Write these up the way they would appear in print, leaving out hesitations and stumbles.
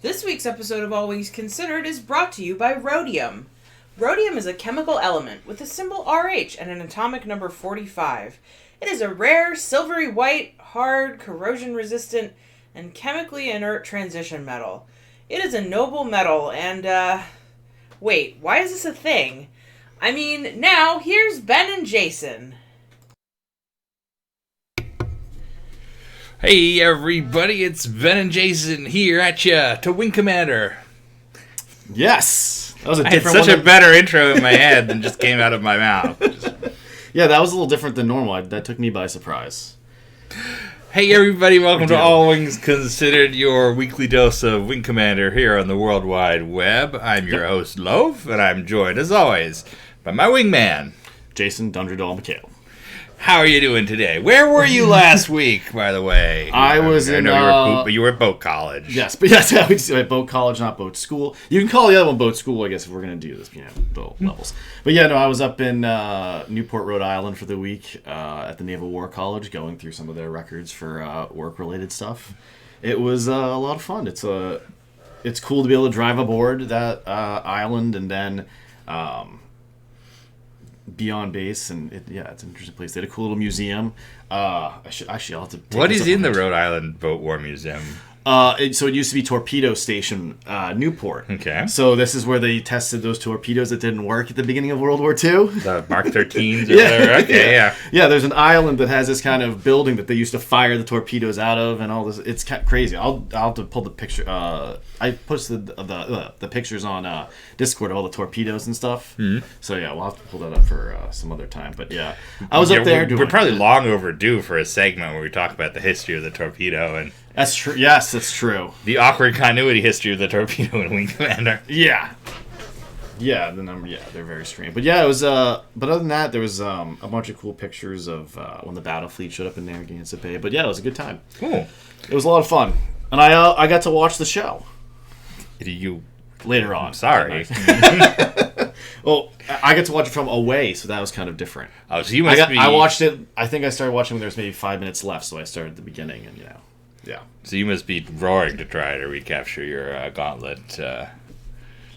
This week's episode of All Wings Considered is brought to you by rhodium. Rhodium is a chemical element with the symbol Rh and an atomic number 45. It is a rare, silvery white, hard, corrosion-resistant, and chemically inert transition metal. It is a noble metal and, wait, why is this a thing? I mean, now, here's Ben and Jason. Hey everybody, it's Ben and Jason here at ya to Wing Commander. Yes! That was a I had different such a better intro in my head than just came out of my mouth. Yeah, that was a little different than normal. That took me by surprise. Hey everybody, welcome to All Wings Considered, your weekly dose of Wing Commander here on the World Wide Web. I'm your host, Loaf, and I'm joined, as always, by my wingman, Jason Dunderdall McHale. How are you doing today? Where were you last week, by the way? I was in... you were at boat college. Yes, but yes, I was at boat college, not boat school. You can call the other one boat school, I guess, if we're going to do this, boat levels. But yeah, no, I was up in Newport, Rhode Island for the week at the Naval War College, going through some of their records for work-related stuff. It was a lot of fun. It's cool to be able to drive aboard that island and then... be on base, and it's an interesting place. They had a cool little museum. I'll have to take What is in the Rhode Island Boat War Museum? So it used to be Torpedo Station, Newport. Okay. So this is where they tested those torpedoes that didn't work at the beginning of World War II. The Mark 13s or whatever? Okay, yeah. Yeah, there's an island that has this kind of building that they used to fire the torpedoes out of and all this. It's kind of crazy. I'll have to pull the picture. I posted the pictures on Discord of all the torpedoes and stuff. Mm-hmm. So yeah, we'll have to pull that up for some other time. But yeah, I was up there. We're probably long overdue for a segment where we talk about the history of the torpedo and... That's true. Yes, that's true. The awkward continuity history of the torpedo and Wing Commander. Yeah. Yeah, they're very strange. But yeah, it was. But other than that, there was a bunch of cool pictures of when the battle fleet showed up in Narragansett Bay. But yeah, it was a good time. Cool. It was a lot of fun, and I got to watch the show. You later on? I'm sorry. Well, I got to watch it from away, so that was kind of different. Oh, so you must be. I watched it. I think I started watching when there was maybe 5 minutes left, so I started at the beginning, and yeah. So you must be roaring to try to recapture your gauntlet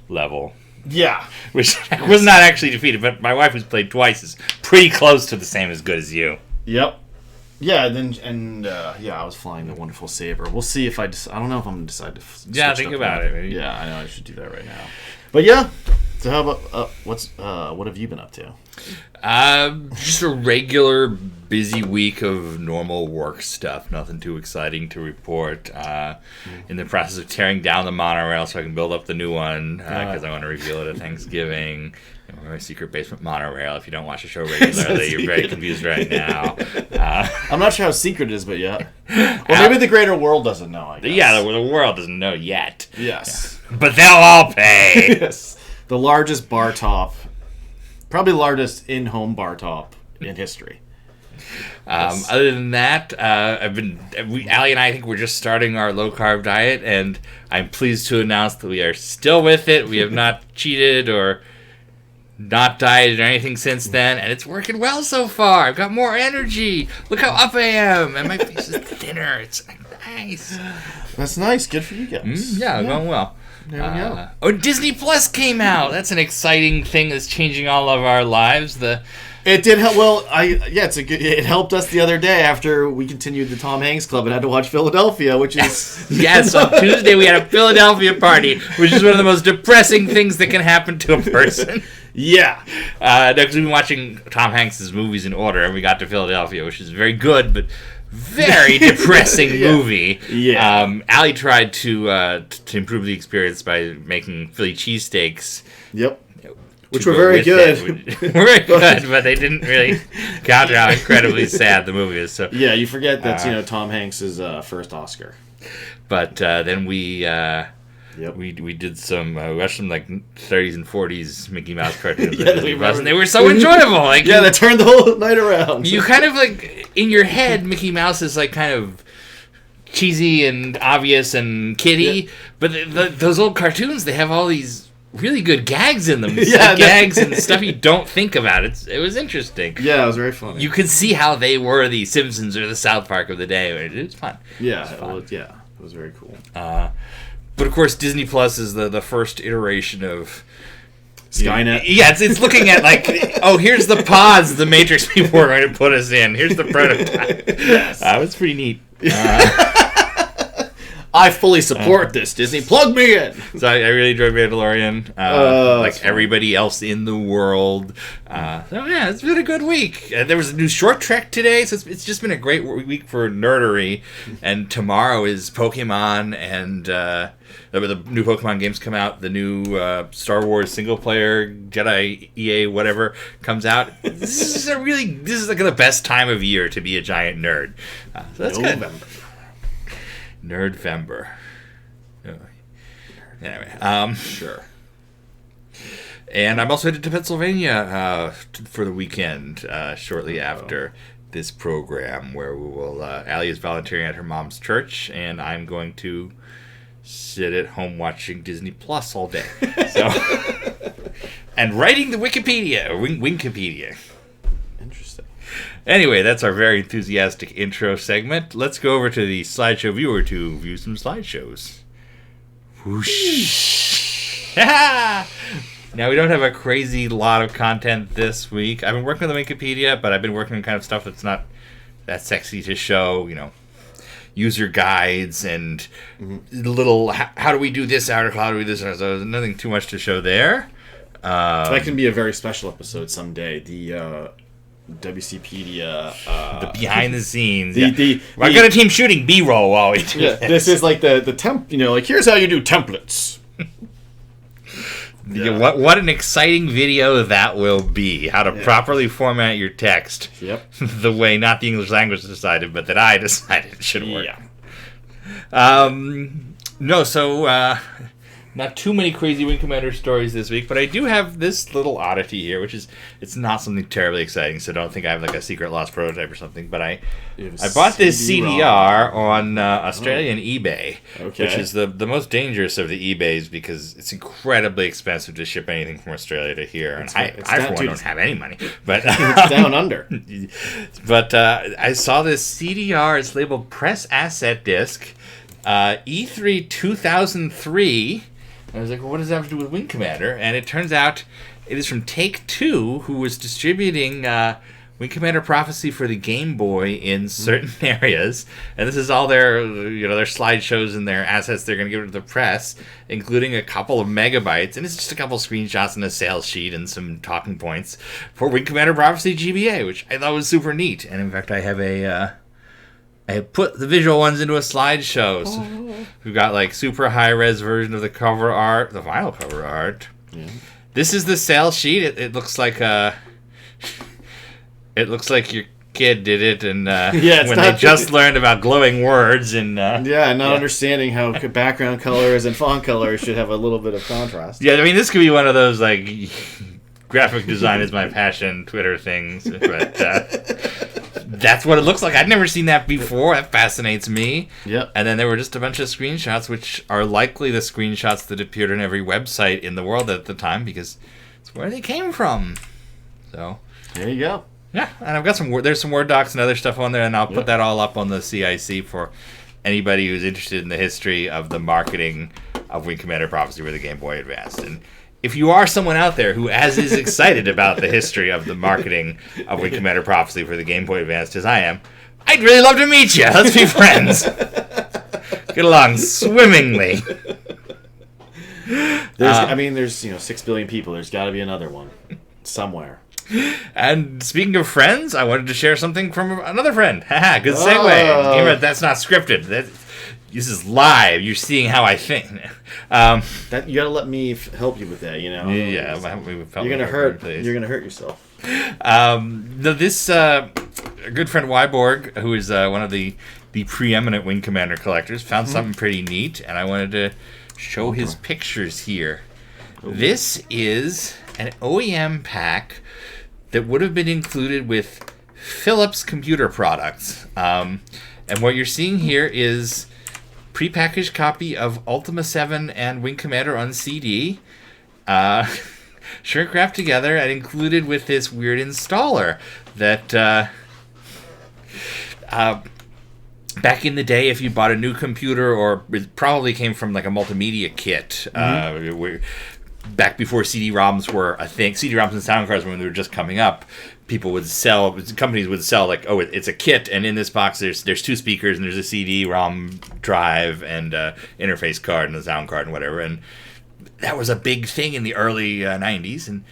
level. Yeah. Which was not actually defeated, but my wife, who's played twice, is pretty close to the same as good as you. Yep. Yeah, I was flying the wonderful Saber. We'll see if I don't know if I'm going to decide to switch think about it. Maybe. Yeah, I know I should do that right now. But yeah, so how about, what have you been up to? Just a regular busy week of normal work stuff. Nothing too exciting to report. In the process of tearing down the monorail so I can build up the new one because I want to reveal it at Thanksgiving. My secret basement monorail. If you don't watch the show regularly, you're very confused right now. I'm not sure how secret it is, but yeah. Well, maybe the greater world doesn't know, I guess. Yeah, the world doesn't know yet. Yes. Yeah. But they'll all pay. Yes. The largest bar top, probably the largest in-home bar top in history. Yes. Other than that, Allie and I think we're just starting our low-carb diet, and I'm pleased to announce that we are still with it. We have not cheated or... not dieted or anything since then, and it's working well so far. I've got more energy. Look how up I am, and my face is thinner. It's nice. That's nice. Good for you guys. Going well. There we go. Oh, Disney Plus came out. That's an exciting thing that's changing all of our lives. It did help. Well, it helped us the other day after we continued the Tom Hanks Club and had to watch Philadelphia, which is... Yes, on Tuesday we had a Philadelphia party, which is one of the most depressing things that can happen to a person. Yeah. Because we've been watching Tom Hanks' movies in order, and we got to Philadelphia, which is very good, but very depressing movie. Yeah. Allie tried to improve the experience by making Philly cheesesteaks. Yep. Which were very good. Were very good, but they didn't really counter how incredibly sad the movie is. So yeah, you forget that's Tom Hanks' first Oscar. But then we did some we watched some like 30s and 40s Mickey Mouse cartoons, and they were so enjoyable. Like that turned the whole night around. You kind of like in your head, Mickey Mouse is like kind of cheesy and obvious and kiddie, but those old cartoons, they have all these really good gags in them. Gags and stuff you don't think about. It was interesting. Yeah, it was very funny. You could see how they were the Simpsons or the South Park of the day. It was fun. Yeah, it was very cool. But of course, Disney Plus is the first iteration of Skynet. Yeah, it's looking at like, oh, here's the pods the Matrix people are going to put us in. Here's the prototype. Yes. It's pretty neat. I fully support this, Disney. Plug me in. So I really enjoyed Mandalorian. Like everybody else in the world. So yeah, it's been a good week. There was a new short trek today, so it's just been a great week for nerdery. And tomorrow is Pokemon, and the new Pokemon games come out. The new Star Wars single player Jedi EA whatever comes out. This is like the best time of year to be a giant nerd. So that's November. good. Nerdvember. Anyway, Sure. And I'm also headed to Pennsylvania for the weekend shortly after this program, where we will. Allie is volunteering at her mom's church, and I'm going to sit at home watching Disney Plus all day. So, and writing the Wikipedia, or Winkipedia. Interesting. Anyway, that's our very enthusiastic intro segment. Let's go over to the slideshow viewer to view some slideshows. Whoosh. Now, we don't have a crazy lot of content this week. I've been working on the Wikipedia, but I've been working on kind of stuff that's not that sexy to show, user guides and little, how do we do this article, how do we do this article. So there's nothing too much to show there. That can be a very special episode someday. The WCpedia, the behind the scenes. I've got a team shooting B-roll while we do this. This is like the temp. Here's how you do templates. What an exciting video that will be. How to properly format your text. Yep. The way not the English language decided, but that I decided it should work. Yeah. Not too many crazy Wing Commander stories this week, but I do have this little oddity here, which is, it's not something terribly exciting, so don't think I have like a secret lost prototype or something, but I bought this CDR on Australian eBay, which is the most dangerous of the eBays because it's incredibly expensive to ship anything from Australia to here, and I for one, don't have any money. But it's down under. But I saw this CDR, it's labeled Press Asset Disc, E3 2003. I was like, well, what does that have to do with Wing Commander? And it turns out it is from Take-Two, who was distributing Wing Commander Prophecy for the Game Boy in certain areas. And this is all their slideshows and their assets they're going to give to the press, including a couple of megabytes. And it's just a couple of screenshots and a sales sheet and some talking points for Wing Commander Prophecy GBA, which I thought was super neat. And in fact, I have I put the visual ones into a slideshow. So we've got like super high res version of the cover art, the vinyl cover art. Yeah. This is the sales sheet. It looks like your kid did it, and when they just learned about glowing words and not understanding how background colors and font colors should have a little bit of contrast. Yeah, I mean this could be one of those like graphic design is my passion Twitter things, but. That's what it looks like. I'd never seen that before. That fascinates me. Yep. And then there were just a bunch of screenshots, which are likely the screenshots that appeared on every website in the world at the time, because it's where they came from. So there you go. Yeah, and I've got there's some Word docs and other stuff on there, and I'll put that all up on the CIC for anybody who's interested in the history of the marketing of Wing Commander Prophecy for the Game Boy Advance. And if you are someone out there who is excited about the history of the marketing of Wing Commander Prophecy for the Game Boy Advance as I am, I'd really love to meet you. Let's be friends. Get along swimmingly. There's 6 billion people. There's got to be another one somewhere. And speaking of friends, I wanted to share something from another friend. Haha, good segue. That's not scripted. This is live. You're seeing how I think. That you gotta let me help you with that. Yeah, you're gonna hurt. You're gonna hurt yourself. This good friend Wyborg, who is one of the preeminent Wing Commander collectors, found something pretty neat, and I wanted to show his pictures here. This is an OEM pack that would have been included with Philips computer products, and what you're seeing here is prepackaged copy of Ultima 7 and Wing Commander on CD, shrink wrapped together and included with this weird installer that back in the day, if you bought a new computer, or it probably came from like a multimedia kit, back before CD-ROMs were a thing, CD-ROMs and sound cards when they were just coming up, companies would sell like, oh, it's a kit, and in this box there's 2 speakers and there's a CD-ROM drive and interface card and a sound card and whatever, and that was a big thing in the early 90s, and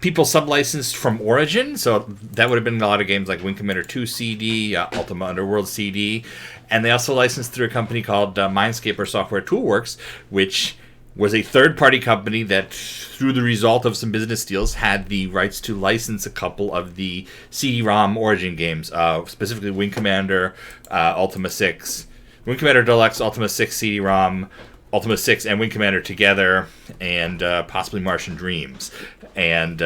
people sub-licensed from Origin, so that would have been a lot of games like Wing Commander 2 CD, Ultima Underworld CD, and they also licensed through a company called Mindscape or Software Toolworks, which was a third-party company that, through the result of some business deals, had the rights to license a couple of the CD-ROM Origin games, specifically Wing Commander, Ultima 6, Wing Commander Deluxe, Ultima 6 CD-ROM, Ultima 6 and Wing Commander together, and possibly Martian Dreams. And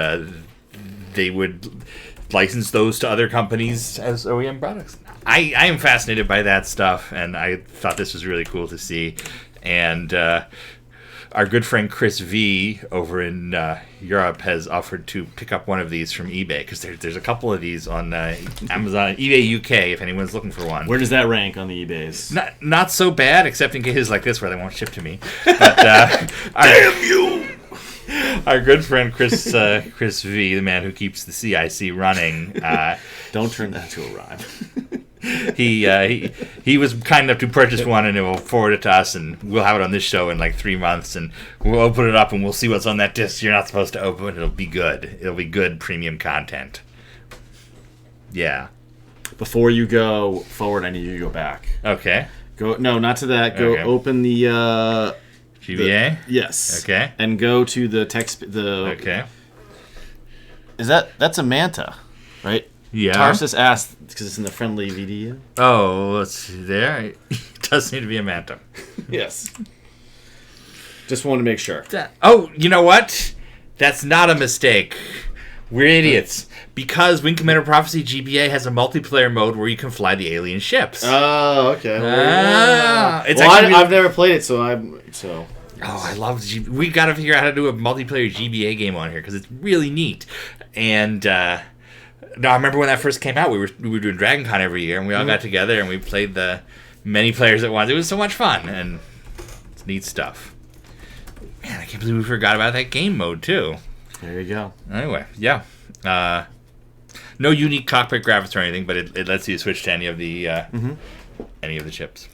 they would license those to other companies as OEM products. I am fascinated by that stuff, and I thought this was really cool to see. And our good friend Chris V over in Europe has offered to pick up one of these from eBay, because there's a couple of these on Amazon, eBay UK, if anyone's looking for one. Where does that rank on the eBays? Not so bad, except in cases like this where they won't ship to me. But, damn you! Our good friend Chris V, the man who keeps the CIC running. Don't turn that into a rhyme. He was kind enough to purchase one, and it will forward it to us, and we'll have it on this show in like 3 months, and we'll open it up and we'll see what's on that disc you're not supposed to open. It'll be good. It'll be good premium content. Yeah. Before you go forward, I need you to go back. Okay. No, not to that. Go open the GBA? Yes. Okay. And go to the text. Okay. That's a manta, right? Yeah. Tarsus asked, because it's in the friendly VDU. Oh, let's see there. It does need to be a Manta. Yes. Just wanted to make sure. Oh, you know what? That's not a mistake. We're idiots. Because Wing Commander Prophecy GBA has a multiplayer mode where you can fly the alien ships. Oh, okay. I've never played it, so Oh, I love we got to figure out how to do a multiplayer GBA game on here, because it's really neat. And no, I remember when that first came out. We were doing Dragon Con every year, and we all got together and we played the many players at once. It was so much fun, and it's neat stuff. Man, I can't believe we forgot about that game mode too. There you go. Anyway, yeah. No unique cockpit graphics or anything, but it lets you switch to any of the chips.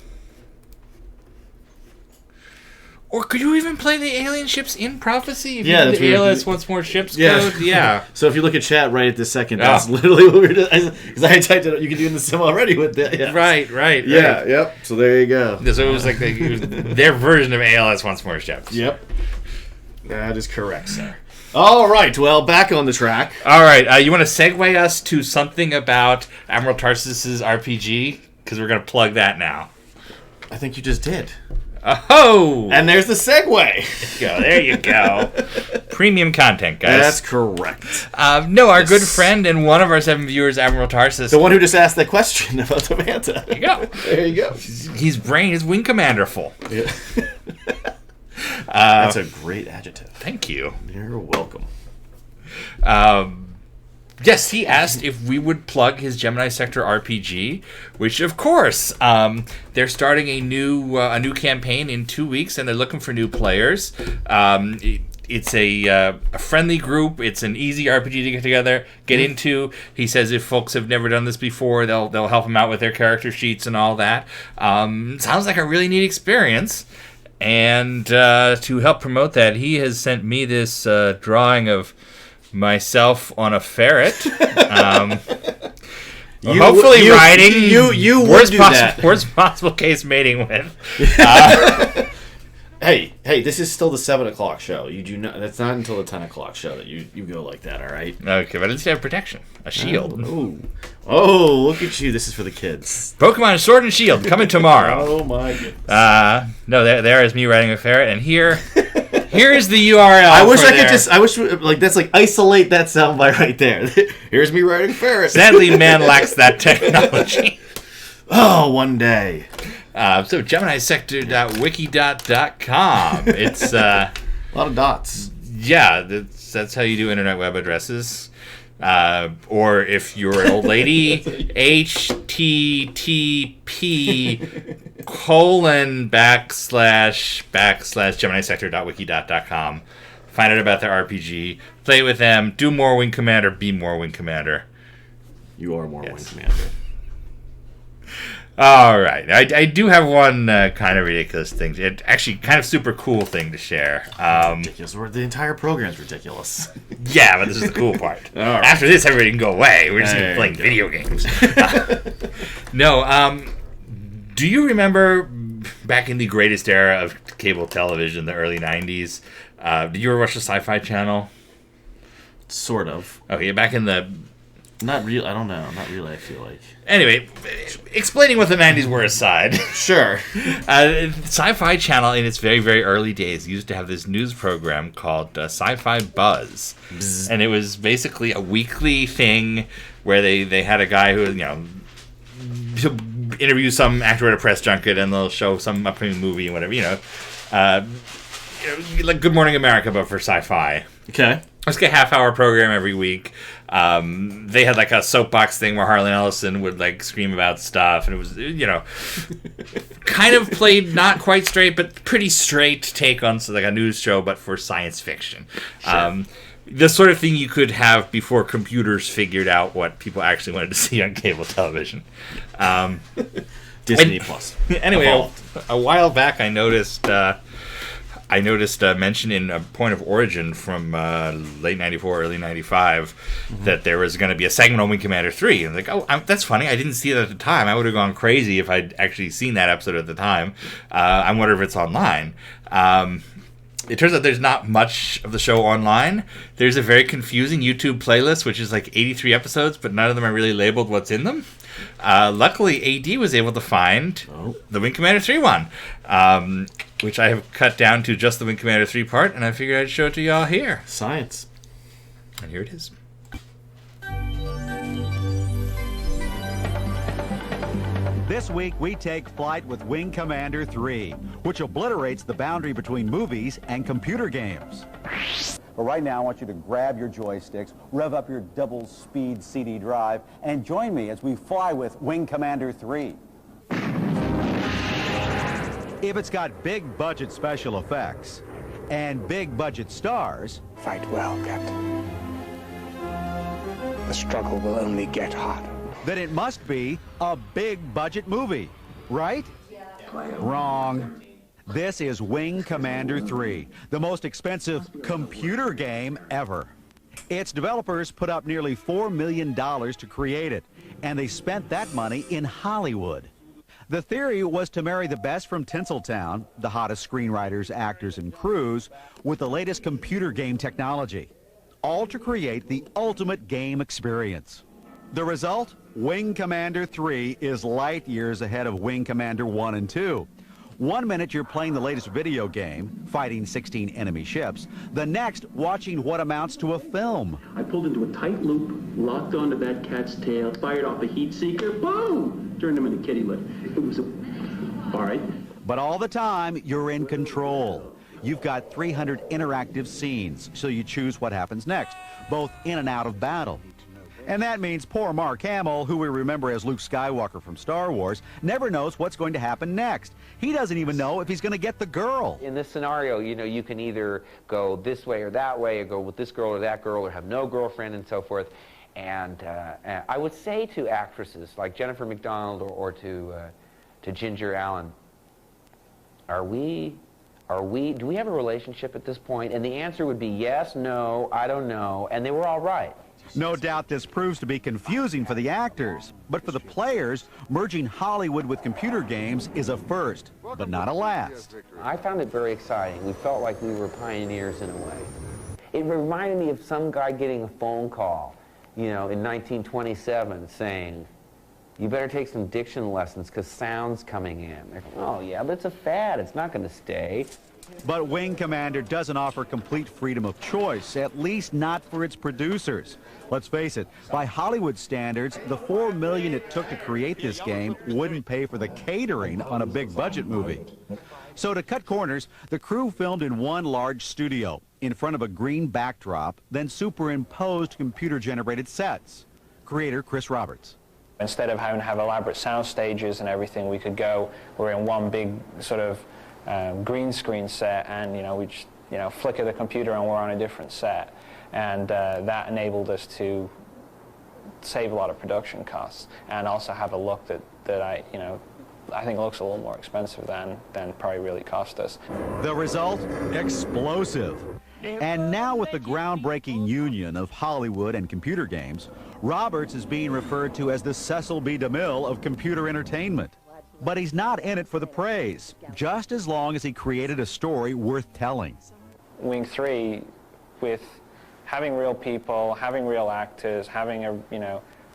Or could you even play the alien ships in Prophecy? If yeah, you that's the ALS wants more ships code? Yeah. So if you look at chat right at this second, that's literally what we're doing. Because I typed it out. You can do it in the sim already with that. Yeah. Right. Yeah, yep. So there you go. So it was like their version of ALS wants more ships. Yep. That is correct, sir. All right. Well, back on the track. All right. You want to segue us to something about Admiral Tarsus's RPG? Because we're going to plug that now. I think you just did. Oh! And there's the segue. There you go. Premium content, guys. That's correct. No, our good friend and one of our 7 viewers, Admiral Tarsus. The one who just asked that question about the Manta. There you go. There you go. His brain is Wing Commander-full. Yeah. That's a great adjective. Thank you. You're welcome. Yes, he asked if we would plug his Gemini Sector RPG, which, of course, they're starting a new campaign in 2 weeks, and they're looking for new players. It's a friendly group. It's an easy RPG to get into. He says if folks have never done this before, they'll help them out with their character sheets and all that. Sounds like a really neat experience. And to help promote that, he has sent me this drawing of myself on a ferret. Hopefully riding you would do that. Worst possible case mating with. Hey, this is still the 7 o'clock show. You do not. That's not until the 10 o'clock show that you go like that. All right. Okay, but at least you have protection, a shield. Oh, look at you! This is for the kids. Pokemon Sword and Shield coming tomorrow. Oh my goodness. No, there is me riding a ferret, and here's the URL. I wish that's like isolate that soundbite right there. Here's me riding a ferret. Sadly, man lacks that technology. Oh, one day. So GeminiSector.wiki.com. It's a lot of dots. Yeah, that's how you do internet web addresses. Or if you're an old lady, http://gemisector.wiki.com. Find out about their RPG, play with them, do more Wing Commander, be more Wing Commander. You are more Wing Commander. All right. I do have one kind of ridiculous thing. It actually kind of super cool thing to share. Ridiculous. The entire program's ridiculous. Yeah, but this is the cool part. All right. After this, everybody can go away. We're just playing video games. No. Do you remember back in the greatest era of cable television, the early 90s? Did you ever watch the Sci-Fi Channel? Sort of. Okay, back in the... Not real. I don't know. Not really, I feel like. Anyway, explaining what the 90s were aside. Sure. Sci-Fi Channel, in its very, very early days, used to have this news program called Sci-Fi Buzz. Bzz. And it was basically a weekly thing where they had a guy who, he'll interview some actor at a press junket and they'll show some upcoming movie and whatever, like Good Morning America, but for sci-fi. Okay. It's like a half-hour program every week. They had like a soapbox thing where Harlan Ellison would like scream about stuff, and it was, kind of played not quite straight, but pretty straight take on like a news show, but for science fiction. Sure. The sort of thing you could have before computers figured out what people actually wanted to see on cable television. Disney Plus. Anyway, a while back I noticed a mention in a Point of Origin from late 94, early 95, that there was going to be a segment on Wing Commander 3. And like, that's funny. I didn't see it at the time. I would have gone crazy if I'd actually seen that episode at the time. I wonder if it's online. It turns out there's not much of the show online. There's a very confusing YouTube playlist, which is like 83 episodes, but none of them are really labeled what's in them. Luckily, AD was able to find the Wing Commander 3 one, which I have cut down to just the Wing Commander 3 part, and I figured I'd show it to y'all here. Science. And here it is. This week, we take flight with Wing Commander 3, which obliterates the boundary between movies and computer games. But right now, I want you to grab your joysticks, rev up your double-speed CD drive, and join me as we fly with Wing Commander 3. If it's got big-budget special effects and big-budget stars... Fight well, Captain. The struggle will only get harder. Then it must be a big-budget movie, right? Yeah. Wrong. This is Wing Commander 3, the most expensive computer game ever. Its developers put up nearly $4 million to create it, and they spent that money in Hollywood. The theory was to marry the best from Tinseltown, the hottest screenwriters, actors, and crews, with the latest computer game technology, all to create the ultimate game experience. The result? Wing Commander 3 is light years ahead of Wing Commander 1 and 2. 1 minute you're playing the latest video game, fighting 16 enemy ships. The next, watching what amounts to a film. I pulled into a tight loop, locked onto that cat's tail, fired off the heat seeker, boom! Turned him into kitty litter. It was all right. But all the time, you're in control. You've got 300 interactive scenes, so you choose what happens next, both in and out of battle. And that means poor Mark Hamill, who we remember as Luke Skywalker from Star Wars, never knows what's going to happen next. He doesn't even know if he's going to get the girl. In this scenario, you can either go this way or that way, or go with this girl or that girl, or have no girlfriend and so forth. And I would say to actresses like Jennifer McDonald or to Ginger Allen, do we have a relationship at this point? And the answer would be yes, no, I don't know, and they were all right. No doubt this proves to be confusing for the actors, but for the players, merging Hollywood with computer games is a first, but not a last. I found it very exciting. We felt like we were pioneers in a way. It reminded me of some guy getting a phone call, in 1927 saying, you better take some diction lessons because sound's coming in. They're going, oh yeah, but it's a fad. It's not going to stay. But Wing Commander doesn't offer complete freedom of choice, at least not for its producers. Let's face it, by Hollywood standards, the $4 million it took to create this game wouldn't pay for the catering on a big budget movie. So to cut corners, the crew filmed in one large studio, in front of a green backdrop, then superimposed computer-generated sets. Creator Chris Roberts. Instead of having to have elaborate sound stages and everything, we could go, we're in one big sort of green screen set, and we just flicker the computer and we're on a different set, and that enabled us to save a lot of production costs and also have a look that I think looks a little more expensive than probably really cost us. The result? Explosive. And now with the groundbreaking union of Hollywood and computer games, Roberts is being referred to as the Cecil B. DeMille of computer entertainment. But he's not in it for the praise, just as long as he created a story worth telling. Wing 3, with having real people, having real actors, having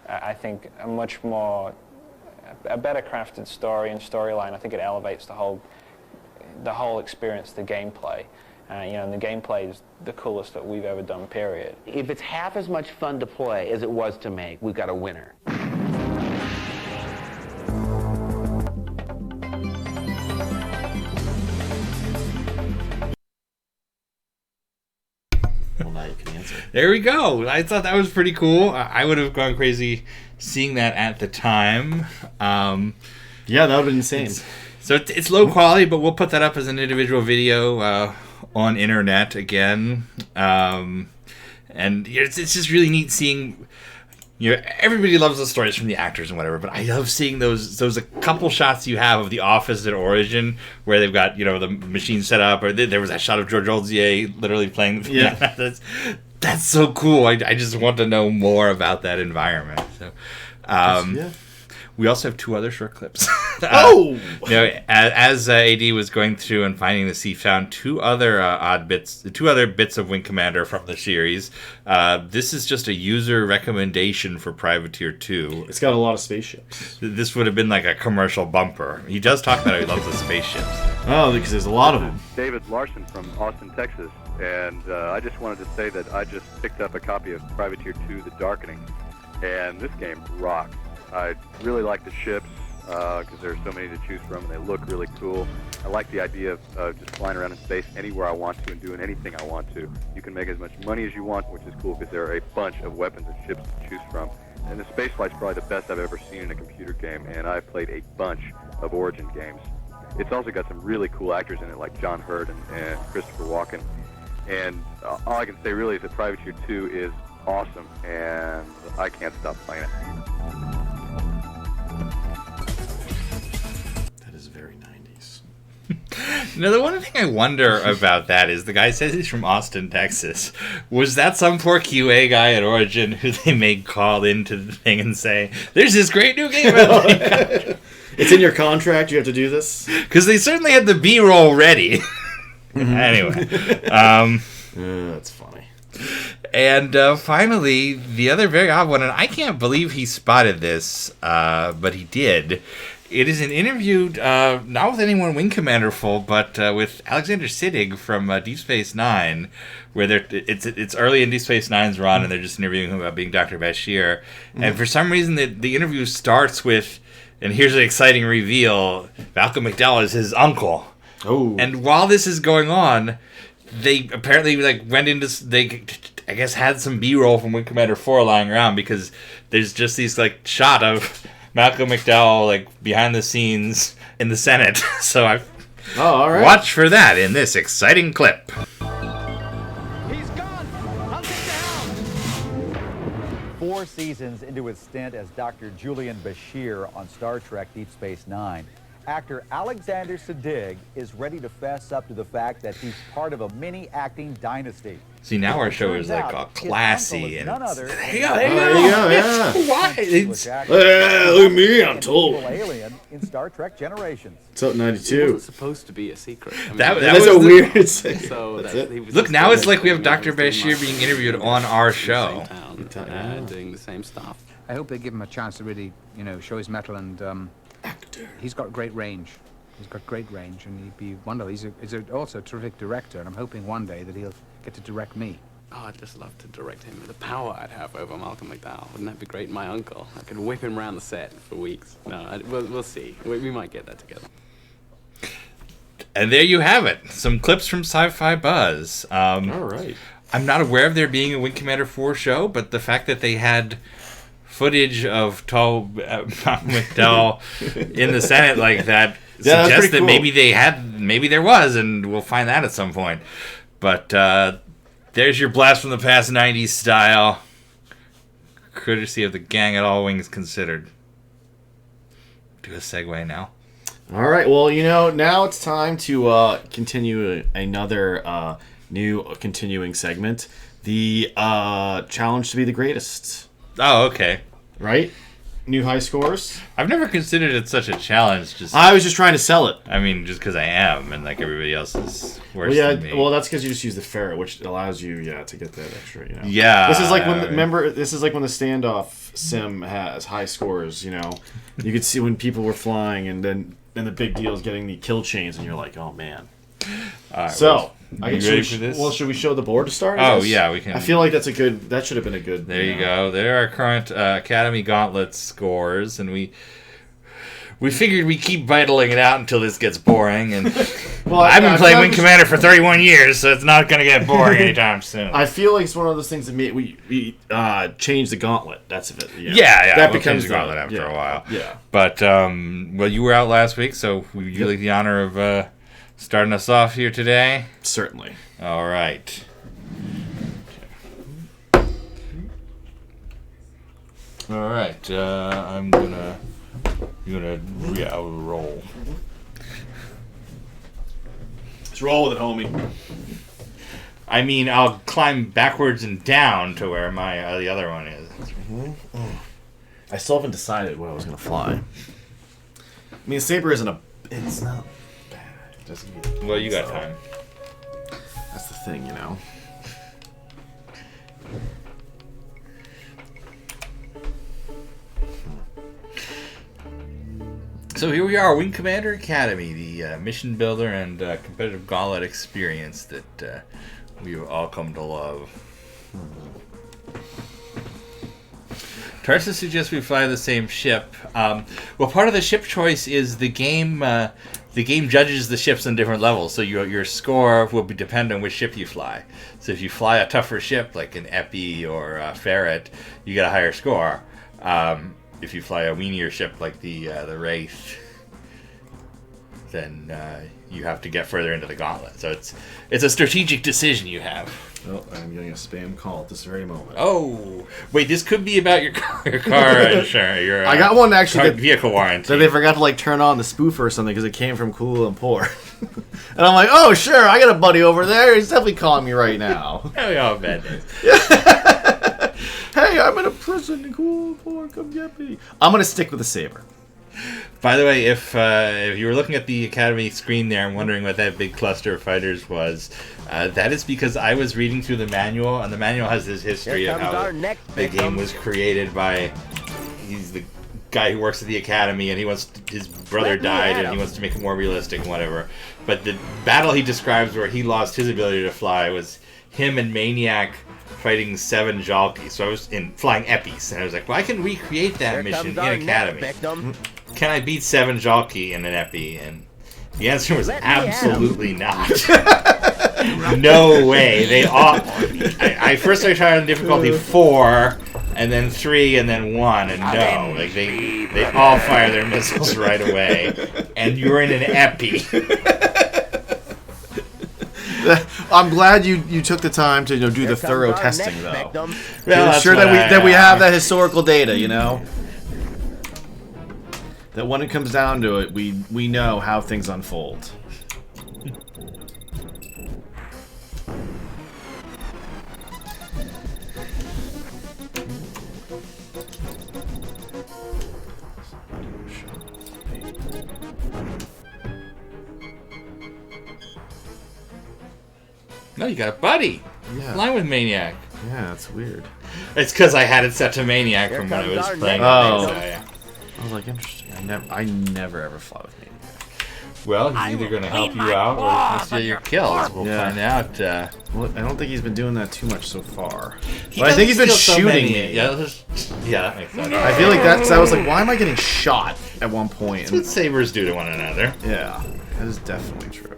I think a better crafted story and storyline, I think it elevates the whole experience, the gameplay. And the gameplay is the coolest that we've ever done, period. If it's half as much fun to play as it was to make, we've got a winner. Well, now you can answer. There we go. I thought that was pretty cool. I would have gone crazy seeing that at the time. Yeah, that would have been insane. It's low quality, but we'll put that up as an individual video on internet again. And it's just really neat seeing. Everybody loves the stories from the actors and whatever, but I love seeing those a couple shots you have of the office at Origin where they've got the machine set up, or there was that shot of George Oldzier literally playing. Yeah, that's so cool. I just want to know more about that environment. So, yeah. We also have two other short clips. As AD was going through and finding this, he found two other bits of Wing Commander from the series. This is just a user recommendation for Privateer 2. It's got a lot of spaceships. This would have been like a commercial bumper. He does talk about how he loves the spaceships. Oh, because there's a lot of them. David Larson from Austin, Texas, and I just wanted to say that I just picked up a copy of Privateer 2: The Darkening, and this game rocks. I really like the ships because there's so many to choose from, and they look really cool. I like the idea of just flying around in space anywhere I want to and doing anything I want to. You can make as much money as you want, which is cool because there are a bunch of weapons and ships to choose from. And the space flight's probably the best I've ever seen in a computer game, and I've played a bunch of Origin games. It's also got some really cool actors in it, like John Hurt and Christopher Walken. And all I can say really is that Privateer 2 is awesome, and I can't stop playing it. Very 90s. The one thing I wonder about that is the guy says he's from Austin, Texas. Was that some poor QA guy at Origin who they made call into the thing and say, "There's this great new game"? It's in your contract. You have to do this because they certainly had the B-roll ready. Anyway, that's funny. And finally, the other very odd one, and I can't believe he spotted this, but he did. It is an interview, not with anyone Wing Commander full, but with Alexander Siddig from Deep Space Nine, where it's early in Deep Space Nine's run, and they're just interviewing him about being Dr. Bashir. And for some reason, the interview starts with, and here's an exciting reveal, Malcolm McDowell is his uncle. Oh. And while this is going on, they apparently went into, I guess, had some B-roll from Wing Commander 4 lying around, because there's just these shot of Malcolm McDowell behind the scenes in the Senate. So all right. Watch for that in this exciting clip. He's gone. Hunt him down. 4 seasons into his stint as Dr. Julian Bashir on Star Trek Deep Space Nine, actor Alexander Siddig is ready to fess up to the fact that he's part of a mini acting dynasty. See, now our show is all classy and there you go, yeah. Why? Look at me, I'm told. Alien in Star Trek Generations. It's up 92. It wasn't supposed to be a secret. I mean, that was a weird. So look, now it's like we have Dr. Bashir being interviewed on our show, doing the same stuff. I hope they give him a chance to really, show his mettle, and he's got great range. He's got great range, and he'd be wonderful. He's also a terrific director, and I'm hoping one day that he'll get to direct me. Oh, I'd just love to direct him. The power I'd have over Malcolm McDowell. Wouldn't that be great? My uncle. I could whip him around the set for weeks. No, we'll see. We might get that together. And there you have it. Some clips from Sci-Fi Buzz. All right. I'm not aware of there being a Wing Commander 4 show, but the fact that they had footage of tall McDowell in the Senate like that suggests that cool. maybe there was, and we'll find that at some point. But there's your blast from the past 90s style, courtesy of the gang at All Wings Considered. Do a segue now. All right. Well, now it's time to continue another new continuing segment, the challenge to be the greatest. Oh, okay. Right? New high scores. I've never considered it such a challenge. I was just trying to sell it. I mean, just because I am, and like everybody else is worse than me. Well, that's because you just use the ferret, which allows you, to get that extra. Yeah. This is like when this is like when the standoff sim has high scores. You could see when people were flying, and then the big deal is getting the kill chains, and you're like, oh man. All right, so. Are you ready for this? Well, should we show the board to start? Oh, yeah, we can. I feel like that should have been a good... There you go. There are our current Academy Gauntlet scores, and we figured we'd keep vitaling it out until this gets boring, and I've been playing Wing Commander for 31 years, so it's not going to get boring anytime soon. I feel like it's one of those things that we change the Gauntlet. That's it. Yeah. That we'll becomes the Gauntlet after a while. Yeah. But, you were out last week, so would you like the honor of... starting us off here today? Certainly. All right. All right. I'm gonna roll. Let's roll with it, homie. I mean, I'll climb backwards and down to where my the other one is. I still haven't decided what I was gonna fly. I mean, Saber isn't a. It's not. Well, you got time. That's the thing, So here we are, Wing Commander Academy, the mission builder and competitive gauntlet experience that we've all come to love. Tarsus suggests we fly the same ship. Well, part of the ship choice is the game. The game judges the ships on different levels, so your score will be dependent on which ship you fly. So if you fly a tougher ship like an Epi or a Ferret, you get a higher score. If you fly a weenier ship like the Wraith, then you have to get further into the gauntlet. So it's a strategic decision you have. Oh, I'm getting a spam call at this very moment. Oh, wait! This could be about your car insurance. I got one actually. Vehicle warranty. That they forgot to turn on the spoofer or something because it came from Cool and Poor. And I'm like, oh sure, I got a buddy over there. He's definitely calling me right now. We all have bad days. Hey, I'm in a prison in Cool and Poor. Come get me. I'm gonna stick with the Saber. By the way, if you were looking at the Academy screen there and wondering what that big cluster of fighters was, that is because I was reading through the manual, and the manual has this history of how the game was created by... He's the guy who works at the Academy, and his brother died, and he wants to make it more realistic and whatever. But the battle he describes where he lost his ability to fly was him and Maniac fighting 7 Jalki. So I was flying Epis, and I was like, well, I can recreate that mission in Academy. Can I beat 7 Jalki in an Epi? And the answer was absolutely not. No way. They all. I first tried on difficulty 4, and then 3, and then 1, and no, they all fire their missiles right away, and you're in an Epi. I'm glad you took the time to do the thorough testing though. Well, ensure that we have that historical data, That when it comes down to it, we know how things unfold. No, you got a buddy. Yeah. Flying with Maniac. Yeah, that's weird. It's because I had it set to Maniac from when I was playing. I was like, interesting. I never ever fly with Maniac. Well, he's either going to help you out or he's going to steal your kills. We'll find out. Well, I don't think he's been doing that too much so far. He But I think he's been doesn't steal so shooting many. me. Yeah, that makes sense. I feel like that's. I was like, why am I getting shot at one point? That's what sabers do to one another. Yeah, that is definitely true.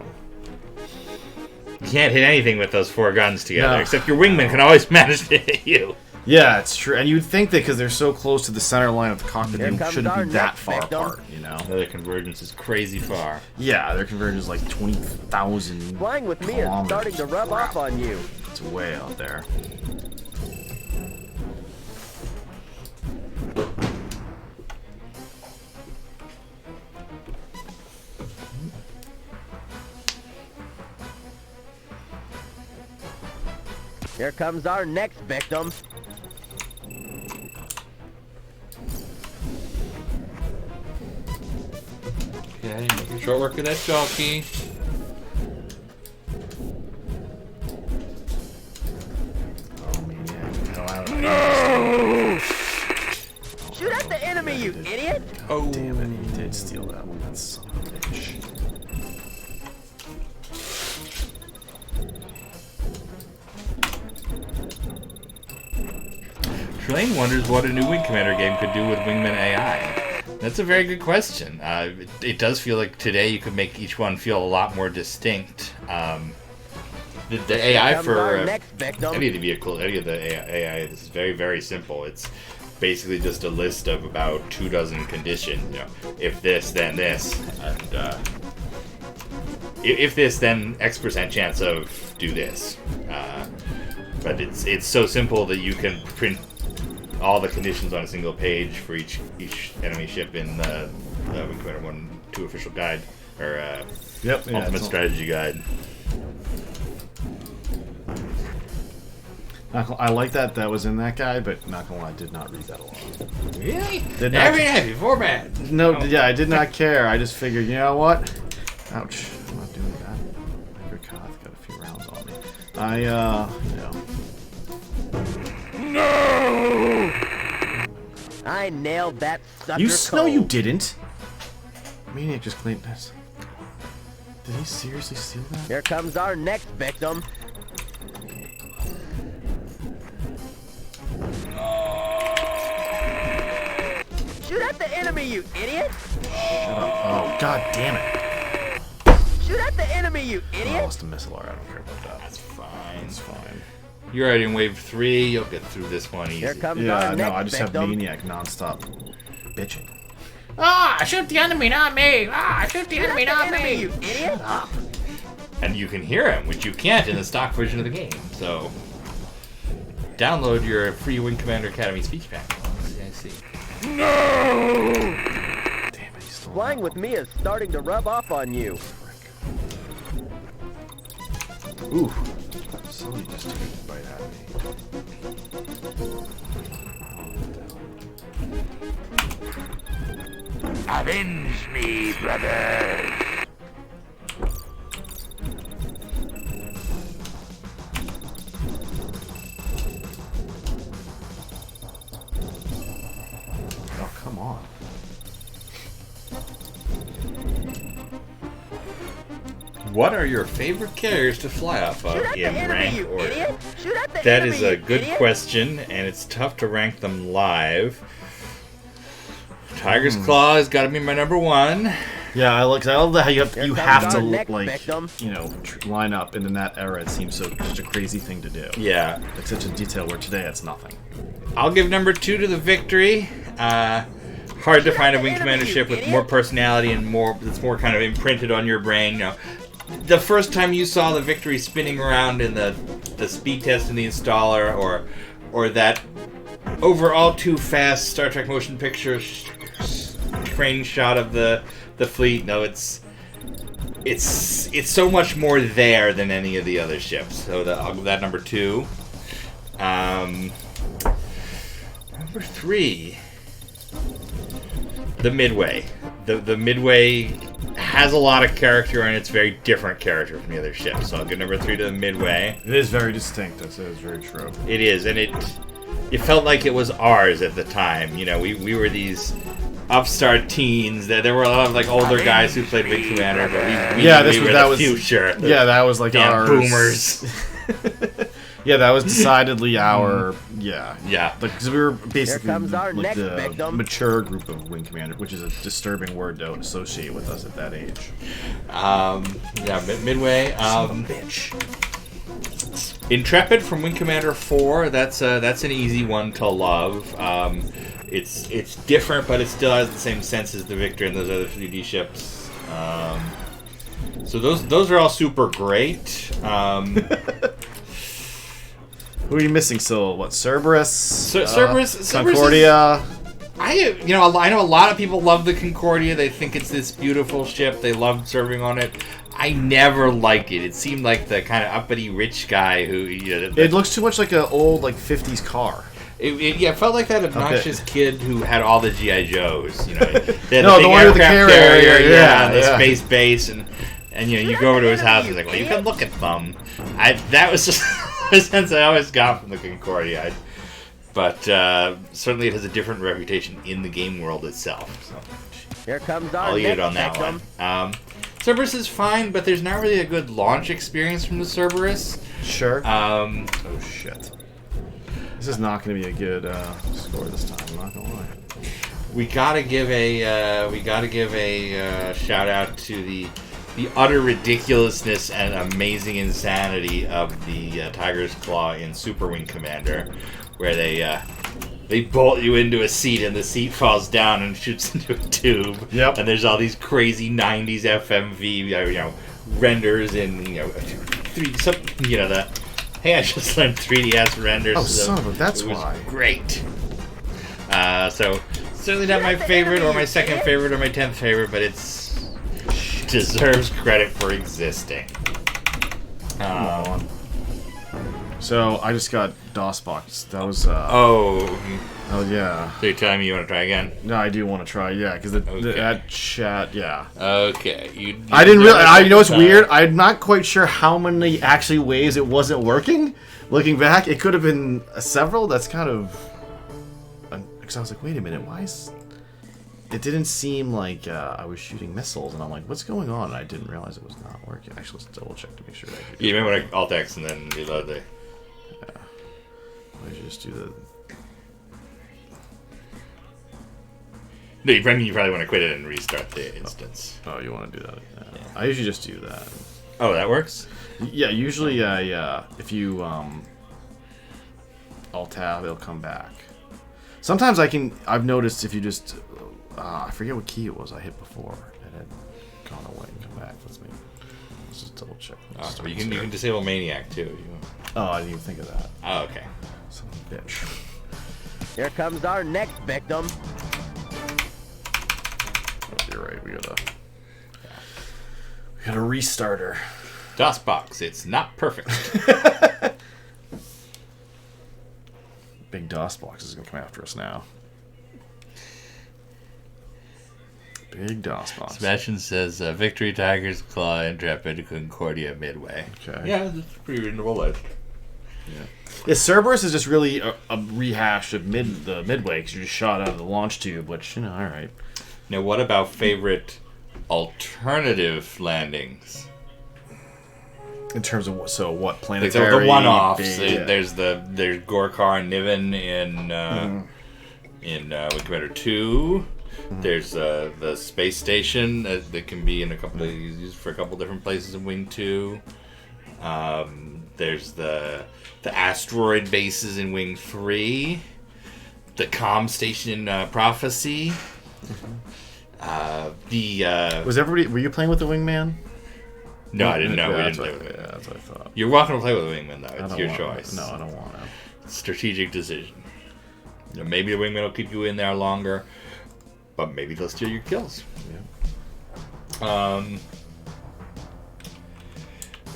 You can't hit anything with those 4 guns together, No. except your wingman can always manage to hit you. Yeah, it's true. And you'd think that because they're so close to the center line of the cockpit, Here they comes shouldn't our be that next far victim. apart, you know? Their convergence is crazy far. Yeah, their convergence is like 20,000 Flying with me is starting to rub off on you. It's way out there. Here comes our next victim. Okay, making short work of that jockey. Oh, maniac. Shoot at the enemy, you idiot! Oh, damn it. He did steal that one. That son of a bitch. Trelane wonders what a new Wing Commander game could do with Wingman AI. That's a very good question. It does feel like today you could make each one feel a lot more distinct. The AI for any of the vehicle, any of the AI is very, very simple. It's basically just a list of about 24 conditions. You know, if this, then this, and if this, then X% chance of do this. But it's so simple that you can print all the conditions on a single page for each enemy ship in the Wing Commander 1.2 official guide or Ultimate Strategy Guide. I like that was in that guy, but not gonna lie, I did not read that a lot. Really? Did not, Every heavy format. No, yeah, I did not care. I just figured, you know what? Ouch. I'm not doing that. I've got a few rounds on me. No! I nailed that sucker. No, you didn't. Maniac just claimed that. Did he seriously steal that? Here comes our next victim. Shoot at the enemy, you idiot! Shut up. Oh, god damn it. Shoot at the enemy, you I idiot! lost a missile array. I don't care about that. That's fine. It's fine. You're already in wave 3. You'll get through this one easy. Here comes Yeah, our no, next I just victim. have Maniac nonstop bitching. Ah, shoot the enemy, not me! Ah, shoot the enemy, not me! You idiot! And you can hear him, which you can't in the stock version of the game. So, download your free Wing Commander Academy speech pack. I see. No! Damn it, he's still Flying with me is starting to rub off on you. Ooh. Somebody just took a bite out of me. Avenge me, brothers! Oh, come on. What are your favorite carriers to fly off of in rank order? That That is a good question, and it's tough to rank them live. Tiger's Claw has got to be my number 1. Yeah, I love how you have to our next like victim. line up, and in that era, it seems such a crazy thing to do. Yeah, like such a detail where today it's nothing. I'll give number 2 to the Victory. Hard to find a Wing Commander ship with more personality and that's more kind of imprinted on your brain. You know, the first time you saw the Victory spinning around in the speed test in the installer, or that overall too fast Star Trek motion picture train shot of the fleet. No, it's so much more there than any of the other ships. So I'll give that number 2. Number 3. The Midway. The Midway has a lot of character, and it's very different character from the other ships. So I'll give number 3 to the Midway. It is very distinct. That is very true. It is, and it felt like it was ours at the time. You know, we were these upstart teens. There were a lot of like older guys who played Wing Commander, but we were the future. Yeah, that was like our boomers. Yeah, that was decidedly our yeah. Because we were basically like the victim. mature group of Wing Commander, which is a disturbing word to associate with us at that age. Midway. Bitch. Intrepid from Wing Commander 4. That's an easy one to love. It's different, but it still has the same sense as the Victor and those other 3D ships. So those are all super great. Who are you missing? So what? Cerberus, Cerberus, Concordia. I know a lot of people love the Concordia. They think it's this beautiful ship. They love serving on it. I never liked it. It seemed like the kind of uppity rich guy who. It looks too much like an old 50s car. It felt like that obnoxious kid who had all the G.I. Joes. You know, they had the big one with the aircraft carrier, and the space base, and you go over to his house and he's like, well, you can look at them. That was just the sense I always got from the Concordia. But certainly it has a different reputation in the game world itself. So Here comes our I'll eat it on next that victim. one. Cerberus is fine, but there's not really a good launch experience from the Cerberus. Sure. Oh shit. This is not going to be a good score this time. I'm not gonna lie. We gotta give a shout out to the utter ridiculousness and amazing insanity of the Tiger's Claw in Super Wing Commander, where they bolt you into a seat and the seat falls down and shoots into a tube. Yep. And there's all these crazy '90s FMV renders in the. Hey, I just learned 3DS renders. Oh, son of a, that's why. Great. So, certainly not my favorite, or my second favorite, or my 10th favorite, but it's deserves credit for existing. Come on. So, I just got DOSBox. That was, Oh, yeah. So you're telling me you want to try again? No, I do want to try, yeah, because that chat, yeah. Okay. I didn't really, you know what's weird? I'm not quite sure how many actually ways it wasn't working. Looking back, it could have been several. That's kind of, because I was like, wait a minute, why is, it didn't seem like I was shooting missiles, and I'm like, what's going on? And I didn't realize it was not working. Actually, let's double check to make sure. You remember like Alt-X and then reload the... Yeah. Why should just do the... No, you probably want to quit it and restart the instance. Oh, you want to do that? Yeah. I usually just do that. Oh, that works? Yeah, usually if you Alt-Tab, it'll come back. Sometimes I've noticed if you just, I forget what key it was I hit before, it had gone away and come back. Let's just double check. But you can disable Maniac too. Oh, I didn't even think of that. Oh, okay. Son of a bitch. Here comes our next victim. You're right. We gotta restart her. DOSBox, it's not perfect. Big DOSBox is gonna come after us now. Big DOSBox. Sebastian says Victory, Tiger's Claw, Intrepid, Concordia, Midway. Okay. Yeah, that's a pretty reasonable list. Yeah, Cerberus is just really a rehash of the Midway because you just shot out of the launch tube, which, all right. Now, what about favorite alternative landings? In terms of what Like planetary? the one-offs. Yeah. There's Gorkar and Niven in Wing Commander 2. Mm-hmm. There's the space station that can be in used for a couple different places in Wing 2. There's the asteroid bases in Wing 3. The comm station in Prophecy. Were you playing with the Wingman? No, I didn't know. Yeah, We didn't do it. Yeah, that's what I thought. You're welcome to play with the Wingman, though. It's your choice. No, I don't want to. Strategic decision. Maybe the Wingman will keep you in there longer, but maybe they'll steal your kills. Yeah.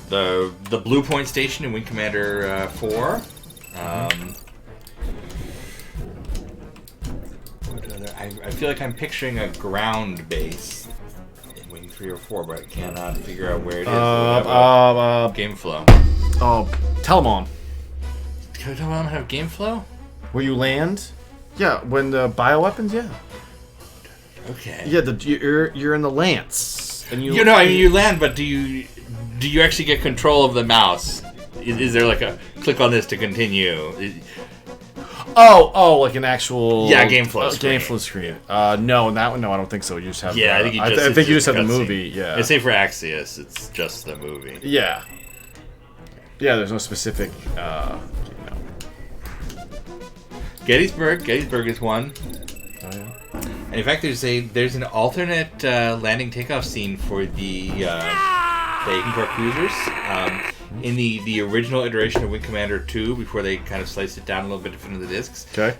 The Blue Point Station in Wing Commander 4. I feel like I'm picturing a ground base in Wing 3 or 4, but I cannot figure out where it is. Game flow. Oh, Telemon. Can Telemon have game flow? Where you land? Yeah, when the bioweapons, yeah. Okay. Yeah, you're in the lance. And You know, I mean, you land, but do you actually get control of the mouse? Is there like a click on this to continue? Oh, like an actual game flow screen. Game flow screen. No, in that one, no, I don't think so. You just have. Yeah, I think you just have the movie. Yeah. Say for Axios, it's just the movie. Yeah. Yeah, there's no specific. Gettysburg is one. Oh yeah. And in fact, there's an alternate landing takeoff scene for the Agincourt cruisers. In the original iteration of Wing Commander 2, before they kind of sliced it down a little bit into the discs, okay,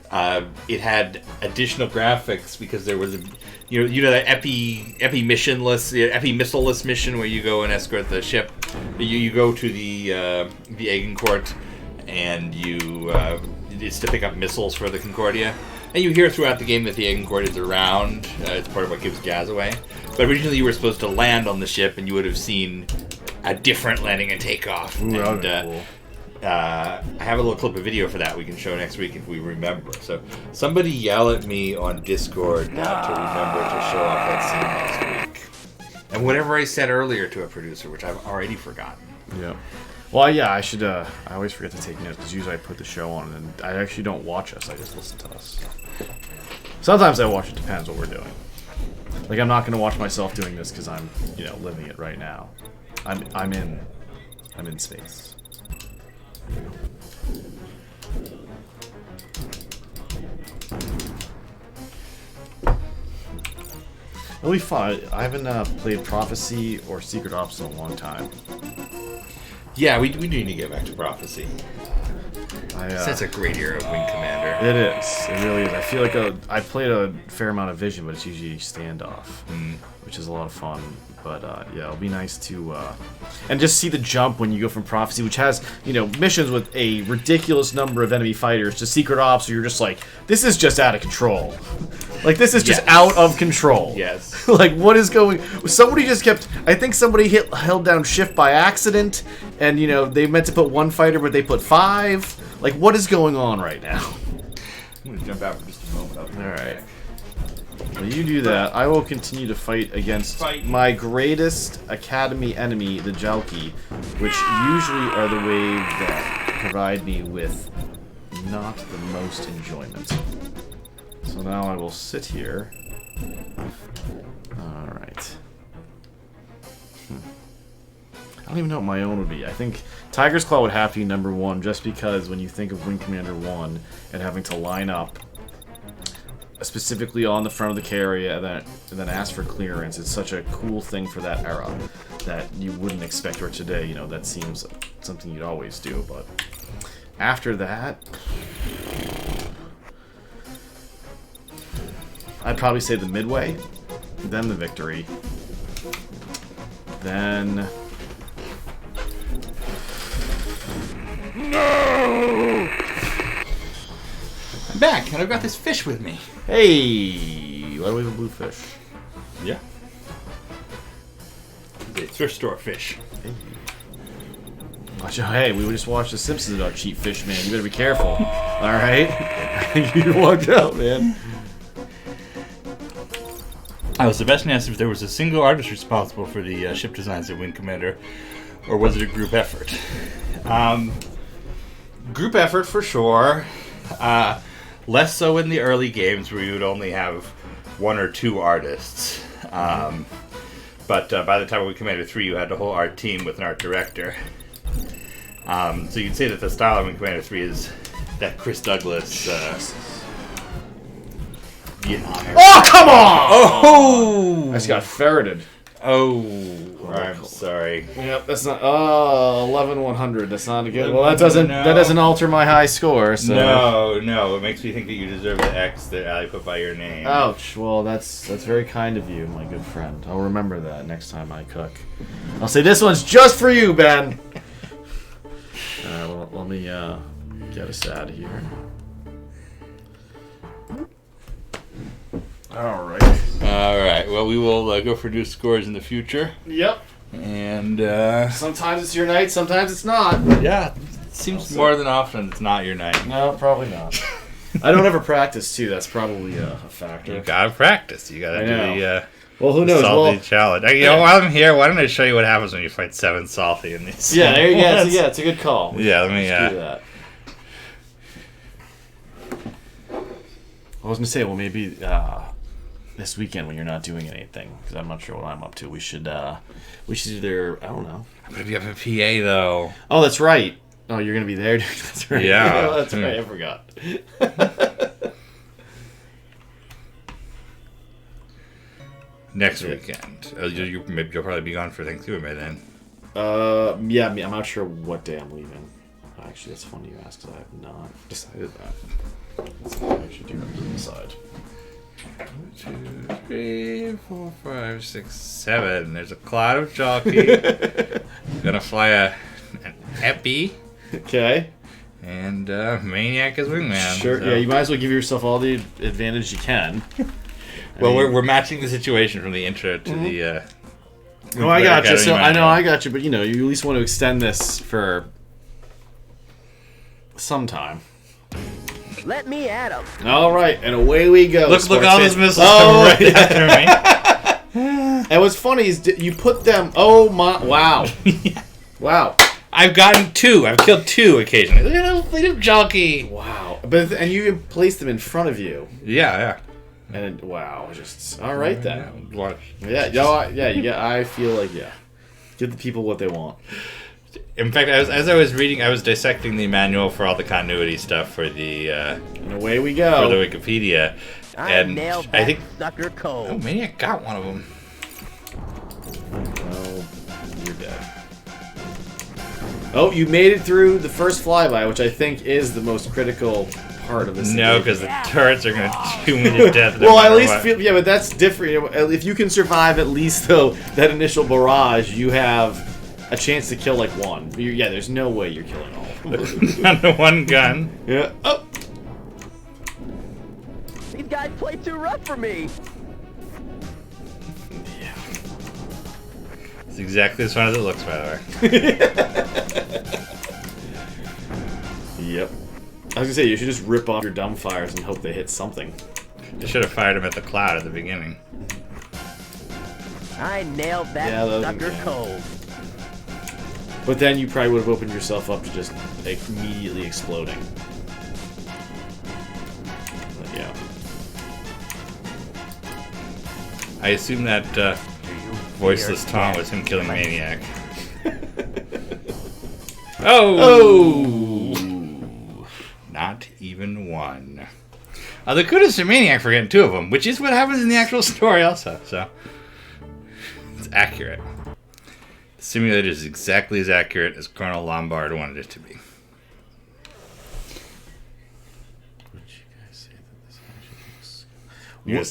it had additional graphics because there was that epi missileless mission where you go and escort the ship. You go to the Agincourt and it's to pick up missiles for the Concordia. And you hear throughout the game that the Agincourt is around. It's part of what gives Gaz away. But originally you were supposed to land on the ship and you would have seen a different landing and takeoff. Ooh, and cool. I have a little clip of video for that we can show next week if we remember. So somebody yell at me on Discord not to remember to show off that scene next week. And whatever I said earlier to a producer, which I've already forgotten. Yeah. Well, yeah, I should. I always forget to take notes because usually I put the show on and I actually don't watch us. I just listen to us. Sometimes I watch. It depends what we're doing. Like I'm not going to watch myself doing this because I'm, living it right now. I'm in space. It'll be fun. I haven't played Prophecy or Secret Ops in a long time. Yeah, we do need to get back to Prophecy. That's a great era of Wing Commander. It is. It really is. I feel like I played a fair amount of Vision, but it's usually standoff, which is a lot of fun. But yeah, it'll be nice to and just see the jump when you go from Prophecy, which has missions with a ridiculous number of enemy fighters, to Secret Ops, where you're just like, this is just out of control. Like this is just out of control. Yes. Like what is going? Somebody just kept. I think somebody held down Shift by accident, and they meant to put one fighter, but they put 5. Like what is going on right now? I'm gonna jump out for just a moment. All right. Well, you do that. I will continue to fight against my greatest Academy enemy, the Jalki, which usually are the waves that provide me with not the most enjoyment. So now I will sit here. Alright. I don't even know what my own would be. I think Tiger's Claw would have to be number 1, just because when you think of Wing Commander 1 and having to line up specifically on the front of the carrier and then ask for clearance, it's such a cool thing for that era that you wouldn't expect. Or today, that seems something you'd always do. But after that, I'd probably say the Midway, then the Victory, then... No! I'm back, and I've got this fish with me. Hey! Why do we have a blue fish? Yeah. It's a thrift store fish. Hey. Watch out. Hey, we just watched The Simpsons about cheap fish, man. You better be careful. Alright? You watch out, man. Sebastian asked if there was a single artist responsible for the ship designs at Wing Commander, or was it a group effort? Group effort for sure. Less so in the early games where you would only have 1 or 2 artists. But by the time of Wing Commander 3, you had the whole art team with an art director. So you'd say that the style of Wing Commander 3 is that Chris Douglas Vietnam era. Oh, come on! Oh! I just got ferreted. Oh, I'm sorry. Yep, that's not. 11,100. That's not a good. Well, that doesn't alter my high score. So. No, it makes me think that you deserve the X that Ali put by your name. Ouch. Well, that's very kind of you, my good friend. I'll remember that next time I cook. I'll say this one's just for you, Ben. Well, let me get us out of here. All right. Well, we will go for new scores in the future. Yep. And sometimes it's your night, sometimes it's not. Yeah. It seems more than often it's not your night. No, probably not. I don't ever practice too. That's probably a factor. You gotta practice. You gotta do the well, who knows? salty challenge. You know, while I'm here, why don't I show you what happens when you fight 7 salty in these? Yeah, there you go. Yeah, it's a good call. Yeah, let me do that. I was gonna say, well, maybe this weekend when you're not doing anything, because I'm not sure what I'm up to. We should either, I don't know. I'm gonna be up in PA though. Oh, that's right. Oh, you're gonna be there. That's right. Yeah, that's right. I forgot. Next weekend. You'll probably be gone for Thanksgiving by then. Yeah, I'm not sure what day I'm leaving. Actually, that's funny you asked, because I have not decided that. Let's see what I should do to decide. 1, 2, 3, 4, 5, 6, 7. There's a cloud of jockey. Gonna fly an Epi. Okay. And Maniac as wingman. Sure. So. Yeah, you might as well give yourself all the advantage you can. Well, we're matching the situation from the intro to the. Oh, I got you. So I know I got you, but you at least want to extend this for some time. Let me at him. All right, and away we go. Look! All those missiles come right after me. And what's funny is you put them. Oh my! Wow! Wow! I've gotten 2. I've killed 2 occasionally. Look at that little jockey. Wow! And you even placed them in front of you. Yeah. And wow, just all right then. What? Yeah. I feel like give the people what they want. In fact, as I was reading, I was dissecting the manual for all the continuity stuff for the. And away we go. For the Wikipedia, and I think sucker cold. Oh, Maniac got one of them. Oh, you're dead. Oh, you made it through the first flyby, which I think is the most critical part of this. No, because the turrets are going to chew me to death. Well, at least but that's different. If you can survive at least though that initial barrage, you have a chance to kill like one. There's no way you're killing all of them. On the one gun. Yeah. Oh. These guys play too rough for me. Yeah. It's exactly as fun as it looks, by the way. Yep. I was gonna say, you should just rip off your dumb fires and hope they hit something. You should have fired him at the cloud at the beginning. I nailed that sucker cold. But then you probably would have opened yourself up to just immediately exploding. But yeah. I assume that voiceless Tom was him killing Maniac. Oh! Not even one. The kudos to Maniac for getting 2 of them, which is what happens in the actual story also, so. It's accurate. The simulator is exactly as accurate as Colonel Lombard wanted it to be.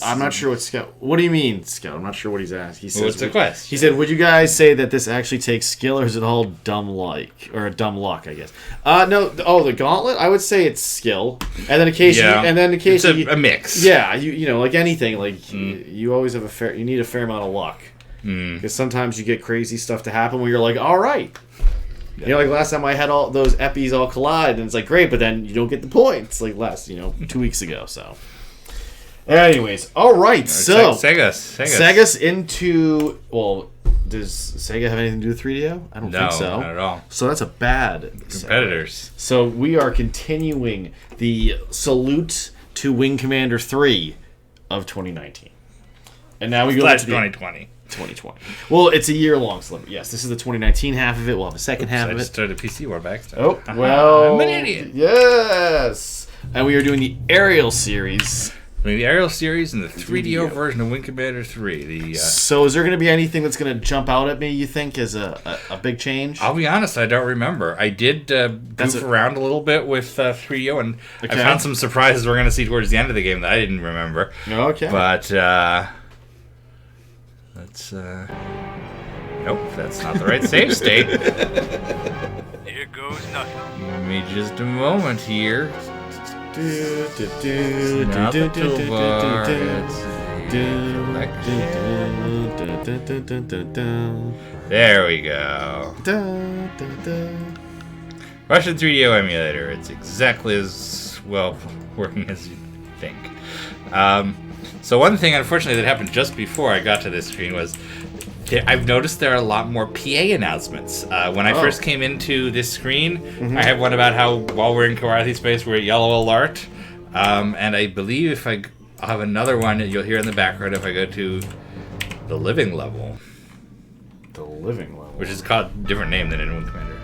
I'm not sure what Scout. What do you mean, Scout? I'm not sure what he's asked. He says, what's the quest? He said, "Would you guys say that this actually takes skill, or is it all dumb luck? I guess." No. Oh, the gauntlet. I would say it's skill, and then occasionally, it's a mix. Yeah, like anything, you always have you need a fair amount of luck, because sometimes you get crazy stuff to happen where you're like, all right. Yeah. Like last time I had all those Eppies all collide, and it's like great, but then you don't get the points. Like 2 weeks ago. So. Anyways, all right. So Sega's into. Well, does Sega have anything to do with 3DO? I don't think so. No, not at all. So that's a bad competitors. So we are continuing the salute to Wing Commander 3 of 2019, and now we go to 2020. 2020. Well, it's a year-long sliver. Yes, this is the 2019 half of it. We'll have a second half of it. I just started PC War backstage. Oh, well. I'm an idiot. Yes. And we are doing the Aerial series. The Aerial series and the 3DO version of Wing Commander 3. So is there going to be anything that's going to jump out at me, you think, as a big change? I'll be honest, I don't remember. I did goof around a little bit with 3DO, and I found some surprises we're going to see towards the end of the game that I didn't remember. Okay. But, let's, nope, that's not the right save state. Here goes nothing. Give me just a moment here. Not the toolbar, it's the collection. There we go. Russian 3DO emulator. It's exactly as well working as you think. So one thing, unfortunately, that happened just before I got to this screen was I've noticed there are a lot more PA announcements. When I first came into this screen, I have one about how while we're in Karathi space, we're at yellow alert. And I believe if I'll have another one that you'll hear in the background if I go to the living level. The living level? Which is called a different name than in Wing Commander.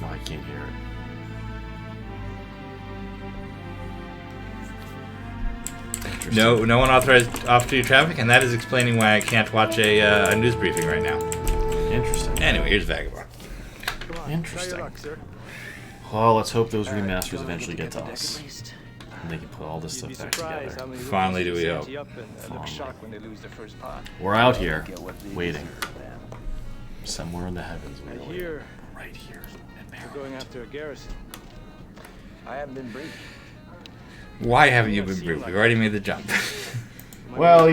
No, I can't hear it. No one authorized off-duty traffic, and that is explaining why I can't watch a news briefing right now. Interesting. Anyway, here's Vagabond. Interesting. Well, let's hope those remasters eventually get to us. And they can put all this stuff back together. Fondly do we hope. We're out here, waiting. Somewhere in the heavens. Right here. We're going after a garrison. I haven't been briefed. Why haven't you been briefed? We've already made the jump. Well,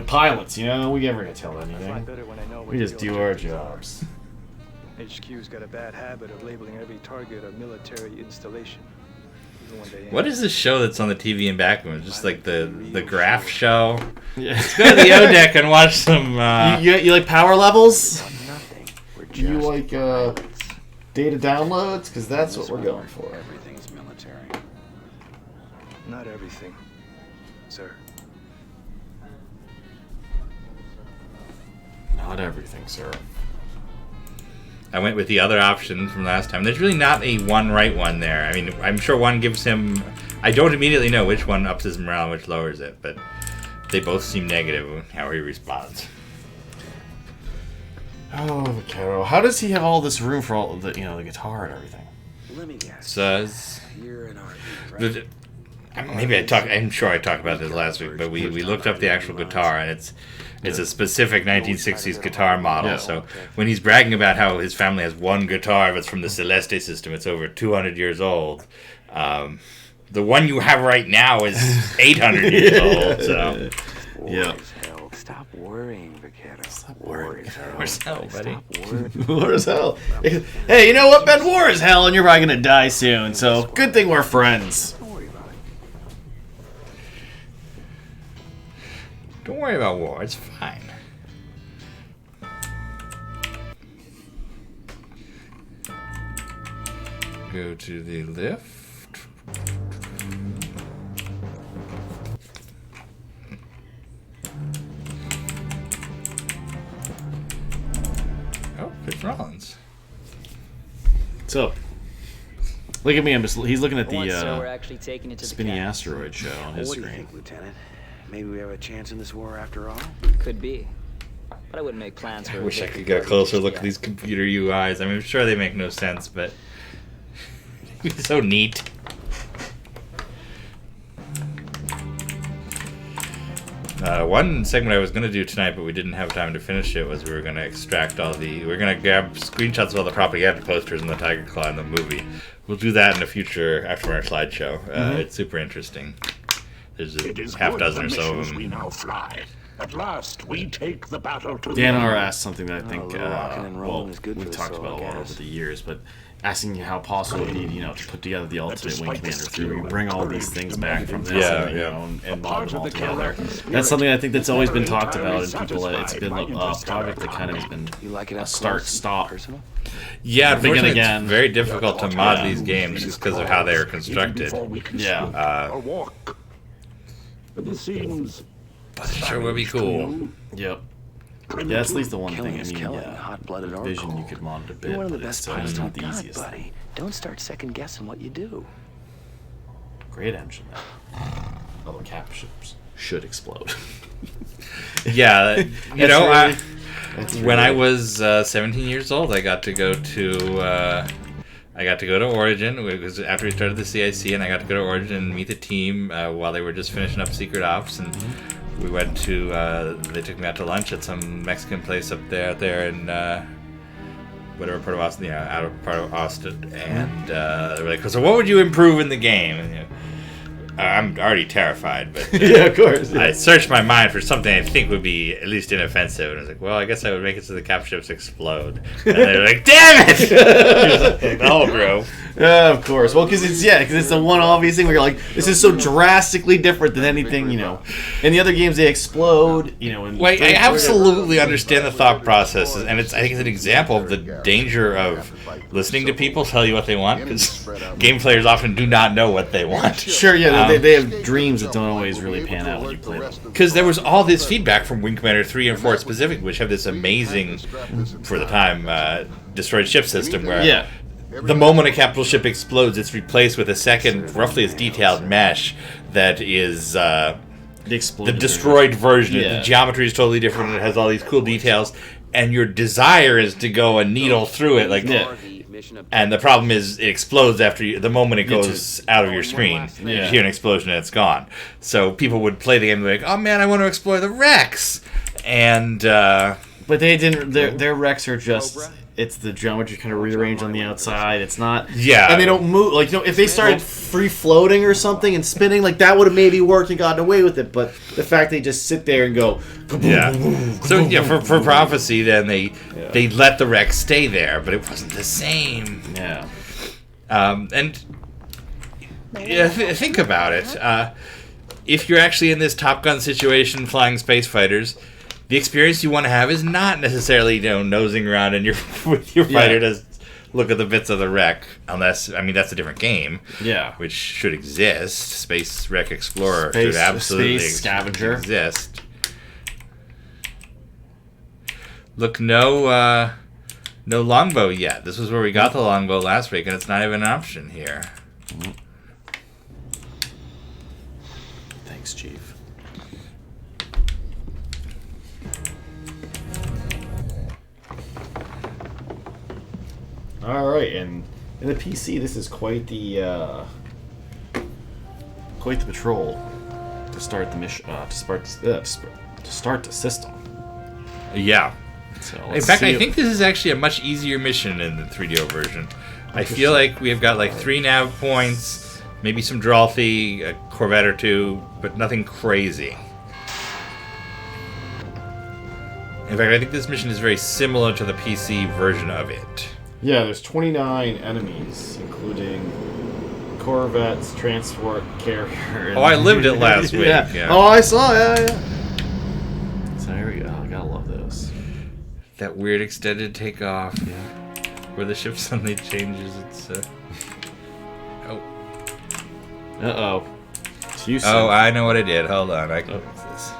pilots, we never get told anything. We just do our jobs. HQ's got a bad habit of labeling every target a military installation. What is this show that's on the TV in background? Just like the graph show? Yeah. Let's go to the O deck and watch some... You like power levels? Do you like data downloads? Because that's what we're going for. Everything's military. Not everything, sir. Not everything, sir. I went with the other option from last time. There's really not a one right one there. I mean, I'm sure one gives him... I don't immediately know which one ups his morale and which lowers it, but they both seem negative in how he responds. Oh, Vaquero. How does he have all this room for all the, the guitar and everything? Let me guess. Says... You're an RV, right? Maybe I'm sure I talked about this last week, but we looked up the actual guitar, and it's a specific 1960s guitar model. Yeah. So when he's bragging about how his family has one guitar that's from the Celeste system, it's over 200 years old. The one you have right now is 800 years old. So yeah. Stop worrying, Vaquero. Stop worrying. War as hell, buddy. War as hell. Hey, you know what, Ben? War is hell, and you're probably gonna die soon. So good thing we're friends. Don't worry about war. It's fine. Go to the lift. Oh, Chris Rollins. What's up? Look at me. He's looking at We're the actually taking it to spinny the asteroid show on his What do you screen. think, Lieutenant? Maybe we have a chance in this war after all? Could be. But I wouldn't make plans for I wish I could get a closer look at these computer UIs. I mean, I'm sure they make no sense, but it's so neat. One segment I was going to do tonight, but we didn't have time to finish it, was we were going to extract we're going to grab screenshots of all the propaganda posters in the Tiger Claw in the movie. We'll do that in a future Afterburner slideshow. It's super interesting. There's a half dozen or so of them. We now fly. At last, we take the battle to Dan R asked something that I think, we've talked about a lot over the years, but asking how possible it would be, to put together the ultimate Wing Commander 3, we bring all these things back from this and mod them all together. That's something I think that's always been talked about, and people, it's been a project that kind of has been a start-stop. Yeah, begin unfortunately, again. it's very difficult to mod these games just because of how they are constructed. Yeah. But it seems... But it sure would be cool. Yep. Yeah, that's at least the one Killing thing. is killing. Hot-blooded Vision Oracle. you could mod a bit, You're one of the but it's best still pilots not we've the got, easiest. buddy. Don't start second-guessing what you do. Great engine, though. Although cap ships should explode. Yeah, when I really- was 17 years old, I got to go to Origin. It was after we started the CIC, and I got to go to Origin and meet the team while they were just finishing up Secret Ops, and we went to. They took me out to lunch at some Mexican place up there in whatever part of Austin, out of part of Austin, and they were like, "So what would you improve in the game?" And, I'm already terrified, but yeah, of course. I searched my mind for something I think would be at least inoffensive, and I was like, well, I guess I would make it so the cap ships explode. And they were like, damn it! It was like the whole group. Of course. Well, because it's the one obvious thing where you're like, this is so drastically different than anything, In the other games, they explode, And Well, I absolutely understand the thought process, and I think it's an example of the danger of listening to people tell you what they want, because game players often do not know what they want. Sure, yeah, they have dreams that don't always really pan out when you play them. Because there was all this feedback from Wing Commander 3 and 4 specifically, which have this amazing, for the time, destroyed ship system where the moment a capital ship explodes, it's replaced with a second, roughly as detailed mesh that is the destroyed version. Yeah. The geometry is totally different. It has all these cool details, and your desire is to go and needle through it, and the problem is it explodes after the moment it goes out of your screen. You hear an explosion and it's gone. So people would play the game and be like, "Oh man, I want to explore the wrecks," and but they didn't. Their wrecks are just. It's the geometry kind of rearranged on the outside. It's not... Yeah. And they don't move. If they started free-floating or something and spinning, that would have maybe worked and gotten away with it. But the fact they just sit there and go... Yeah. So, for Prophecy, then they let the wreck stay there, but it wasn't the same. Yeah. Think about it. If you're actually in this Top Gun situation flying space fighters... The experience you want to have is not necessarily, nosing around with your fighter to look at the bits of the wreck, unless, that's a different game. Yeah. Which should exist. Space Wreck Explorer should absolutely Scavenger. exist. Look, no longbow yet. This was where we got the longbow last week, and it's not even an option here. Thanks, Chief. All right, and in the PC, this is quite the patrol to start the mission. To start the system. Yeah. So in fact, I think this is actually a much easier mission in the 3DO version. I feel like we've got 3 nav points, maybe some Dralthy, a Corvette or 2, but nothing crazy. In fact, I think this mission is very similar to the PC version of it. Yeah, there's 29 enemies, including Corvettes, transport carrier. I lived it last week. Yeah. Oh, I saw. Yeah. So there we go. I gotta love those. That weird extended takeoff. Yeah. Where the ship suddenly changes its. Oh. Uh-oh. Oh, I know what I did. Hold on. I can fix this.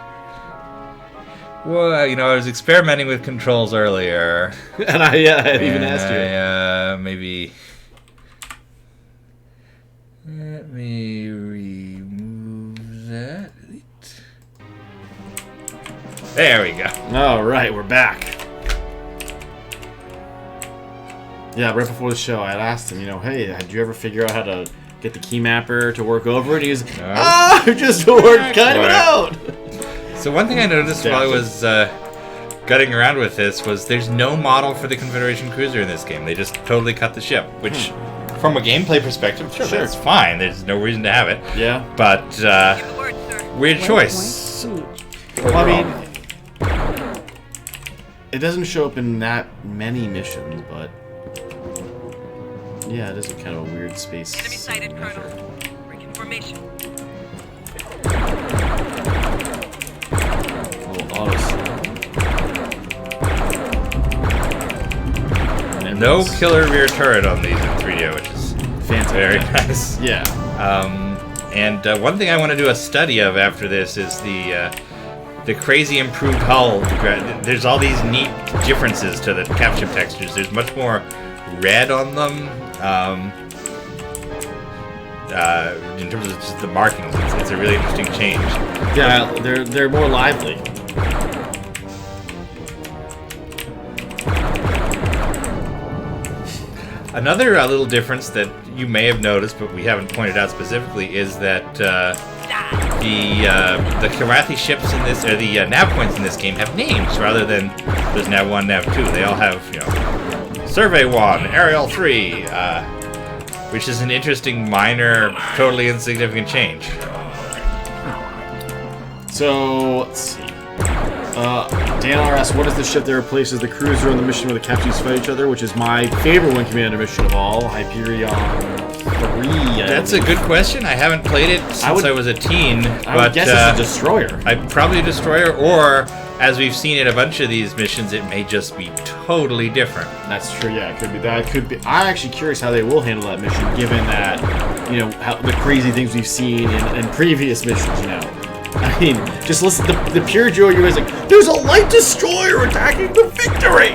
Well, I was experimenting with controls earlier. And I even asked you. Maybe... Let me remove that. There we go. All right, we're back. Yeah, right before the show, I had asked him, hey, did you ever figure out how to get the key mapper to work over it? He was, just worked kind of out. So one thing I noticed while I was gutting around with this was there's no model for the Confederation cruiser in this game. They just totally cut the ship, which, from a gameplay perspective, sure, that's fine. There's no reason to have it. Yeah. But, weird choice. Well, it doesn't show up in that many missions, but... Yeah, it is a kind of a weird space. Enemy sighted, Colonel. Bring information. And no killer rear turret on these in 3DO, which is fantastic. Very nice. Yeah. And one thing I want to do a study of after this is the crazy improved hull. There's all these neat differences to the cap ship textures. There's much more red on them. In terms of just the markings, it's a really interesting change. Yeah, they're more lively. Another little difference that you may have noticed, but we haven't pointed out specifically, is that the Karathi ships in this, or the nav points in this game, have names rather than there's nav 1, nav 2. They all have, Survey 1, Aerial 3, which is an interesting, minor, totally insignificant change. So, let's see. Dan R asks, what is the ship that replaces the cruiser on the mission where the captains fight each other, which is my favorite Wing Commander mission of all, Hyperion 3. That's a good question. I haven't played it since I was a teen. I would guess it's a destroyer. Probably a destroyer, or as we've seen in a bunch of these missions, it may just be totally different. That's true. Yeah, it could be that. It could be. I'm actually curious how they will handle that mission, given that how the crazy things we've seen in previous missions. I mean, just listen. The pure joy you is like, there's a light destroyer attacking the Victory.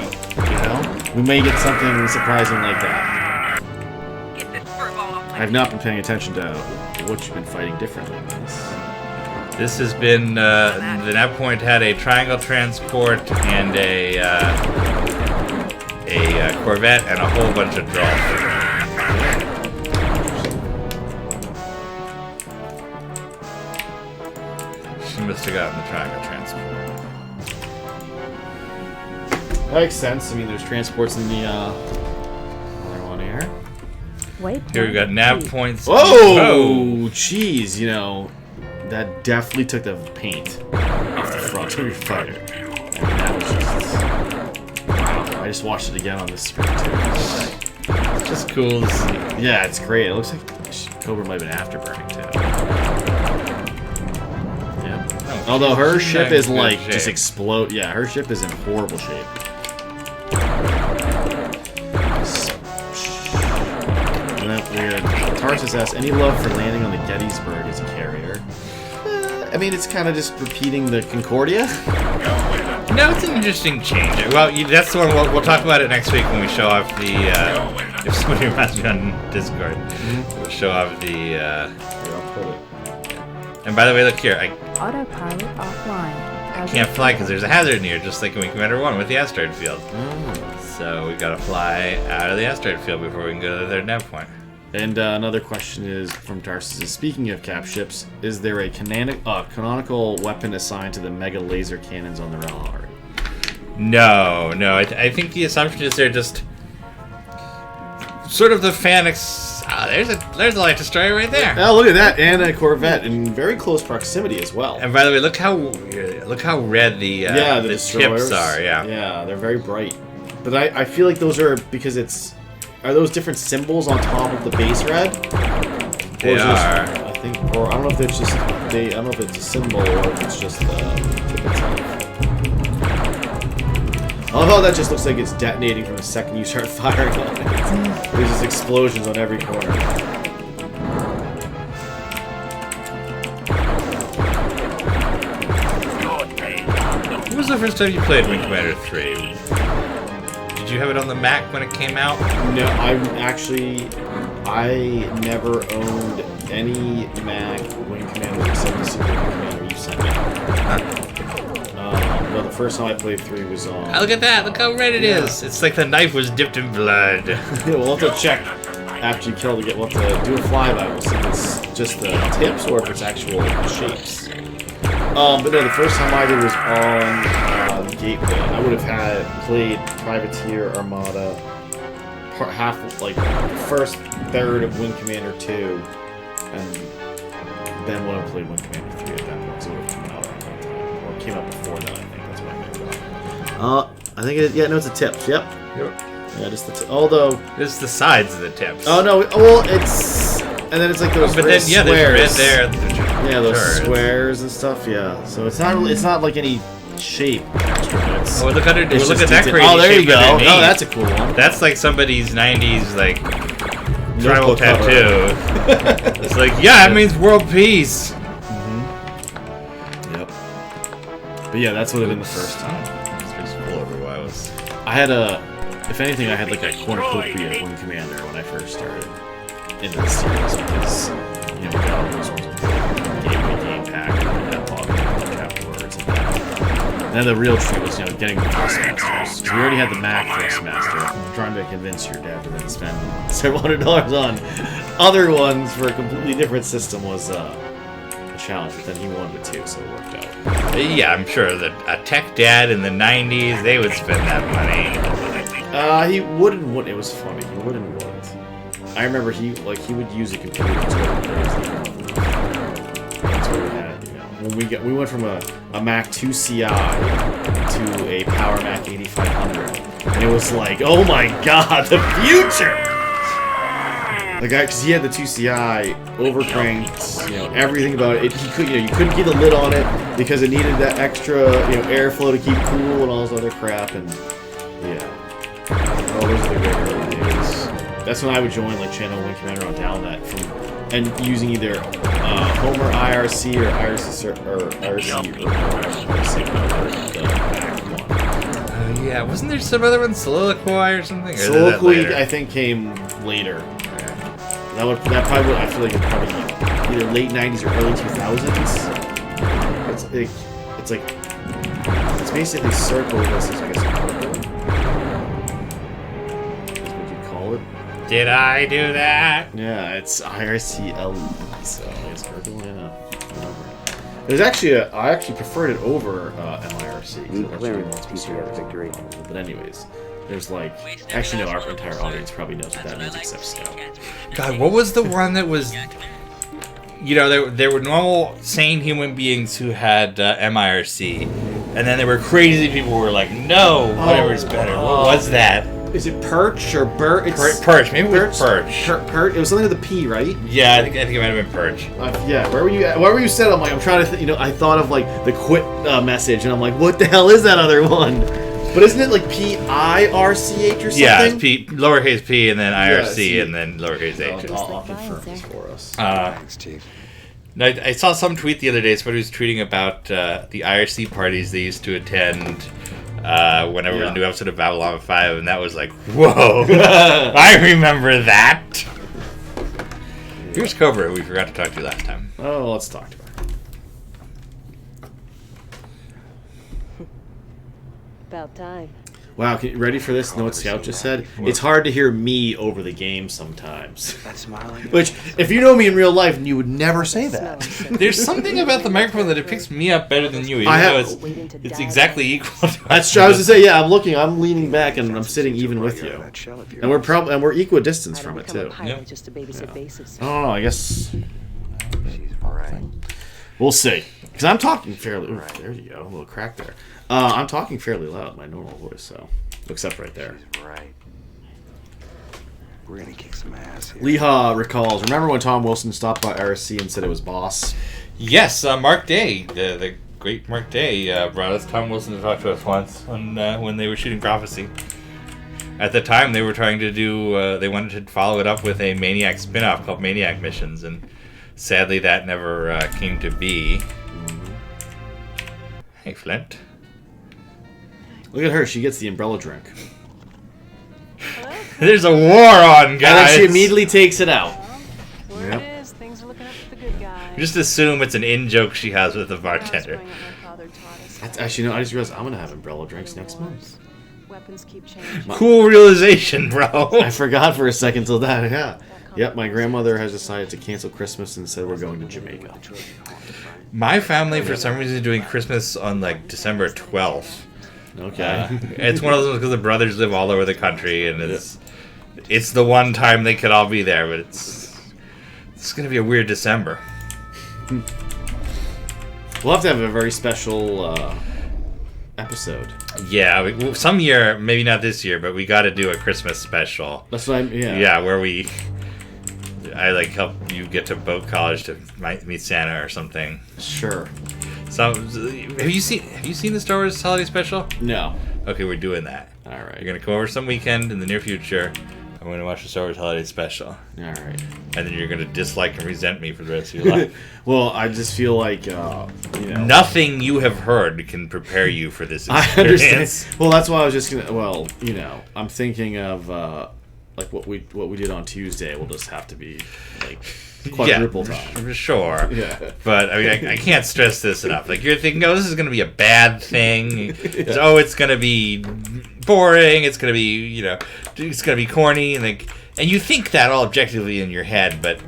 We may get something surprising like that. I've not been paying attention to what you've been fighting differently in this. This has been the nav point had a triangle transport and a Corvette and a whole bunch of drones. She must have gotten the triangle transport. That makes sense. I mean, there's transports in the other one here. Wait. Here we got nav points. Oh, jeez, that definitely took the paint off the front of your fighter. That was just... Wow, I just watched it again on this screen, too. It's just cool to see. Yeah, it's great. It looks like Cobra might have been afterburning, too. Yeah. Oh, although her ship is, like, just explode. Yeah, her ship is in horrible shape. Weird. Tarsus asks, any love for landing on the Gettysburg as a carrier? I mean, it's kind of just repeating the Concordia. No, it's an interesting change. Well, that's the one we'll talk about it next week when we show off the. If somebody reminds me on Discord, we'll show off the. Here, I'll put it. And by the way, look here. Autopilot offline. I can't fly because there's a hazard near, just like in Wing Commander 1 with the asteroid field. So we gotta fly out of the asteroid field before we can go to their nav point. And another question is from Tarsus. Speaking of cap ships, is there a canonical weapon assigned to the mega laser cannons on the Relhari? No. I think the assumption is they're just sort of the Phoenix. There's a light destroyer right there. Oh, look at that, and a Corvette in very close proximity as well. And by the way, look how red the tips are. Yeah, they're very bright. But I feel like those are because it's. Are those different symbols on top of the base red? They are. I think, or I don't know if it's just I don't know if it's a symbol or if it's just the tip itself. I love how that just looks like it's detonating from the second you start firing on it. There's just explosions on every corner. When was the first time you played Wing Commander 3? Did you have it on the Mac when it came out? No, I never owned any Mac Wing Commander except the Super Wing Commander you sent me. Well, the first time I played 3 was on... Oh, look at that! Look how red it is! It's like the knife was dipped in blood. We'll have to check after you kill to get... We'll have to do a flyby. We'll see if it's just the tips or if it's actual shapes. But no, the first time I did was on Gateway. I would have played Privateer, Armada, first third of Wing Commander 2, and then would have played Wing Commander 3 at that point, so it would have come out around that time. Or it came out before that, I think. That's what I meant. I think it's the tips, yep. Yeah, just the tips. Although... It's the sides of the tips. Oh, no, well, it's... And then it's like those squares. There's red there. Yeah, those squares and stuff, yeah. So it's not like any shape extra, but it's... Oh, look at that crazy Oh, there you shape go. Oh, underneath. that's a cool one. That's like somebody's 90s, tribal tattoo. It's like, yeah, it means world peace. Yep. But yeah, that's what it been the first time. I had if anything, I had like a cornucopia of Wing Commander when I first started in this series because, we got all those ones with the game pack and that log cap words and that. And then the real treat was, getting the Thrustmasters. We already had the Mac Thrustmaster. I'm trying to convince your dad to then spend several $100s on other ones for a completely different system was a challenge, but then he wanted it too, so it worked out. Yeah, I'm sure that a tech dad in the 90s, they would spend that money. He wouldn't. It was funny. He wouldn't. I remember he would use a computer to when we went from a Mac 2 CI to a Power Mac 8500, and it was like, oh my god, the future! The guy, because he had the 2 CI overcranked, everything about it. He could, you couldn't keep the lid on it because it needed that extra, airflow to keep cool and all this other crap. And yeah, oh, those are the great early days. That's when I would join like channel Wing Commander on Downnet and using either Homer IRC or IRC or IRC. Yeah, wasn't there some other one, Soliloquy or something? Or Soliloquy, I think, came later. That probably would, I feel like it's probably either late 90s or early 2000s. It's basically circle this, I guess. That's what you call it. Did I do that? Yeah, it's IRCLE, so it's circle, yeah. There's actually I actually preferred it over MIRC. Clearance PCR victory. But anyways. There's actually no, our entire audience probably knows what that means except Scout. God, what was the one that was, there were normal, sane human beings who had MIRC, and then there were crazy people who were like, no, whatever's better. What was that? Is it Perch or Burt? Perch, maybe it was Perch. Perch, it was something with a P, right? Yeah, I think it might have been Perch. Yeah, where were you at? Where were you set? I'm like, I'm trying to, I thought of the quit message, and I'm like, what the hell is that other one? But isn't it like PIRCH or something? Yeah, it's lowercase p and then IRC and then lowercase h. I'll confirm this for us. Thanks, Chief. I saw some tweet the other day. Somebody was tweeting about the IRC parties they used to attend whenever a new episode of Babylon 5, and that was like, whoa! I remember that. Here's Cobra, who we forgot to talk to last time. Oh, let's talk to her. About time. Wow, ready for this? Know what Scout just said? It's hard to hear me over the game sometimes. That smiling. Which, if you know me in real life, you would never say that. There's something about the microphone that it picks me up better than you, even though it's exactly equal to That's true. I was to say, yeah, I'm leaning back and I'm sitting even with you. And we're equidistant from it too. Yeah. Just to babysit bases. Oh, I guess. She's right. We'll see. Because I'm talking fairly. Ooh, there you go, a little crack there. I'm talking fairly loud, my normal voice, so except right there. She's right. We're gonna kick some ass here. Leha recalls. Remember when Tom Wilson stopped by RSC and said it was boss? Yes, Mark Day, the great Mark Day, brought us Tom Wilson to talk to us once when they were shooting Prophecy. At the time, they were trying to do. They wanted to follow it up with a Maniac spin-off called Maniac Missions, and sadly, that never came to be. Hey, Flint. Look at her. She gets the umbrella drink. There's a war on, guys. And then she immediately takes it out. Where it is, things are looking up for the good guys. Just assume it's an in-joke she has with the bartender. Actually, no, I just realized I'm going to have umbrella drinks next month. Weapons keep changing. Cool realization, bro. I forgot for a second till that, yeah. Yep, my grandmother has decided to cancel Christmas and said we're going to Jamaica. My family, for some reason, is doing Christmas on, December 12th. Okay. It's one of those because the brothers live all over the country, and it's the one time they could all be there, but it's going to be a weird December. We'll have to have a very special episode. Yeah, some year, maybe not this year, but we got to do a Christmas special. That's what yeah. Yeah, where I help you get to boat college to meet Santa or something. Sure. Have you seen the Star Wars holiday special? No. Okay, we're doing that. All right. You're gonna come over some weekend in the near future. I'm gonna watch the Star Wars holiday special. All right. And then you're gonna dislike and resent me for the rest of your life. Well, I just feel like nothing you have heard can prepare you for this experience. I understand. Well, that's why I was just gonna. Well, I'm thinking of what we did on Tuesday. Will just have to be quadruple time. Sure. Yeah. But I mean, I can't stress this enough. You're thinking, oh, this is going to be a bad thing. Oh, it's going to be boring. It's going to be, it's going to be corny. And you think that all objectively in your head, but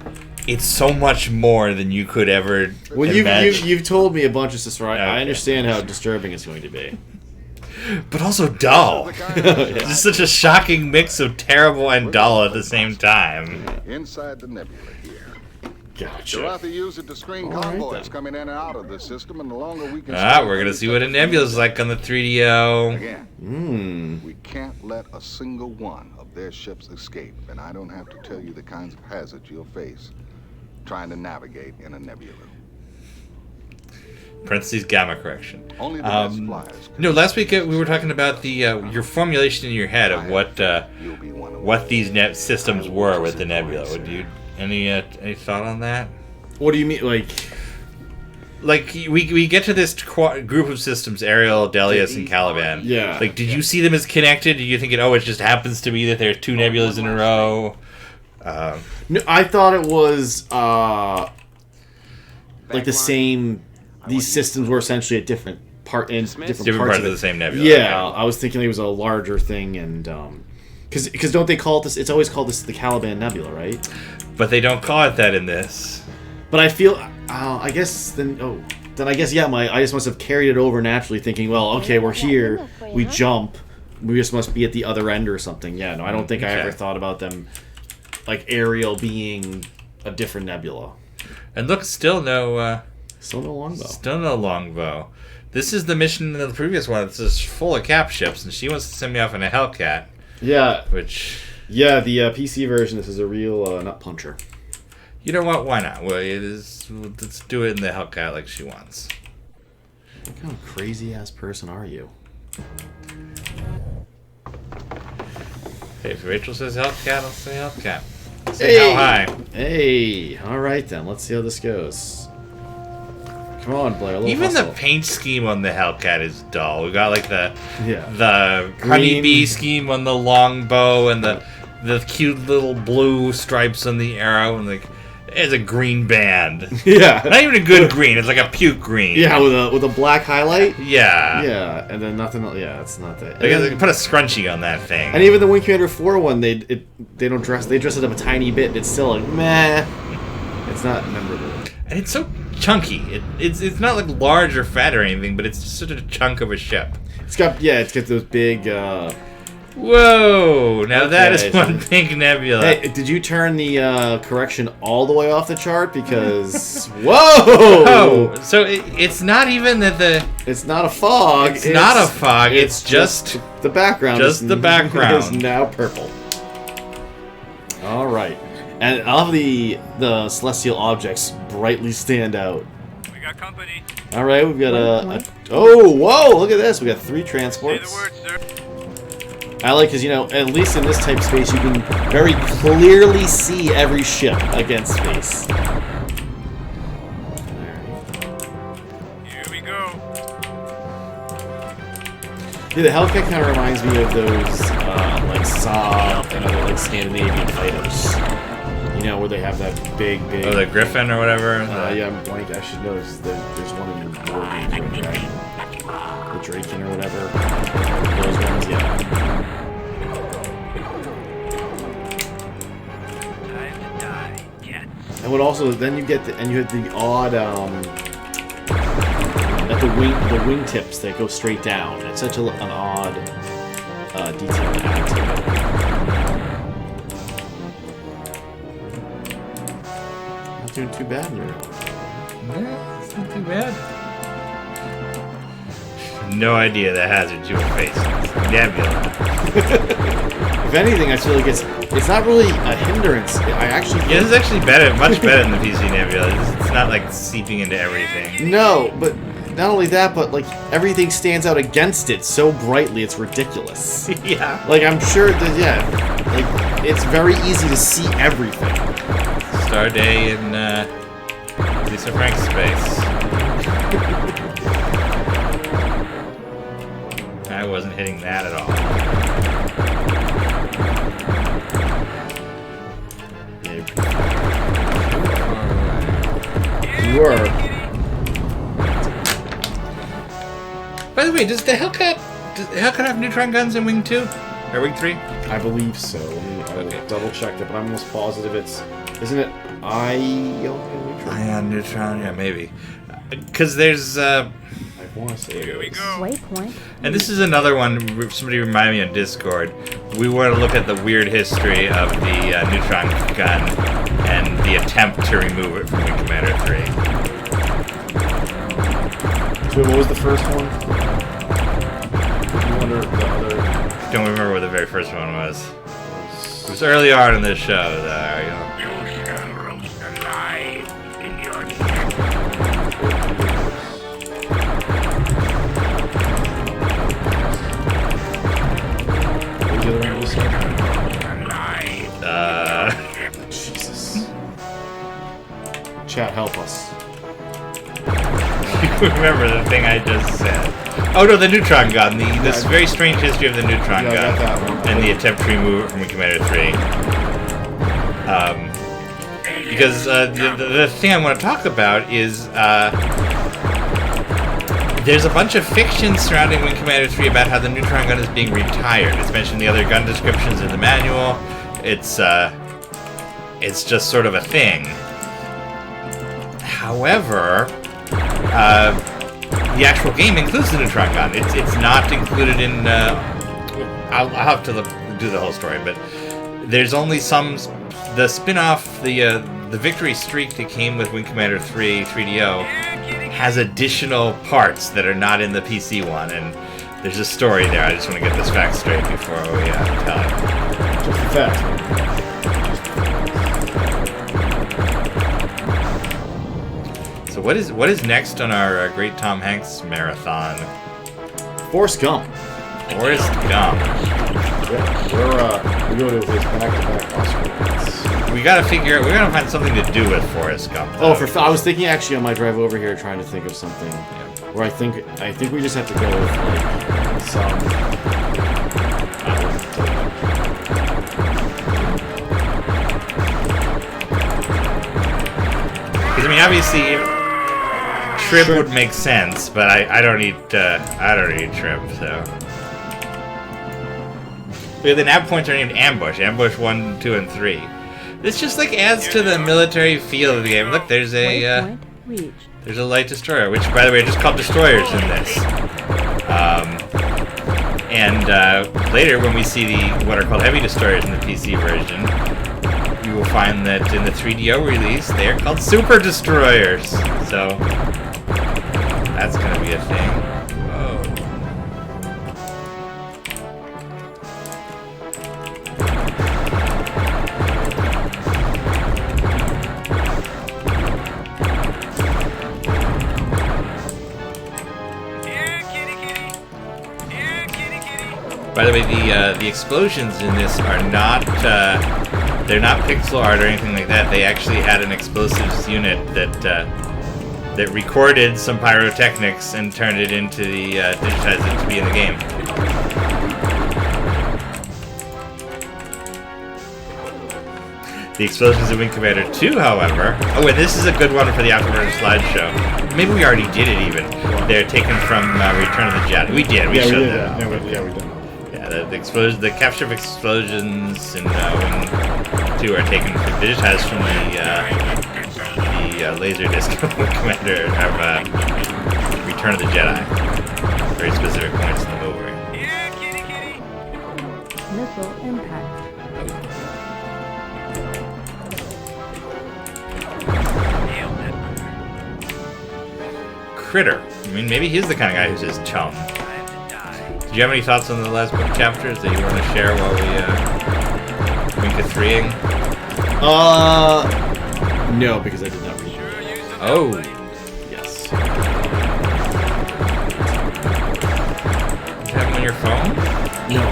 it's so much more than you could ever imagine. You've told me a bunch of stuff, right? Okay. I understand how disturbing it's going to be. But also dull. It's just such a shocking mix of terrible and dull at the same time. Inside the nebula here. Gotcha. You'll have to use it to screen convoys coming in and out of the system, and the longer we can... We're going to see what a nebula's like on the 3DO. Again, we can't let a single one of their ships escape, and I don't have to tell you the kinds of hazards you'll face trying to navigate in a nebula. Parentheses gamma correction. Only the best flyers. Last week we were talking about the your formulation in your head of what these systems were with the nebula. Would you any thought on that? What do you mean, like we get to this group of systems: Ariel, Delius, and Caliban. Yeah. Like, did you see them as connected? Did you think it just happens to be that there's two nebulas in a row? No, I thought it was like the same. These systems were essentially at different parts of the same nebula. Yeah, okay. I was thinking it was a larger thing, and because don't they call it this? It's always called this the Caliban Nebula, right? But they don't call it that in this. But I feel, I guess then I guess I just must have carried it over naturally, thinking, well, okay, we're here, we jump, we just must be at the other end or something. Yeah, no, I don't think I ever thought about them like Ariel being a different nebula. And look, still no longbow. Still no longbow. This is the mission in the previous one. It's just full of cap ships, and she wants to send me off in a Hellcat. Yeah. Yeah, the PC version, this is a real nut puncher. You know what? Why not? Well, let's do it in the Hellcat like she wants. What kind of crazy-ass person are you? Hey, if Rachel says Hellcat, I'll say Hellcat. Say how high. Hey, alright then. Let's see how this goes. Come on, Blair. Even hustle. the paint scheme on the Hellcat is dull. We got like the green honeybee scheme on the longbow and the cute little blue stripes on the arrow, and like it's a green band. Yeah, not even a good green. It's like a puke green. Yeah, with a black highlight. Yeah. Yeah, and then nothing else. Yeah, it's not that. They put a scrunchie on that thing. And even the Wing Commander 4 one, they don't dress. They dress it up a tiny bit. It's still like meh. It's not memorable. And it's so chunky. It's not like large or fat or anything, but it's just such a chunk of a ship. It's got those big. Whoa! Now that is one big nebula. Hey, did you turn the correction all the way off the chart? Because whoa! Oh, so it's not even that it's not a fog. It's not a fog. It's just the background. Just the background is now purple. All right. And all of the celestial objects brightly stand out. We got company. All right, we've got oh, whoa! Look at this. We got 3 transports. Say the word, sir. I like because at least in this type of space, you can very clearly see every ship against space. Here we go. Yeah, the Hellcat kind of reminds me of those like Saab and other like Scandinavian fighters. Where they have that big. Oh, the Griffin or whatever. Yeah, I'm blank. I should know. There's one in the board games, right? The Draken or whatever. Those ones, yeah. Time to die, cat. And what also then you had the odd at the wingtips that go straight down. It's such an odd detail to add to it. Not doing too bad in your Yeah, it's not too bad. No idea the hazard you were facing. Nebula. If anything, I feel like it's not really a hindrance. This is actually much better than the PC Nebula. It's not like seeping into everything. No, but not only that, but like everything stands out against it so brightly, it's ridiculous. Yeah. Like I'm sure that like it's very easy to see everything. Star Day in Lisa Frank's space. I wasn't hitting that at all. You were. By the way, does the Hellcat have neutron guns in Wing 2? Or Wing 3? I believe so. I will double check that, but I'm almost positive isn't it ion neutron? Ion neutron, yeah, maybe. Because there's I want to say Here we go. Waypoint. and this is another one. Somebody reminded me on Discord. We want to look at the weird history of the neutron gun, and the attempt to remove it from Wing Commander 3. So what was the first one? I wonder the other... Don't remember what the very first one was. It was early on in this show. You shall roast alive in your Jesus. Chat, help us. You remember the thing I just said? Oh no, the neutron gun. This very strange history of the neutron gun and the attempt to remove it from Commander 3. Because the thing I want to talk about is there's a bunch of fiction surrounding Wing Commander 3 about how the neutron gun is being retired. It's mentioned in the other gun descriptions in the manual. It's just sort of a thing. However, the actual game includes the neutron gun. It's not included in. I'll have to do the whole story, but there's only some. The spin-off, the Victory Streak that came with Wing Commander 3 3DO has additional parts that are not in the PC one, and there's a story there. I just want to get this fact straight before we tell it. Just the fact. So what is next on our great Tom Hanks marathon? Forrest Gump. Forrest Gump. Yeah, we go to his back-to-back Oscar wins. We gotta find something to do with Forrest Gump. Oh, I was thinking actually on my drive over here, trying to think of something where I think we just have to go with like some. Because I mean, obviously, shrimp would make sense, but I don't eat shrimp, so. But the nav points are named Ambush. Ambush 1, 2, and 3. This just like adds to the military feel of the game. Look, there's a light destroyer, which by the way are just called destroyers in this. And later, when we see what are called heavy destroyers in the PC version, you will find that in the 3DO release, they are called super destroyers. So that's gonna be a thing. Whoa. By the way, the explosions in this are not they're not pixel art or anything like that. They actually had an explosives unit that recorded some pyrotechnics and turned it into the digitized it to be in the game. The explosions in Wing Commander 2, however... Oh, and this is a good one for the Afterburner slideshow. Maybe we already did it, even. They're taken from Return of the Jedi. We did. We showed that. Yeah, we did. Yeah, the capture of explosions in Wing 2 are taken from digitized from the laser disc of Wing Commander of Return of the Jedi. Very specific points in the movie. Missile impact. Critter. I mean, maybe he's the kind of guy who's his chum. Did you have any thoughts on the last book chapters that you want to share while we Wing 3ing? No, because I did not read it. Oh. Yes. Did you have them on your phone? No.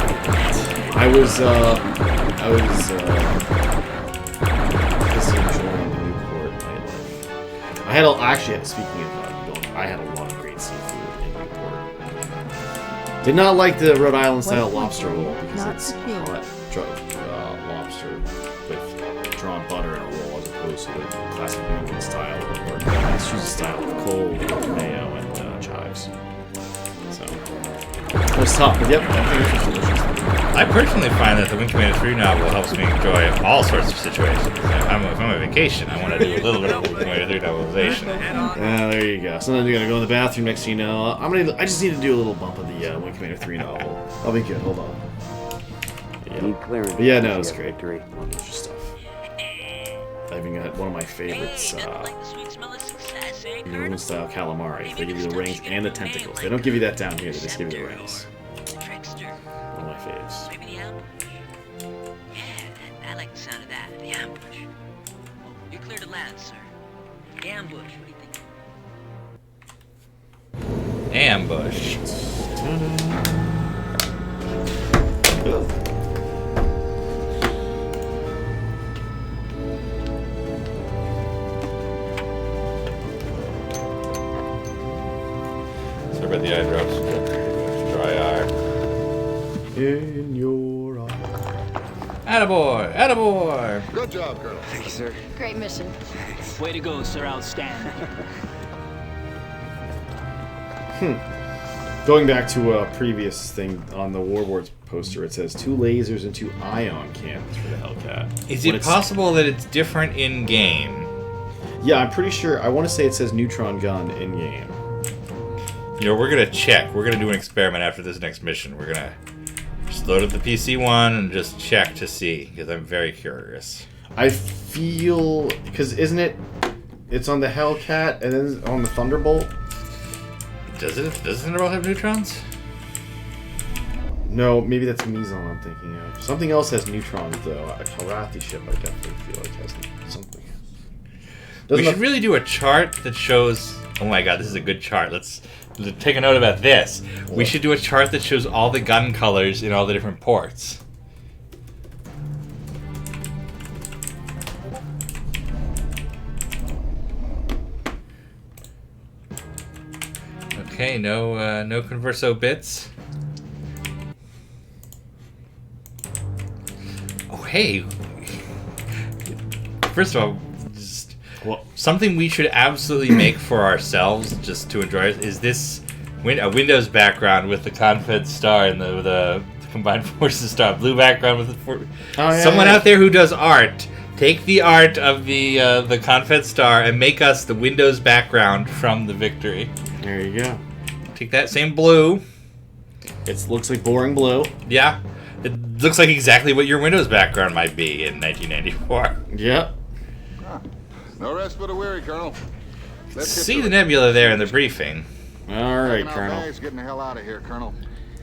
I was enjoying the Newport nightlife. Speaking of I had a lot of great seafood in Newport. Did not like the Rhode Island style lobster roll because it's hot lobster with drawn butter in a roll as opposed to the classic New England style or Massachusetts style with cold mayo and chives. So it was tough, but yep, I think it was delicious. I personally find that the Wing Commander 3 novel helps me enjoy all sorts of situations. If I'm on vacation, I want to do a little bit of Wing Commander 3 novelization. Yeah, there you go. Sometimes you gotta go in the bathroom. Next thing you know, I just need to do a little bump of the Wing Commander 3 novel. I'll be good. Hold on. Yeah. Need clearance. But yeah, no, it's great. Delicious stuff. I even got one of my favorites, New England style calamari. They give you the rings and the tentacles. They don't give you that down here. They just give you the rings. One of my faves. Maybe the ambush. Yeah, I like the sound of that. The ambush. Oh, you're clear to land, sir. The ambush. What do you think? Ambush. Sorry about the eye drops. Dry eye. In your eye. Attaboy! Attaboy! Good job, Colonel. Thank you, sir. Great mission. Way to go, sir. Outstanding. Going back to a previous thing on the Warboards poster, it says 2 lasers and 2 ion cannons for the Hellcat. Is it possible that it's different in game? Yeah, I'm pretty sure. I want to say it says neutron gun in game. You know, we're gonna check. We're gonna do an experiment after this next mission. We're gonna just load up the PC one and just check to see, because I'm very curious. I feel because isn't it? It's on the Hellcat and then on the Thunderbolt. Does it? Does Thunderbolt have neutrons? No, maybe that's Meson I'm thinking of. Something else has neutrons though. A Karathi ship, I definitely feel like has something. We should really do a chart that shows. Oh my god, this is a good chart. Let's take a note about this. We should do a chart that shows all the gun colors in all the different ports. Okay, no Converso bits. Oh, hey. First of all, something we should absolutely make for ourselves, just to enjoy it, is this a Windows background with the Confed star and the Combined Forces star, blue background with the. Someone out there who does art, take the art of the Confed star and make us the Windows background from the Victory. There you go. Take that same blue. It looks like boring blue. Yeah, it looks like exactly what your Windows background might be in 1994. Yep. No rest for the weary, Colonel. Let's See the nebula there in the briefing. All right, Colonel. Getting the hell out of here, Colonel.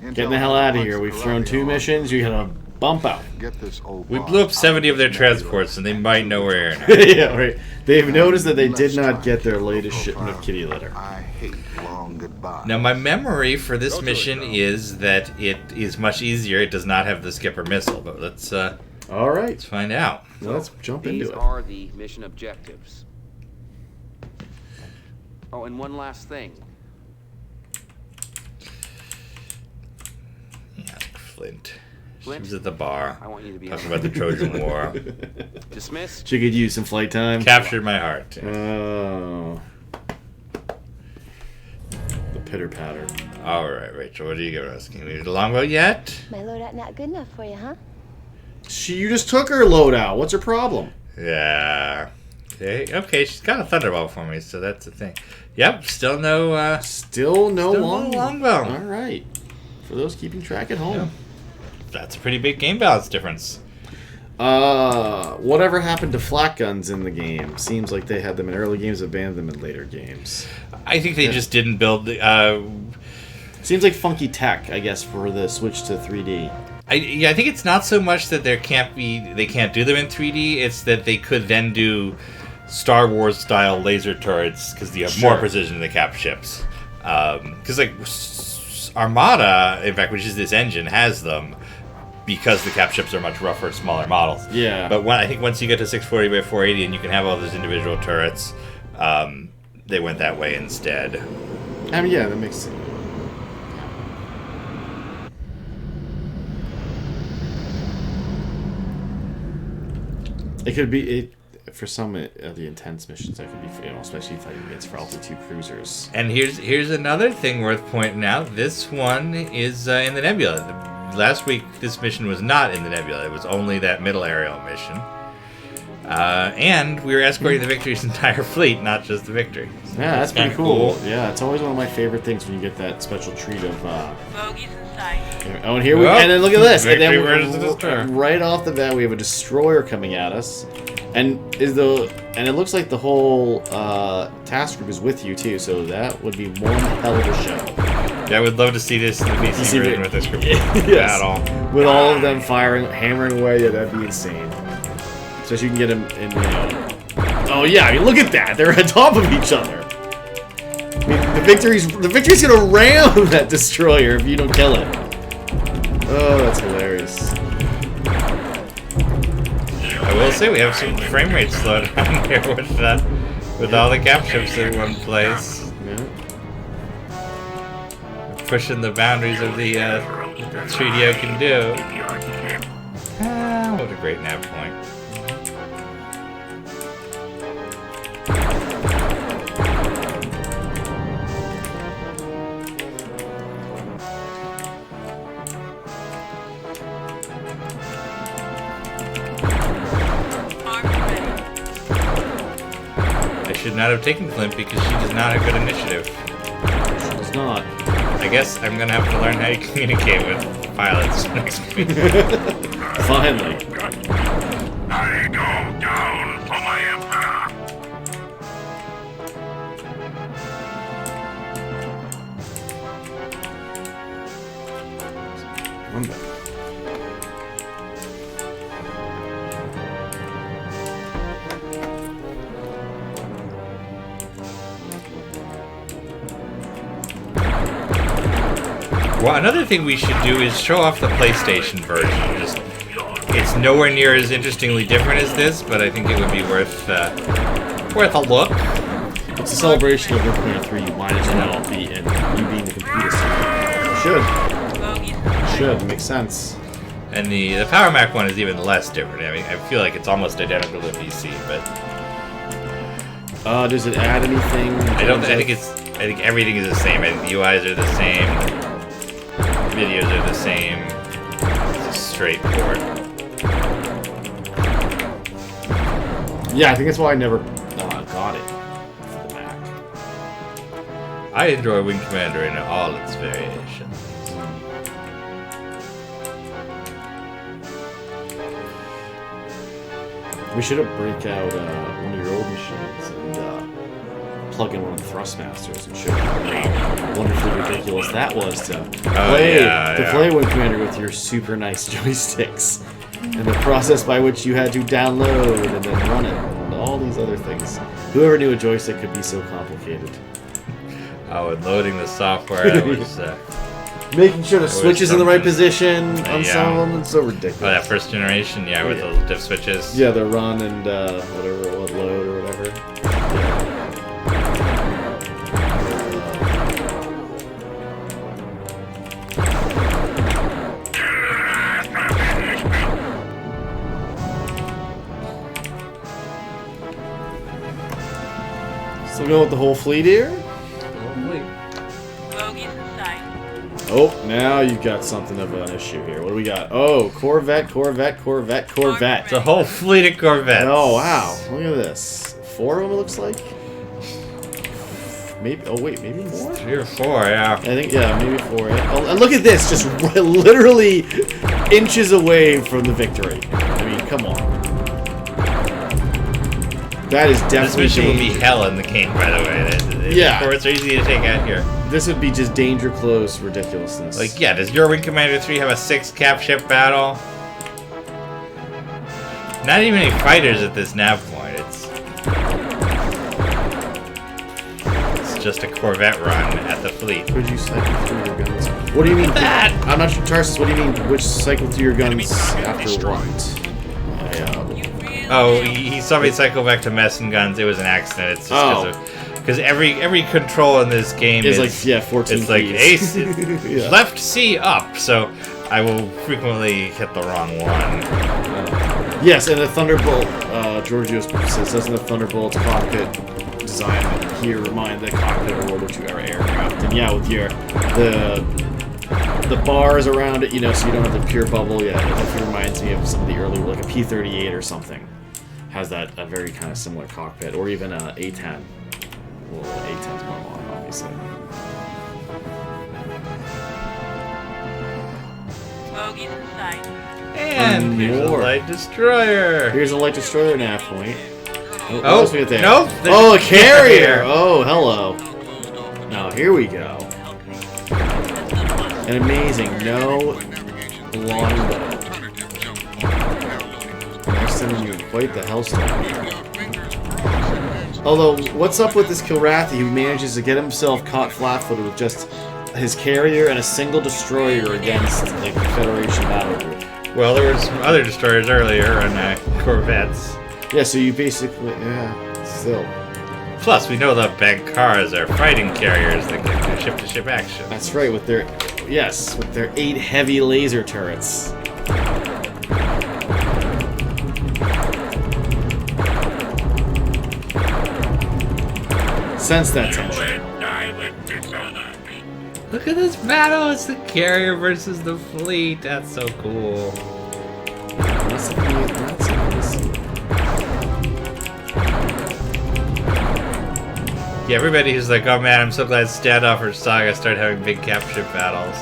Getting the hell out of here. We've thrown 2 missions. You gotta bump out. Get this old. We blew up 70 of their transports, and they might know we're here now. Yeah, right. They've noticed that they did not get their latest shipment of kitty litter. I hate long goodbyes. Now, my memory for this mission is that it is much easier. It does not have the Skipper missile, but let's. All right. Let's find out. Let's jump into it. These are the mission objectives. Oh, and one last thing. Yeah, Flint. She was at the bar. I want you to be talking about the Trojan War. Dismissed. She could use some flight time. Captured my heart. Oh. The pitter patter. All right, Rachel. What are you giving us? Can we do the longbow yet? My loadout not good enough for you, huh? You just took her loadout. What's her problem? Yeah. Okay. She's got a thunderbolt for me, so that's the thing. Yep. Still no. Still no longbow. All right. For those keeping track at home. Yeah. That's a pretty big game balance difference. Whatever happened to flak guns in the game? Seems like they had them in early games, abandoned them in later games. I think they just didn't build the. Seems like funky tech, I guess, for the switch to 3D. I think it's not so much that they can't do them in 3D. It's that they could then do Star Wars style laser turrets because you have more precision in the cap ships. Because like Armada, in fact, which is this engine, has them because the cap ships are much rougher, smaller models. Yeah. But I think once you get to 640 by 480 and you can have all those individual turrets, they went that way instead. I mean, yeah, that makes sense. It could be for some of the intense missions. That could be, especially fighting against for altitude cruisers. And here's another thing worth pointing out. This one is in the nebula. Last week, this mission was not in the nebula. It was only that middle aerial mission. And we were escorting the Victory's entire fleet, not just the Victory. So yeah, that's pretty cool. Yeah, it's always one of my favorite things when you get that special treat of. Bogeys in sight. Oh, and here and then look at this. And Victory then versus the destroyer. Right off the bat, we have a destroyer coming at us. And it looks like the whole task group is with you too, so that would be one hell of a show. Yeah, I would love to see this in the PC version with this group. Yes. At all. With all of them hammering away, yeah, that'd be insane. Especially you can get them in. Oh yeah, I mean look at that, they're on top of each other. I mean, the victory's gonna ram that destroyer if you don't kill it. Oh, that's hilarious. I will say we have some frame rate slowdown here with all the cap ships in one place. Yeah. Pushing the boundaries of the 3DO can do. What a great nav point. Should not have taken Clint because she does not have good initiative. She does not. I guess I'm gonna have to learn how you communicate with pilots next week. Finally. I go down for my emperor. One minute. Well, another thing we should do is show off the PlayStation version. It's nowhere near as interestingly different as this, but I think it would be worth a look. It's a celebration of Wing Commander 3. You might as well be in you being the computer center. Should makes sense. And the Power Mac one is even less different. I mean, I feel like it's almost identical to PC, but does it add anything? I think everything is the same. I think the UIs are the same. Videos are the same. It's a straight port. Yeah, I think that's why I never got it for the Mac. I enjoy Wing Commander in all its variations. We should have break out one of your old machines and plug in one of the Thrustmasters and show how wonderfully ridiculous that was to play Wing Commander with your super nice joysticks. And the process by which you had to download and then run it, and all these other things. Whoever knew a joystick could be so complicated. Oh, and loading the software was... making sure the switch is in the right position on some of them, it's so ridiculous. Oh, that first generation, with the diff switches. Yeah, the run and whatever, load or whatever. Still going with the whole fleet here? Oh, now you've got something of an issue here. What do we got? Oh, Corvette. It's a whole fleet of Corvettes. Oh, wow. Look at this. 4 of them, it looks like? Maybe. Oh, wait, maybe more? 3 or 4, yeah. I think, maybe 4. Yeah. Oh, and look at this. Just literally inches away from the victory. I mean, come on. That is definitely This mission would be hell in the game, by the way. The ports are easy to take out here. This would be just danger close ridiculousness. Like, does your Wing Commander 3 have a 6 cap ship battle? Not even any fighters at this nav point. It's just a Corvette run at the fleet. Would you cycle through your guns? What do you mean that? I'm not sure, Tarsus. What do you mean? Which cycle through your guns after what? Oh, he saw me cycle back to mess and guns. It was an accident. It's just because every control in this game is like 14 It's like keys. ace, left C up. So I will frequently hit the wrong one. Yes, and the Thunderbolt. Giorgio says, doesn't the Thunderbolt's cockpit design here remind the cockpit of World War II era aircraft? And with the bars around it, so you don't have the pure bubble. Yeah, it definitely reminds me of some of the early, like a P-38 or something. Has a very kind of similar cockpit, or even a A-10. Well, A-10's more modern, obviously. Bogies in sight. And here's a light destroyer. Here's a light destroyer nav point. Oh, what else we got there? nope. Oh, a carrier. Oh, hello. Now here we go. An amazing longbow. Next time you quite the hellstorm. Although, what's up with this Kilrathi who manages to get himself caught flat-footed with just his carrier and a single destroyer against like the Federation battle group? Well, there were some other destroyers earlier and corvettes. Yeah, so you basically, still. Plus, we know the Bankars are fighting carriers that can do ship-to-ship action. That's right, with their 8 heavy laser turrets. Sense that tension. Look at this battle! It's the carrier versus the fleet. That's so cool. Yeah, everybody who's like, oh man, I'm so glad Standoff or Saga started having big capture battles.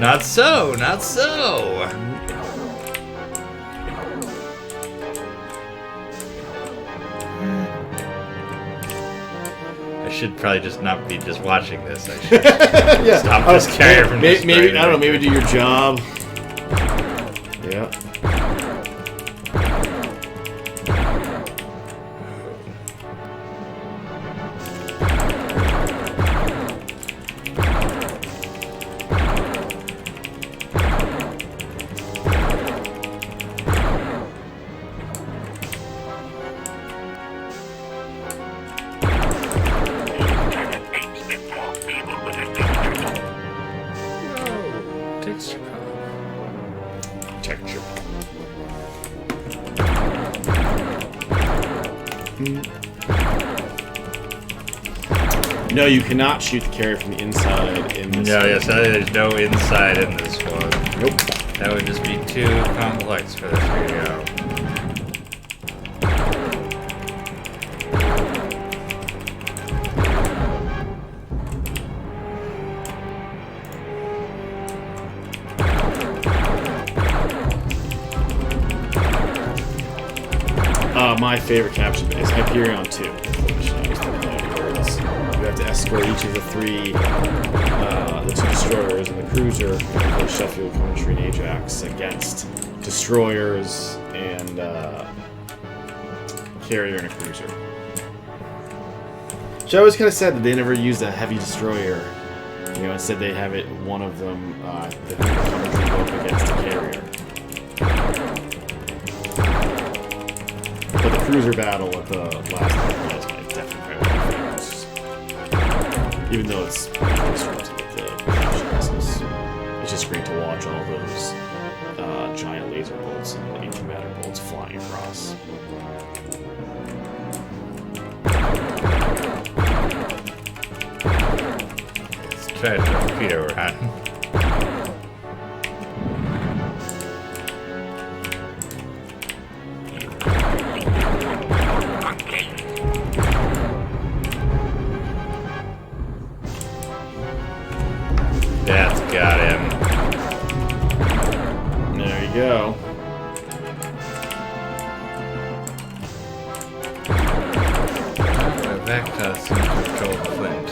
Not so, not so! I should probably just not be just watching this. I should stop this carrier from maybe I don't know, maybe do your job. Yeah. No, you cannot shoot the carrier from the inside in this No, yes, there's no inside in this one. Nope. That would just be too complex for this video. My favorite capture is Hyperion 2. You have to escort each of the the 2 destroyers and the cruiser, the Sheffield, Coventry, and Ajax, against destroyers and carrier and a cruiser. So I always kind of said that they never used a heavy destroyer. You know, instead they have it one of them the Coventry go up against a carrier. But the cruiser battle at the last night is definitely my favorites. Even though it's disrupted with the action vessels. It's just great to watch all those giant laser bolts and antimatter bolts flying across. Let's try to torpedo around. That's got him. There you go. That does seem to control the flint.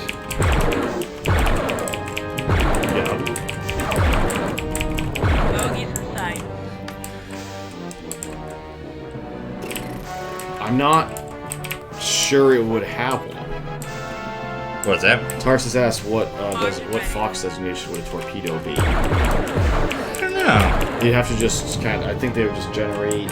Yeah. I'm not sure it would have one. What's that? Tarsus asked what Fox designation would a torpedo be? I don't know. You'd have to just kind of, I think they would just generate,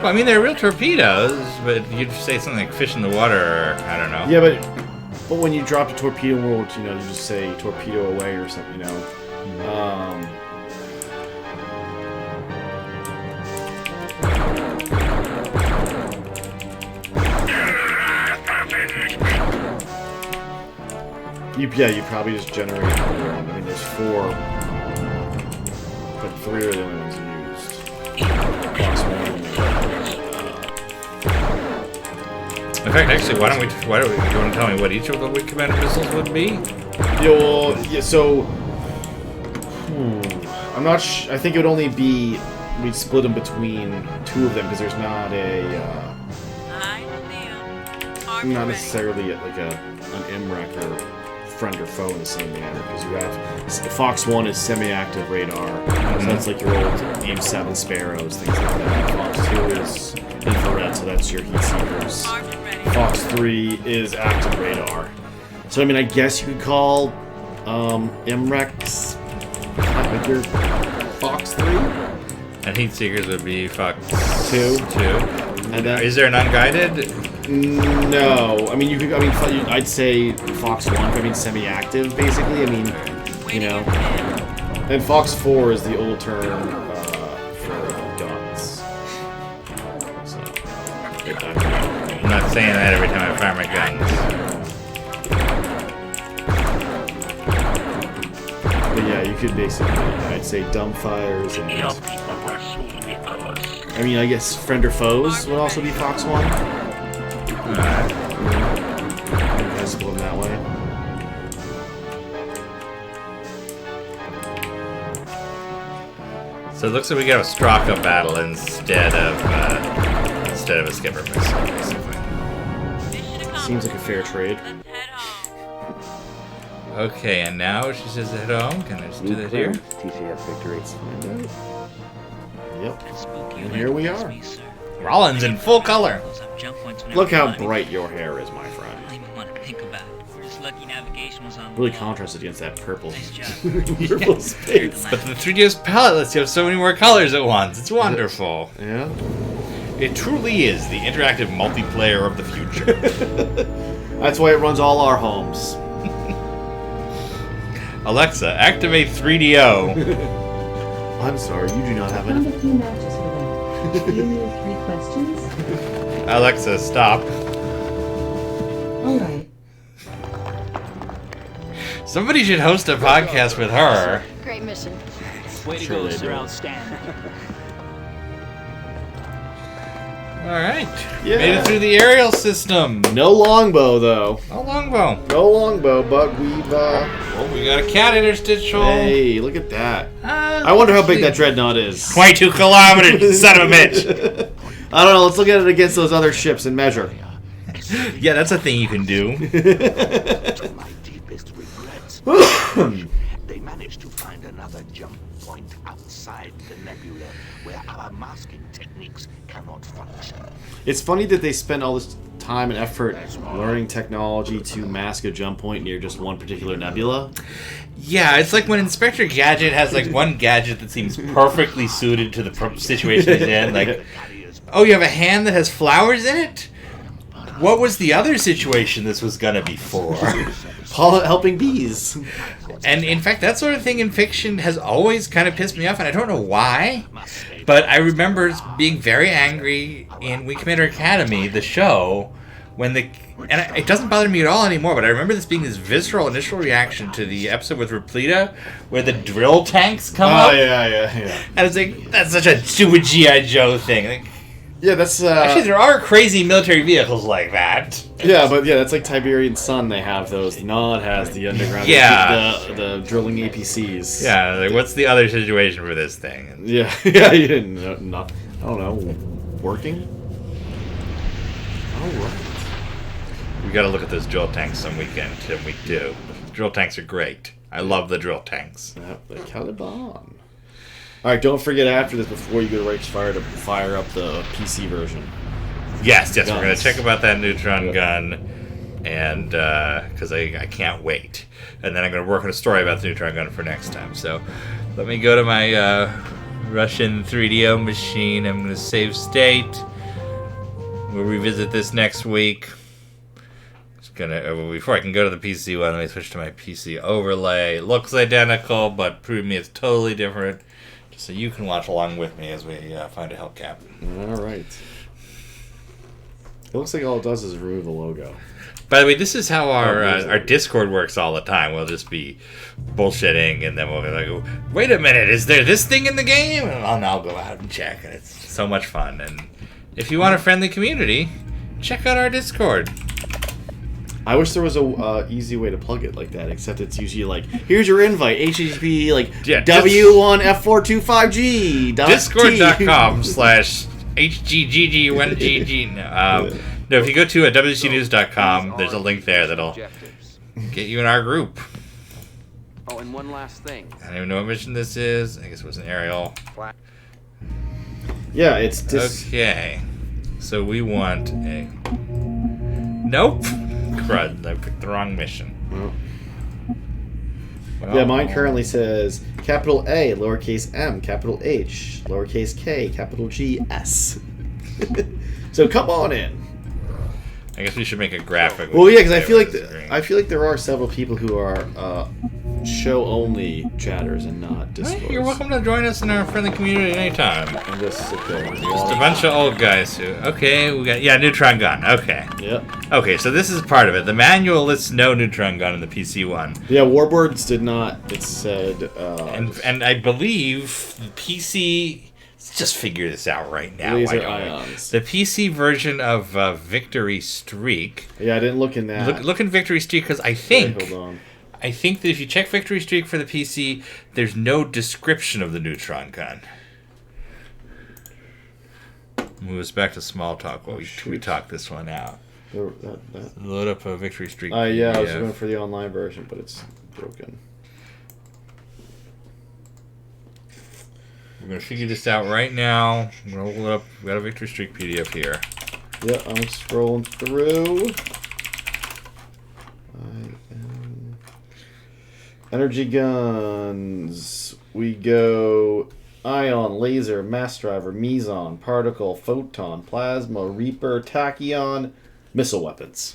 Well, I mean, they're real torpedoes, but you'd say something like fish in the water, or I don't know. Yeah, but when you drop to torpedo world, you know, you just say torpedo away or something, you know. You probably just generate. I mean, there's 4, but 3 are the only ones used. Plus 1. In fact, actually, why don't you want to tell me what each of the Wing Commander missiles would be? So I'm not I think it would only be... We'd split them between two of them because there's not a... not necessarily like an MREC or friend or foe in the same manner, because you have Fox 1 is semi-active radar, so that's like your old AIM-7 Sparrows, things like that. Fox 2 is infrared, so that's your heat seekers. Fox 3 is active radar. So I mean, I guess you could call MRECs like your Fox 3. And heat seekers would be Fox 2. And then, is there an unguided? No, I mean I'd say Fox 1. I mean semi-active, basically. I mean, you know, and Fox 4 is the old term for guns. So, I'm not saying that every time I fire my guns. But yeah, you could basically, I'd say dumbfires and. I mean, I guess friend or foes would also be Fox 1. Alright. Let's go that way. So it looks like we got a Straka battle instead of a skipper missile, basically. Seems like a fair trade. Okay, and now she says head home. Can I just do that here? TCF victory. Yep. And here we are. Rollins in full color. Look how bright your hair is, my friend. Really contrasted against that purple, purple space. But the 3DS palette lets you have so many more colors at once. It's wonderful. Yeah. It truly is the interactive multiplayer of the future. That's why it runs all our homes. Alexa, activate 3DO. I'm sorry, you do not have Found enough. a few matches for them. Do you need 3 questions? Alexa, stop. All right. Somebody should host a podcast with her. Great mission. Way to go, sir. Outstanding. Alright. Yeah. Made it through the aerial system. No longbow, though. No longbow. No longbow, but we've, Oh, we got a cat interstitial. Hey, look at that. I wonder how big that dreadnought is. 22 kilometers, son of a bitch. I don't know, let's look at it against those other ships and measure. Yeah, that's a thing you can do. To my deepest regrets, they managed to find another jump point outside the nebula where our masking techniques cannot function. It's funny that they spend all this time and effort learning technology to mask a jump point near just one particular nebula. Yeah, it's like when Inspector Gadget has like one gadget that seems perfectly suited to the situation he's in. Like, oh, you have a hand that has flowers in it? What was the other situation this was gonna be for? Helping bees. And in fact, that sort of thing in fiction has always kind of pissed me off, and I don't know why. But I remember being very angry in Wing Commander Academy, the show, when it doesn't bother me at all anymore, but I remember this being this visceral initial reaction to the episode with Repleta, where the drill tanks come up. Oh, yeah. And it's like, that's such a stupid G.I. Joe thing. Like, yeah, that's... actually, there are crazy military vehicles like that. Yeah, but yeah, that's like Tiberian Sun. They have those. Nod has the underground. Yeah. The drilling APCs. Yeah, like, what's the other situation for this thing? Yeah, you didn't know. I don't know. Working? Alright. We gotta look at those drill tanks some weekend, and we do. Drill tanks are great. I love the drill tanks. Yep, the Caliban. Alright, don't forget after this, before you go to Reich's Fire, to fire up the PC version. Yes, we're going to check about that neutron gun, and because I can't wait. And then I'm going to work on a story about the neutron gun for next time. So let me go to my Russian 3DO machine. I'm going to save state. We'll revisit this next week. Before I can go to the PC one, let me switch to my PC overlay. It looks identical, but prove me it's totally different. Just so you can watch along with me as we find a Hellcat. Alright. It looks like all it does is remove the logo. By the way, this is how our Discord works all the time. We'll just be bullshitting, and then we'll be like, wait a minute, is there this thing in the game? And I'll go out and check, and it's so much fun. And if you want a friendly community, check out our Discord. I wish there was a easy way to plug it like that, except it's usually like, here's your invite, HTTP, like, W1F425G. Discord.com/HGGG1GG. No, if you go to WCNews.com, there's a link there that'll get you in our group. Oh, and one last thing. I don't even know what mission this is. I guess it was an aerial. Yeah, it's okay. So we want a... Nope. Crud. I picked the wrong mission. Well, yeah, mine currently says capital A, lowercase m, capital H, lowercase k, capital G, S. So come on in. I guess we should make a graphic. Well, yeah, because I feel like there are several people who are show only chatters and not Discord. Hey, you're welcome to join us in our friendly community anytime. And just sit there. Just a bunch of old guys who. Okay, we got neutron gun. Okay. Yep. Okay, so this is part of it. The manual lists no neutron gun in the PC one. Yeah, Warboards did not. It said. And I believe the PC. Let's just figure this out right now. Laser ions. The PC version of Victory Streak. Yeah, I didn't look in that. Look in Victory Streak because I think. Wait, hold on. I think that if you check Victory Streak for the PC, there's no description of the neutron gun. Move us back to small talk while we talk this one out. Load up a Victory Streak. Yeah, I was going for the online version, but it's broken. We're going to figure this out right now. I'm going to hold it up. We got a Victory Streak PDF here. Yeah, I'm scrolling through. Energy guns. We go ion, laser, mass driver, meson, particle, photon, plasma, reaper, tachyon, missile weapons.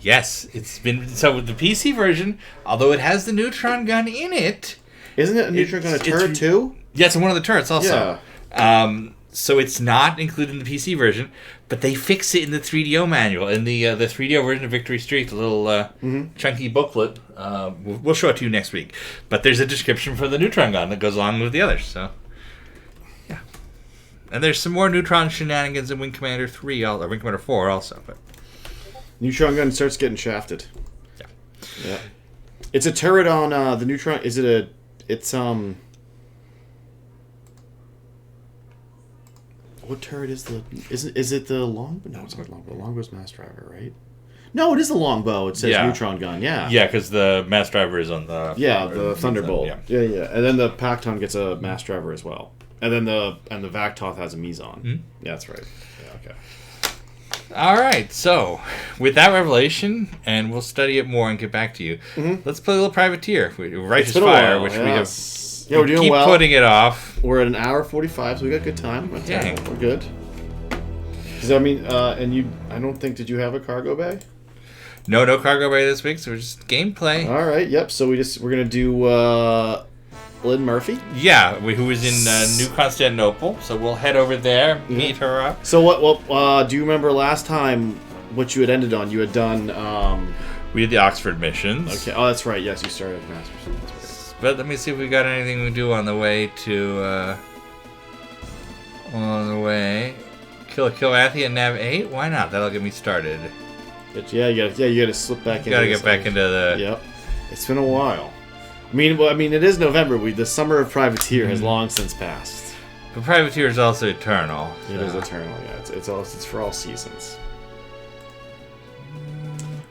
Yes, it's been so the PC version. Although it has the neutron gun in it, isn't it a neutron gun a turret too? Yeah, it's one of the turrets also. Yeah. So it's not included in the PC version, but they fix it in the 3DO manual. In the 3DO version of Victory Streak, the little chunky booklet, we'll show it to you next week. But there's a description for the neutron gun that goes along with the others. So, yeah. And there's some more neutron shenanigans in Wing Commander 3, or Wing Commander 4 also. But neutron gun starts getting shafted. Yeah. Yeah. It's a turret on the neutron. Is it a... It's, What turret is the... Is it the longbow? No, it's not longbow. Longbow's mass driver, right? No, it is the longbow. It says neutron gun, yeah. Yeah, because the mass driver is on the... Yeah, the Thunderbolt. Yeah. Yeah. And then the Pacton gets a mass driver as well. And then the Vactoth has a meson. Mm-hmm. Yeah, that's right. Yeah, okay. All right, so with that revelation, and we'll study it more and get back to you. Mm-hmm. Let's play a little Privateer, Righteous Fire, which we have. Yeah, we're doing keep well. Putting it off. We're at an hour 45, so we got good time. Dang. We're good. Because I mean, and you, I don't think, did you have a cargo bay? No cargo bay this week, so we're just gameplay. All right, yep. So we're gonna do Lynn Murphy. Yeah, who was in New Constantinople. So we'll head over there, meet her up. So what do you remember last time? What you had ended on? You had done. We did the Oxford missions. Okay. Oh, that's right. Yes, you started at Masterson. That's right. But let me see if we got anything we do on the way to. On the way, kill Athy at Nav 8. Why not? That'll get me started. Yeah, you gotta slip back. You gotta get back into the. Yep. It's been a while. I mean, it is November. The summer of Privateer has long since passed. But Privateer is also eternal. So. It is eternal. Yeah, it's for all seasons.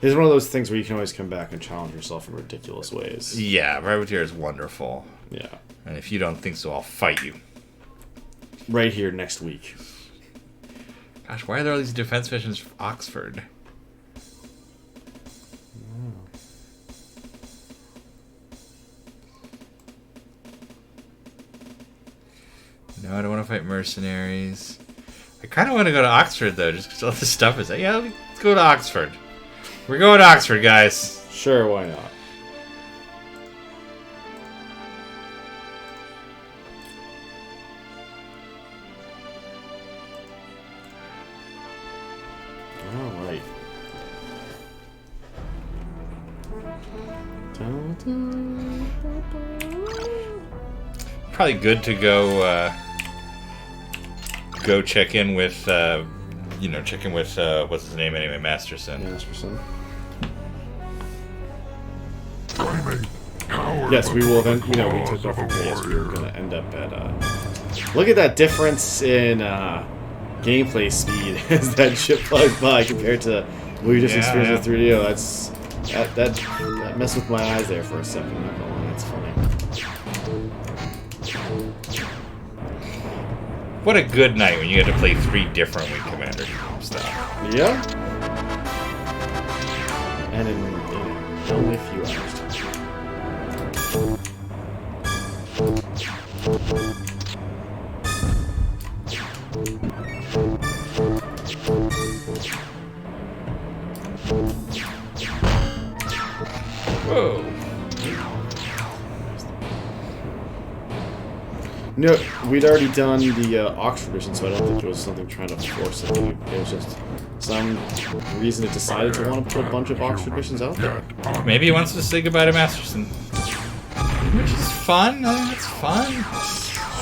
It's one of those things where you can always come back and challenge yourself in ridiculous ways. Yeah, Privateer is wonderful. Yeah. And if you don't think so, I'll fight you. Right here next week. Gosh, why are there all these defense missions for Oxford? No, I don't want to fight mercenaries. I kind of want to go to Oxford, though, just because all this stuff is... Yeah, let's go to Oxford. We're going to Oxford, guys. Sure, why not? All right. Probably good to go check in with what's his name anyway, Masterson. Yes, we will then, we took off from yes, we were going to end up at, look at that difference in gameplay speed as that ship flies by compared to what we just experienced with 3DO. That messed with my eyes there for a second, I'm not gonna lie, it's funny. What a good night when you get to play 3 different Wing Commander stuff. Yeah. And in only a few hours. Whoa. No, we'd already done the Oxford mission, so I don't think it was something trying to force it. It was just some reason it decided to want to put a bunch of Oxford missions out there. Maybe he wants to say goodbye to Masterson. Which is fun. I think it's fun.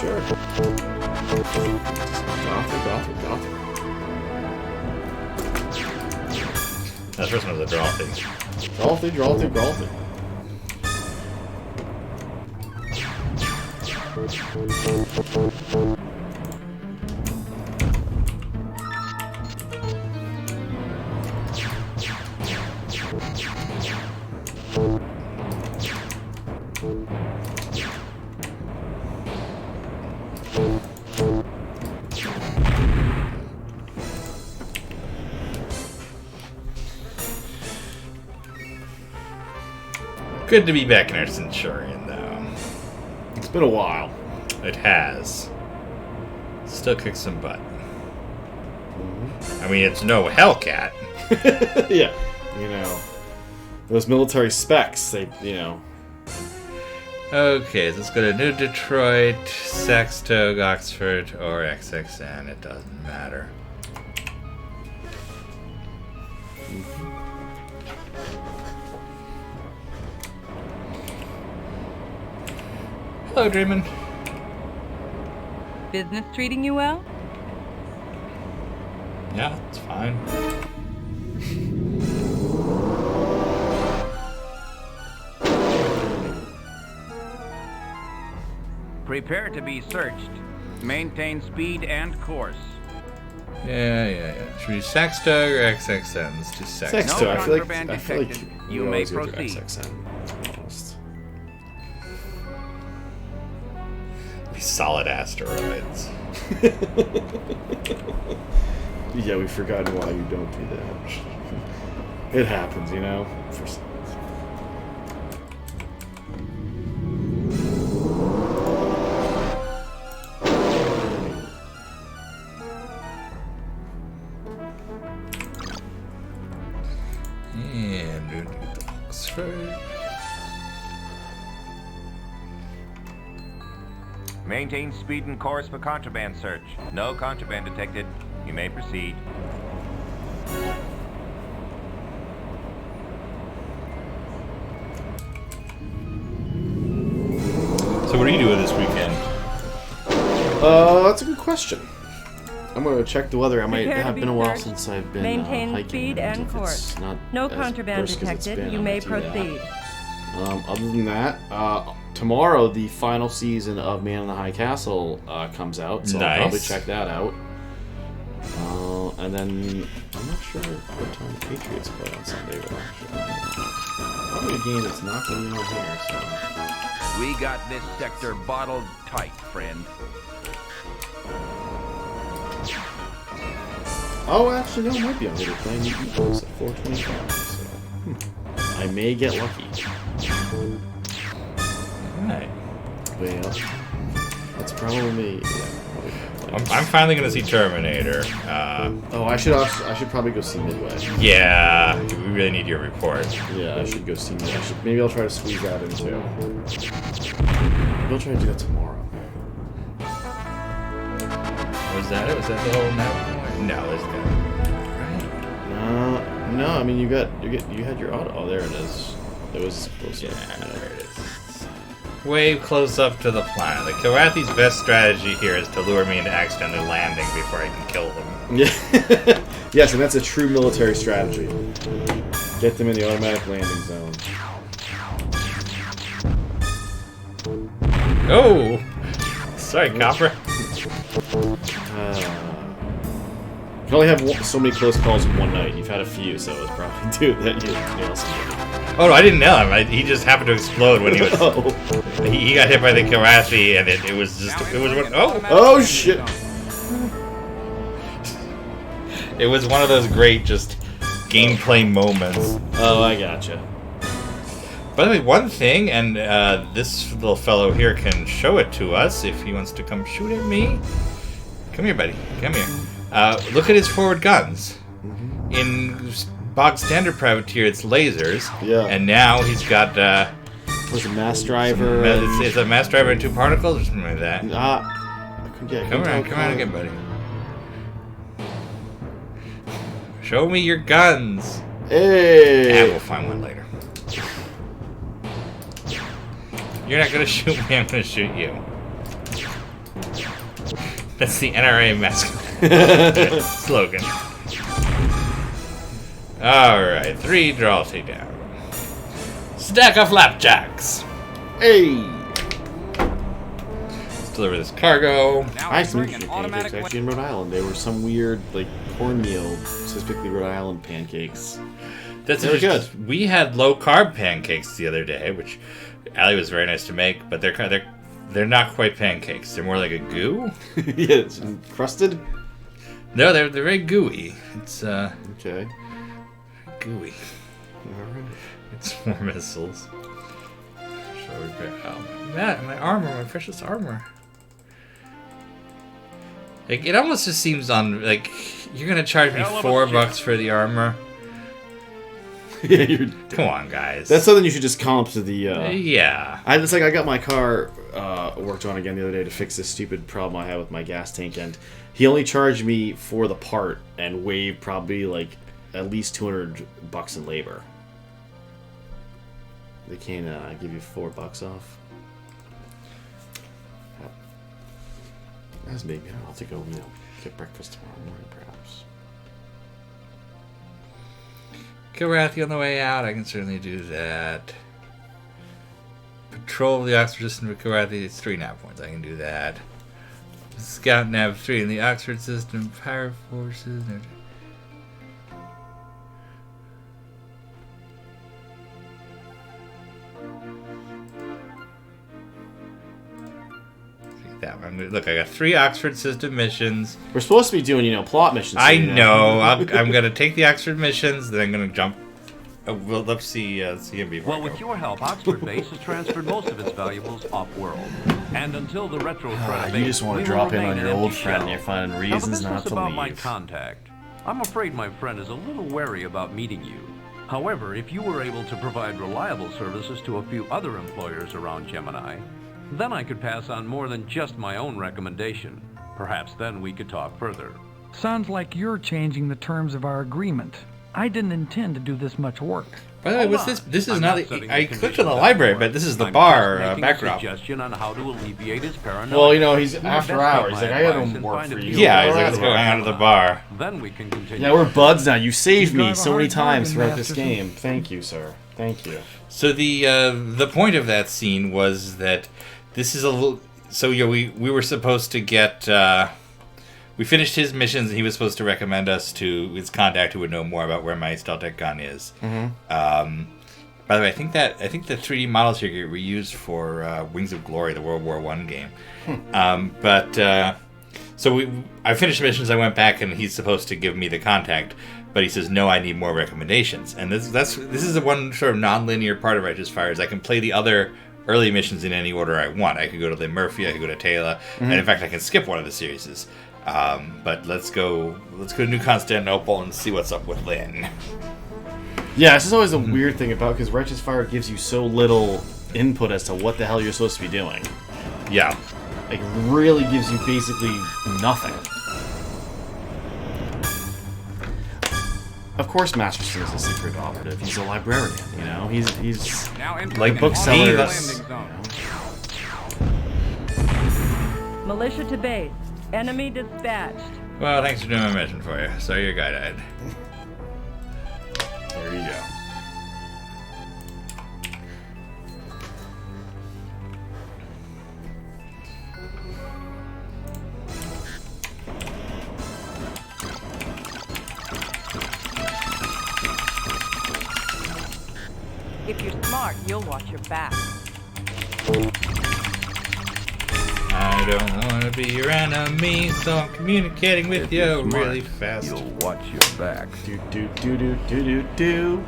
Sure. Gothic. That first one was a draw thing. Draw thing. Good to be back in our Centurion, though. It's been a while. It has. Still kicks some butt. I mean, it's no Hellcat. Yeah, those military specs, Okay, so let's go to New Detroit, Saxtog, Oxford, or XXN. It doesn't matter. Hello, Draymond. Business treating you well? Yeah, it's fine. Prepare to be searched. Maintain speed and course. Yeah. Should we do Saxtog or XXN? Let's do Saxtog. Saxtog, No contraband I feel like detected. we You may always go through proceed. XXN, almost. These solid asteroids. Yeah, we've forgotten why you don't do that. It happens, For some reason. And Oxford. Maintain speed and course for contraband search. No contraband detected. You may proceed. So what are you doing this weekend? That's a good question. I'm going to check the weather. It have been a while since I've been Maintain hiking. speed and course. No contraband detected. You may proceed. Other than that, tomorrow the final season of Man in the High Castle comes out, so I'll probably check that out. And then I'm not sure what time the Patriots play on Sunday, but probably a game that's not going to be on here. So We got this sector bottled tight, friend. oh, actually, no, it might be on here. They're playing the Eagles at 4:25. So I may get lucky. Alright. Well, that's probably me. Yeah. I'm finally gonna see Terminator. I should probably go see Midway. Yeah, we really need your report. Yeah, I should go see Midway. Maybe I'll try to squeeze that in too. Maybe I'll try to do that tomorrow. Was that it? Was that the whole map? No, it's good. No. I mean, you had your auto. Oh, there it is. It was close up. Yeah, there it is. Way close up to the planet. The Kawathi's best strategy here is to lure me into accidental landing before I can kill them. Yeah. Yes, and that's a true military strategy. Get them in the automatic landing zone. Oh! Sorry, Copper. You can only have so many close calls in one night. You've had a few, so it's probably due that you nail somebody. Oh, no, I didn't nail him. He just happened to explode when he was... He got hit by the Karathi, and it was just... It was one... Oh! Oh, shit! It was one of those great, just, gameplay moments. Oh, I gotcha. By the way, one thing, and this little fellow here can show it to us if he wants to come shoot at me. Come here, buddy. Come here. Look at his forward guns. In bog standard privateer, it's lasers. Yeah. And now he's got was a mass driver. It's a mass driver and 2 particles or something like that. Come around again, buddy. Show me your guns. Hey. Yeah, we'll find one later. You're not gonna shoot me. I'm gonna shoot you. That's the NRA mascot slogan. Alright, 3 draw takedown. Stack of flapjacks. Hey! Let's deliver this cargo. I had some interesting pancakes actually in Rhode Island. They were some weird, like, cornmeal, specifically Rhode Island pancakes. That's very good. We had low carb pancakes the other day, which Allie was very nice to make, but they're not quite pancakes. They're more like a goo. Yeah, it's crusted. No, they're very gooey. It's okay. Gooey. Alright. It's more missiles. Oh, my armor, my precious armor. Like, it almost just seems on like you're gonna charge me $4 for the armor. Yeah, come on, guys. That's something you should just comp to the. Yeah. I got my car worked on again the other day to fix this stupid problem I had with my gas tank, and he only charged me for the part and waived probably like at least $200 in labor. They can give you $4 off. That's maybe I'll have to go get breakfast tomorrow morning perhaps. Karathi on the way out, I can certainly do that. Patrol of the Oxford system with Karathi, it's 3 nav points, I can do that. Scout nav 3 in the Oxford system, Pirate Forces. That one. Look, I got 3 Oxford system missions. We're supposed to be doing, plot missions. I know. I'm gonna take the Oxford missions, then I'm gonna jump. Well, let's see him before. Well, with your help, Oxford Base has transferred most of its valuables off-world, and until the retro threat you just want to drop in on your old friend, and you're finding reasons not to about leave. My contact. I'm afraid my friend is a little wary about meeting you. However, if you were able to provide reliable services to a few other employers around Gemini, then I could pass on more than just my own recommendation. Perhaps then we could talk further. Sounds like you're changing the terms of our agreement. I didn't intend to do this much work. By the way, what's this? This is not the... I clicked on the library, but this is the bar backdrop. Suggestion on how to alleviate his paranoia. Well, he's after hours. He's like, I gotta work for you. Yeah, he's like, let's go hang out at the bar. Then we can continue. Yeah, we're buds now. You saved me so many times throughout this game. Thank you, sir. Thank you. So the point of that scene was that this is a little... So yeah, we were supposed to get... we finished his missions, and he was supposed to recommend us to his contact who would know more about where my Steltec gun is. Mm-hmm. By the way, I think the 3D models here were used for Wings of Glory, the World War I game. So I finished missions. I went back, and he's supposed to give me the contact, but he says no. I need more recommendations, and this is the one sort of non-linear part of Righteous Fire is I can play the other early missions in any order I want. I could go to Lynn Murphy, I could go to Taylor, and in fact, I can skip one of the series. But let's go to New Constantinople and see what's up with Lynn. Yeah, this is always a weird thing about because Righteous Fire gives you so little input as to what the hell you're supposed to be doing. Yeah, like really gives you basically nothing. Of course, Masterson is a secret operative. He's a librarian, He's like booksellers. Militia to base. Enemy dispatched. Well, thanks for doing my mission for you. Sorry your guy died. There you go. If you're smart, you'll watch your back. I don't want to be your enemy, so I'm communicating with you really fast. You'll watch your back. Do do do do do do do.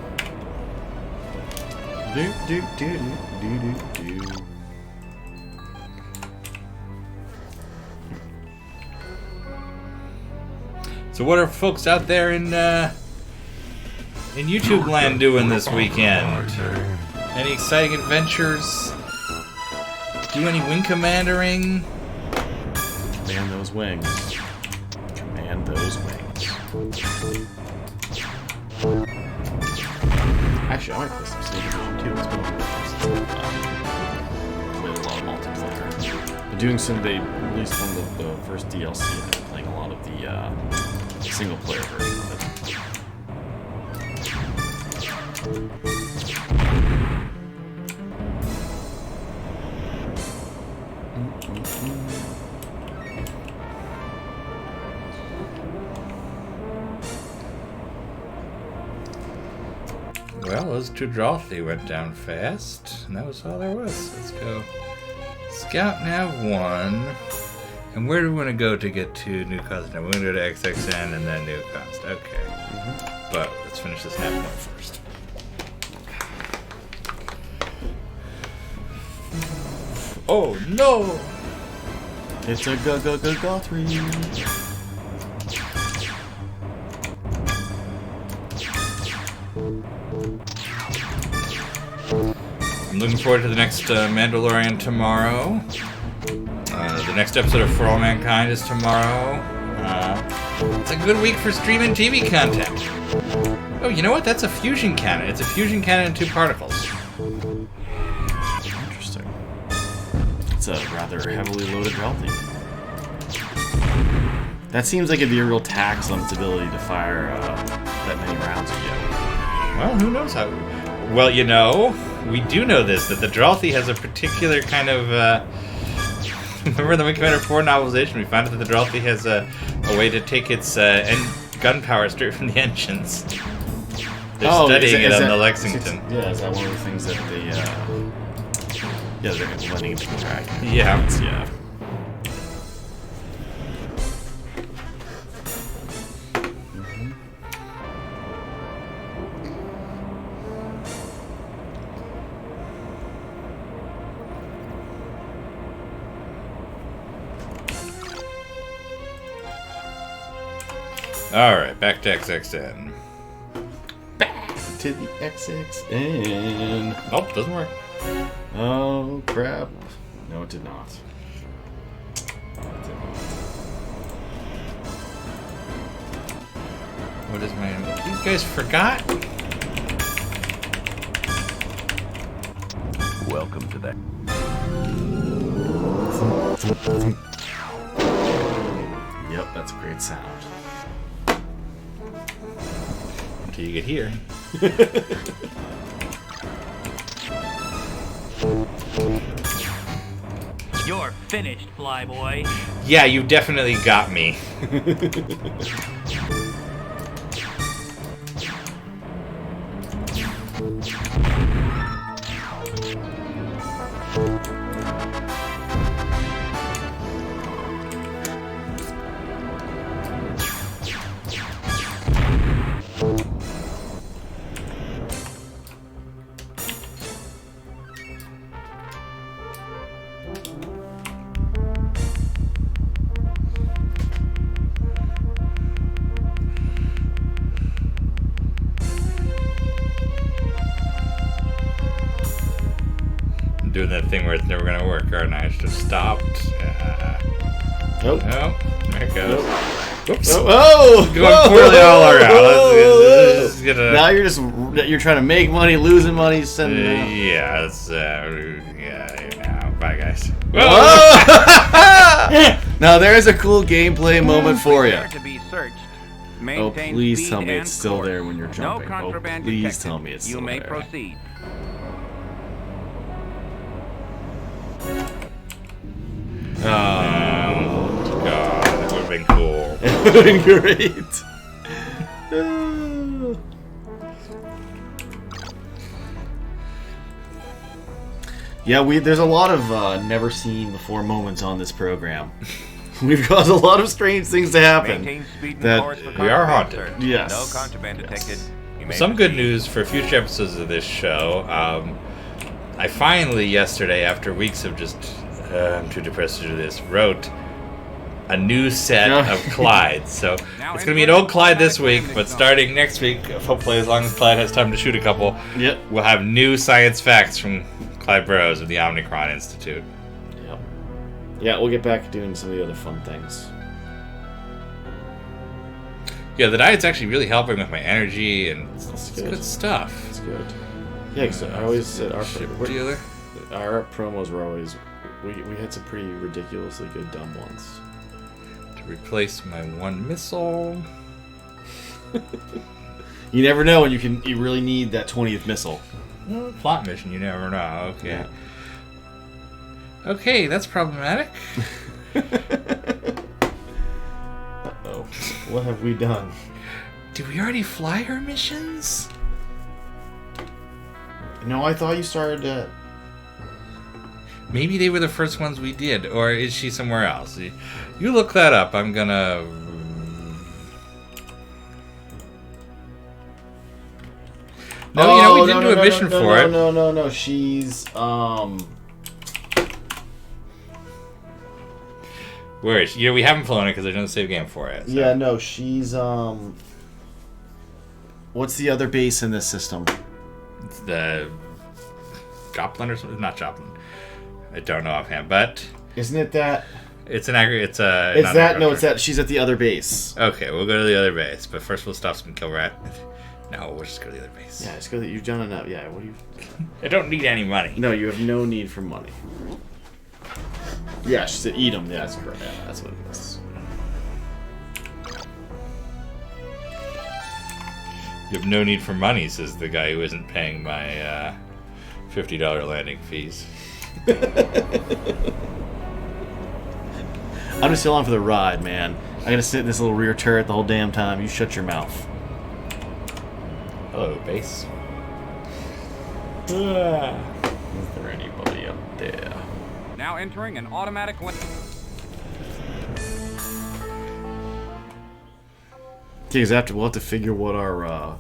Do do do do do do. So what are folks out there in YouTube land doing this weekend? Any exciting adventures? Do any wing commandering? Command those wings. Command those wings. Actually, I might play some Sneak Division too. It's been a while. Played a lot of multiplayer. They're doing some. They released one of the first DLC, and they're playing a lot of the single player version of it. Well, those two Drothy went down fast, and that was all there was. Let's go. Scout Nav 1. And where do we want to go to get to New Cost? Now, we're going to go to XXN and then New Cost. Okay. But let's finish this Nav 1 first. Oh, no! It's a go-go-go-go-3. I'm looking forward to the next Mandalorian tomorrow. The next episode of For All Mankind is tomorrow. It's a good week for streaming TV content. Oh, you know what? That's a fusion cannon. It's a fusion cannon and 2 particles. Interesting. It's a rather heavily loaded Drothy. That seems like it'd be a real tax on its ability to fire that many rounds at you. Well, who knows how... Well, you know, we do know this, that the Drothy has a particular kind of... Remember in the Wing Commander 4 novelization, we found out that the Drothy has a way to take its gunpowder straight from the engines. They're studying it on the Lexington. Is that one of the things that they... Yeah, they're implementing into the track. Yeah. Yeah. Alright, back to XXN. Back to the XXN. Nope, doesn't work. Oh, crap. No, it did not. What is my... These guys forgot? Welcome to that. Yep, that's a great sound. Until you get here. You're finished, flyboy. Yeah, you definitely got me. Doing that thing where it's never gonna work, aren't I? I should have stopped. Nope. Oh, there it goes. Nope. Oops. Oh! Going poorly all around. Let's get Now you're trying to make money, losing money, sending yeah, it's yeah. Bye, guys. Whoa! Now there's a cool gameplay moment for you. To be searched. Oh, Maintain please speed tell me and it's still course. there when you're jumping. No contraband please detected. tell me it's still You may there. proceed. Oh, God, that would have been cool. It would have been great. Yeah, there's a lot of never seen before moments on this program. We've caused a lot of strange things to happen. Maintain speed and That course for we are contraband haunted. search. Yes. No contraband detected. You may Some good proceed. news for future episodes of this show. I finally, yesterday, after weeks of just, I'm too depressed to do this, wrote a new set of Clydes. So it's going to be an old Clyde this week, but starting next week, hopefully as long as Clyde has time to shoot a couple, we'll have new science facts from Clyde Burrows of the Omnicron Institute. Yep. Yeah, we'll get back to doing some of the other fun things. Yeah, the diet's actually really helping with my energy, and it's good stuff. It's good. Yeah, because I always said our dealer. Our promos were always we had some pretty ridiculously good dumb ones. To replace my one missile. You never know when you really need that 20th missile. Plot mission, you never know. Okay. Yeah. Okay, that's problematic. Uh-oh. What have we done? Did we already fly her missions? No, I thought you started Maybe they were the first ones we did, or is she somewhere else? You look that up. I'm gonna... No, we didn't do a mission for it. No. She's, Where is she? We haven't flown it because there's no save game for it. So. Yeah, no, she's, what's the other base in this system? It's the Joplin or something? Not Joplin. I don't know offhand, but... Isn't it that... It's an aggregate. It's that. No, it's that. She's at the other base. Okay, we'll go to the other base, but first we'll stop some kill rat. No, we'll just go to the other base. Yeah, just go. You've done enough. Yeah, what do you? I don't need any money. No, you have no need for money. Yeah, she said eat them. Yeah, that's correct. Yeah, that's what it is. You have no need for money, says the guy who isn't paying my $50 landing fees. I'm just still on for the ride, man. I'm gonna sit in this little rear turret the whole damn time. You shut your mouth. Hello, base. Is there anybody up there? Now entering an automatic lane. Okay, because we'll have to figure what our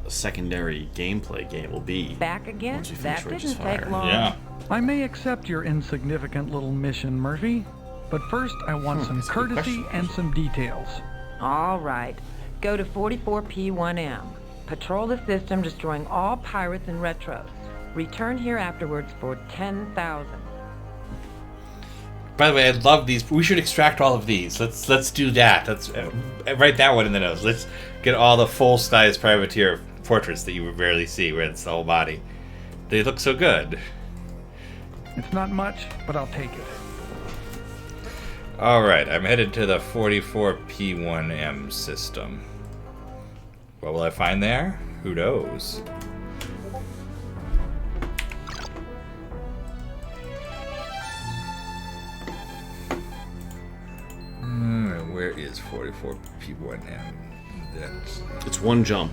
secondary gameplay game will be. Back again? Once we That finish didn't Fire. take long. Yeah. I may accept your insignificant little mission, Murphy, but first I want some that's a good courtesy question. and some details. All right. Go to 44P1M. Patrol the system, destroying all pirates and retros. Return here afterwards for 10,000. By the way, I love these. We should extract all of these. Let's do that. Let's write that one in the nose. Let's get all the full-size privateer portraits that you would rarely see, where it's the whole body. They look so good. It's not much, but I'll take it. All right, I'm headed to the 44P1M system. What will I find there? Who knows? Where is 44P1M? It's one jump.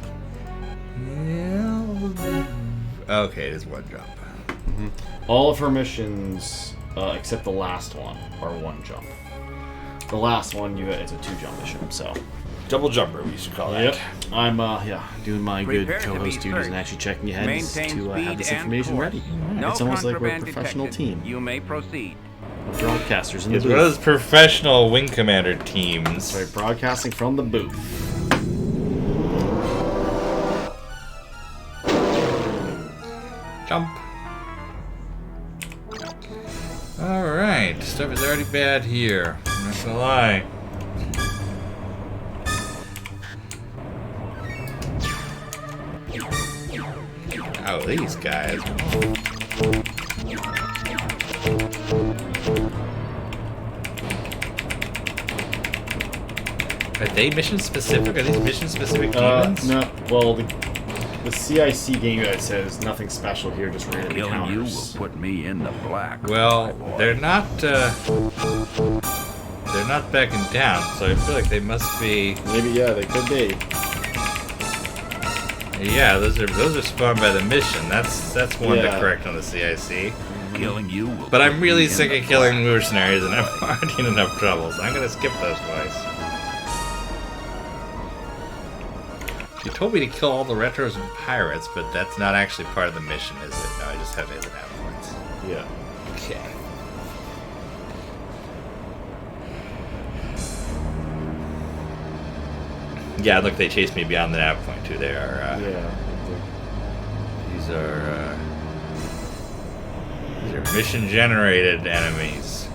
Yeah. Okay, it is one jump. Mm-hmm. All of her missions, except the last one, are one jump. The last one, it's a 2-jump mission, so. Double jumper, we should call that. Yep. I'm, doing my good Prepare to be co-host duties and searched. actually checking ahead Maintain to have speed this and information course. ready. No It's almost like we're a contraband professional detected. team. You may proceed. We're broadcasters in the It's booth. one of those professional wing commander teams. Sorry, broadcasting from the booth. Jump. Alright, stuff is already bad here. I'm not gonna lie. Oh, these guys. Are they mission specific? Are these mission specific demons? No. Well, the CIC game guide says nothing special here, just random Killing you will encounters. put me in the black. Well, they're not backing down, so I feel like they must be. Maybe, yeah, they could be. Yeah, those are spawned by the mission. That's one to correct on the CIC. Killing you will But I'm really put me sick in of the killing black. mercenaries, and I'm already in enough trouble, so I'm gonna skip those boys. You told me to kill all the retros and pirates, but that's not actually part of the mission, is it? No, I just have his points. Yeah. Okay. Yeah, look, they chased me beyond the nav point too. They are. These are mission-generated enemies.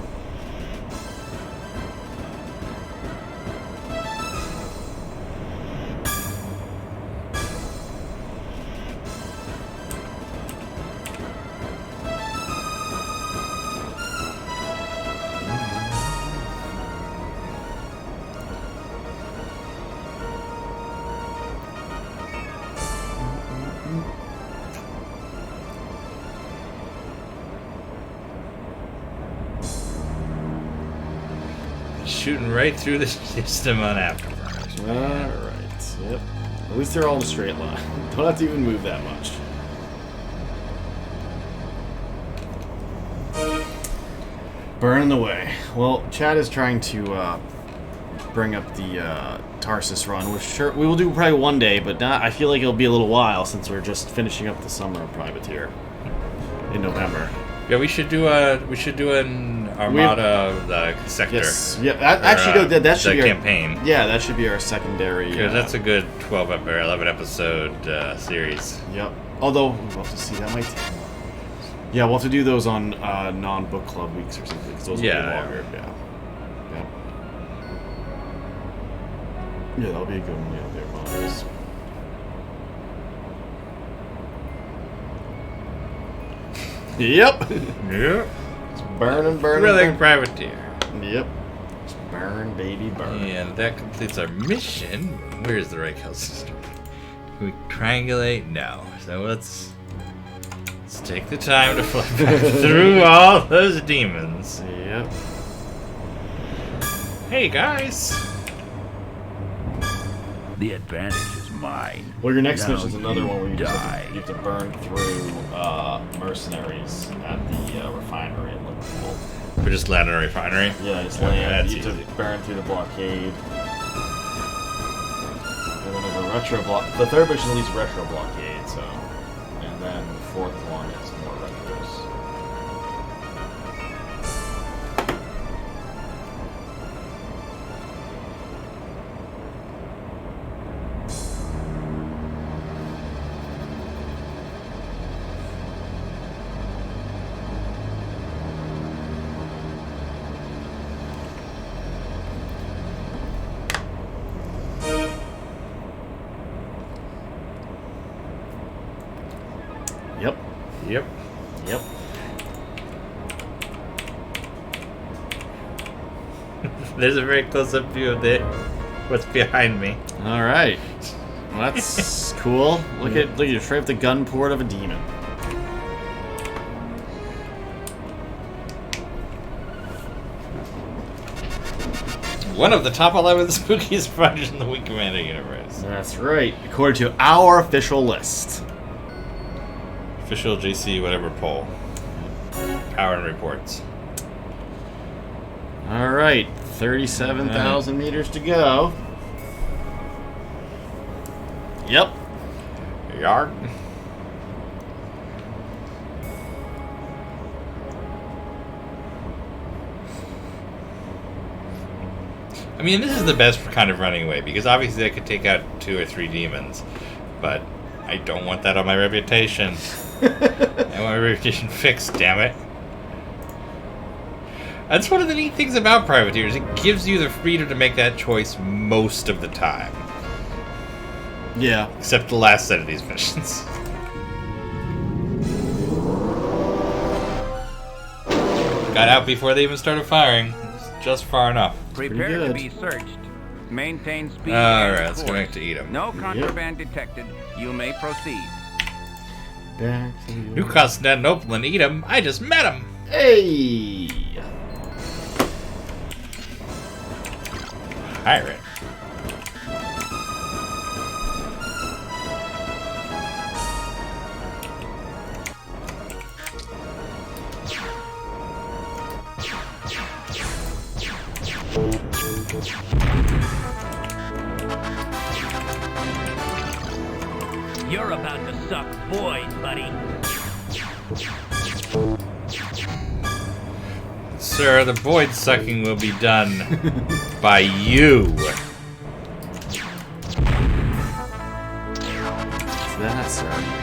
Shooting right through the system on afterburner. Alright, yep. At least they're all in a straight line. Don't have to even move that much. Burning away. Well, Chad is trying to bring up the Tarsus run, which sure we will do probably one day, but not, I feel like it'll be a little while since we're just finishing up the summer of Privateer in November. Yeah, we should do an Armada sector. Yes, yeah. That should be our our campaign. Yeah, that should be our secondary. Because that's a good 12 or 11 episode series. Yep. Although we'll have to see, that might take. Yeah, we'll have to do those on non-book club weeks or something. Because those will be longer. Yeah. Yeah, that'll be a good one. Yeah, there was. Yep. Yep. It's burning. Really Privateer. Yep. It's burn, baby, burn. And that completes our mission. Where's the right kill system? Can we triangulate? No. So let's take the time to fly back through all those demons. Yep. Hey guys. The advantage is mine. Well, your next Now mission's another one where you die. have to burn through mercenaries at the refinery in Liverpool. We just land in a refinery? Yeah, just Okay, land. that's You have easy. to burn through the blockade. And then there's a retro block. The third mission leads retro blockade, so. And then the fourth one is more retros. Yep. Yep. Yep. There's a very close-up view of what's behind me. All right. Well, that's cool. Look at you straight up the gun port of a demon. One of the top 11 spookiest projects in the Wii Commander universe. That's right, according to our official list. Official GC whatever poll. Power and reports. All right, 37,000 meters to go. Yep. Yard. I mean, this is the best kind of running away, because obviously I could take out 2 or 3 demons, but I don't want that on my reputation. I want my reputation fixed, damn it. That's one of the neat things about Privateers. It gives you the freedom to make that choice most of the time. Yeah. Except the last set of these missions. Got out before they even started firing. Just far enough. Prepare to be searched. Maintain speed. Alright, and let's go course. back to Edom. No contraband detected. You may proceed. Back to New Constantinople and Edom. I just met him. Hey. Pirate. void, buddy. Sir, the void sucking will be done by you. That, sir.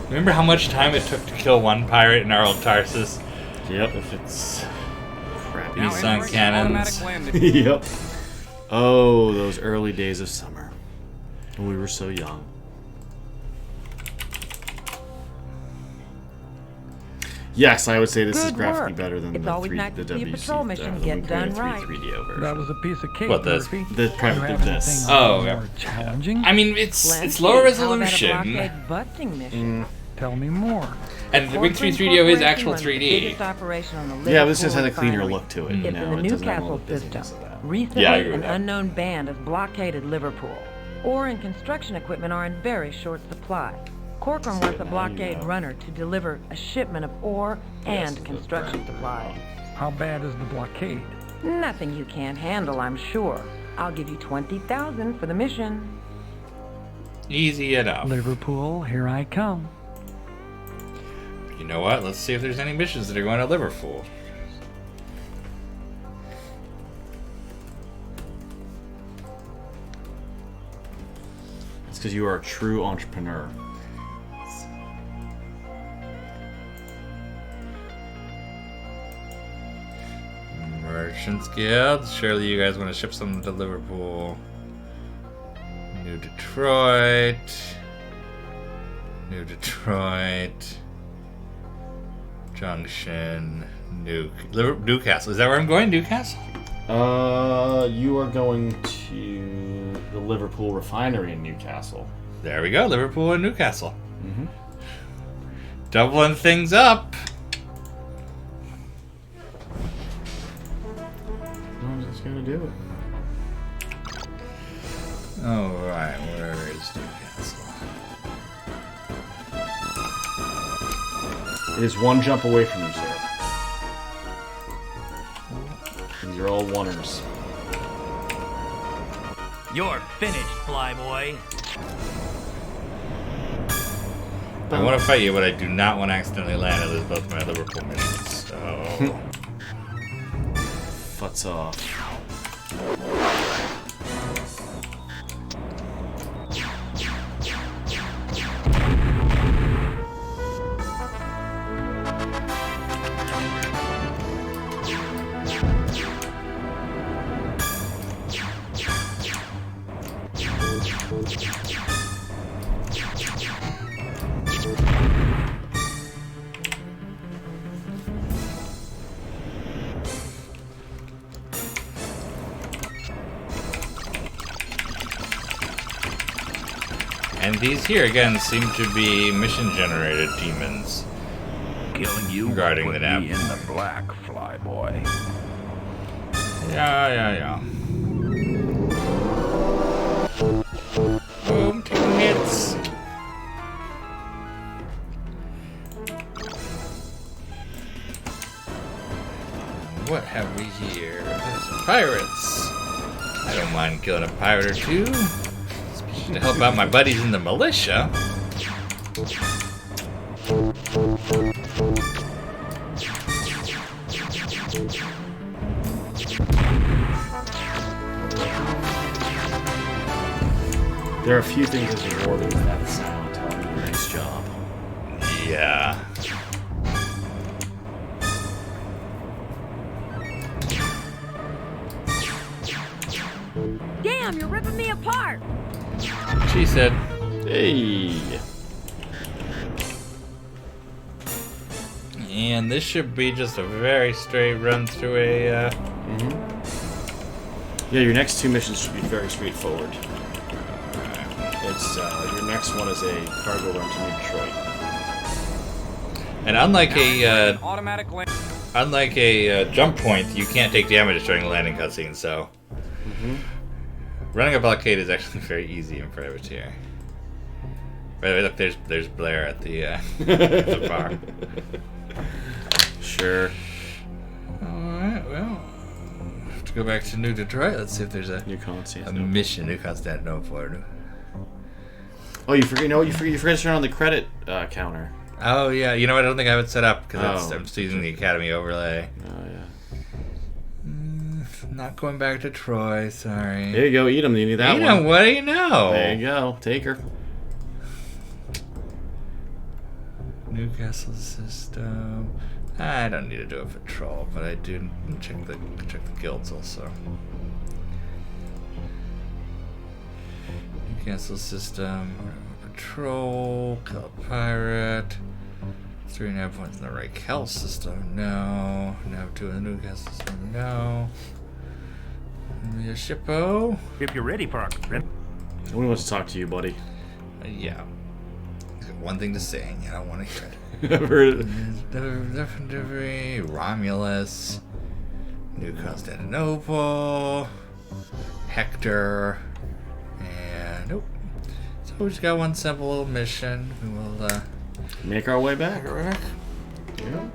Remember how much time it took to kill one pirate in our old Tarsus? Yep. If it's crappy Nissan cannons. Yep. Oh, those early days of summer. When we were so young. Yes, I would say this is Good graphically work. better than It's the always 3, nice the to see a WC, patrol mission the get done 3 right. 3DO version. That was a piece of cake, What, this? Murphy. The prep You did have this. anything Oh, more challenging? I mean, it's Plenty. lower How about a resolution. blockade busting mission? Tell me more. And the Big 3 3DO is actual 3D. Yeah, this just has a cleaner look to it. It's You in know, the it doesn't have all Newcastle the system. busyness of that. Recently, Yeah, I agree an with that. unknown band has blockaded Liverpool. Ore and construction equipment are in very short supply. Corcoran wants a blockade runner to deliver a shipment of ore and construction supplies. How bad is the blockade? Nothing you can't handle, I'm sure. I'll give you 20,000 for the mission. Easy enough. Liverpool, here I come. You know what? Let's see if there's any missions that are going to Liverpool. It's because you are a true entrepreneur. Merchants Guild. Surely you guys want to ship something to Liverpool. New Detroit. New Detroit. Junction. Newcastle. Is that where I'm going? Newcastle? You are going to the Liverpool refinery in Newcastle. There we go. Liverpool and Newcastle. Mm-hmm. Doubling things up. I'm just gonna do it. Alright, where is Newcastle? It is one jump away from you, sir. These are all oneers. You're finished, flyboy. I want to fight you, but I do not want to accidentally land at both my Liverpool missions. So. Futz off. And these here again seem to be mission-generated demons. Killing you Guarding put the nap. me in the black, flyboy. Yeah. Boom, taking hits. What have we here? There's pirates. I don't mind killing a pirate or two. Especially to help out my buddies in the militia. There are a few things as rewarding than that sound telling you nice job. Yeah. Damn, you're ripping me apart! She said. Hey. And this should be just a very straight run through a. Yeah, your next two missions should be very straightforward. It's your next one is a cargo run to New Detroit. And unlike a Automatic land. jump point, you can't take damage during a landing cutscene. So Running a blockade is actually very easy in Privateer. By the way, look, there's Blair at the, the bar. Sure. Alright, well, have to go back to New Detroit. Let's see if there's a mission. New Constantinople. Oh, you forget to turn on the credit counter. Oh, yeah. You know what? I don't think I have it set up because I'm still using the Academy overlay. Oh, yeah. Not going back to Troy, sorry. There you go, eat them. You need that eat one. Them, what do you know? There you go. Take her. Newcastle system. I don't need to do a patrol, but I do check the guilds also. Newcastle system. Patrol. Kill a pirate. 3.5 points in the Raquel system. No. Now 2 in the Newcastle system. No. Your shippo. If you're ready, Parker. Nobody wants to talk to you, buddy. Yeah. He's got one thing to say, and you don't want to hear it. Romulus. New Constantinople. Hector. And nope. So we just got one simple little mission. We will make our way back. Yeah.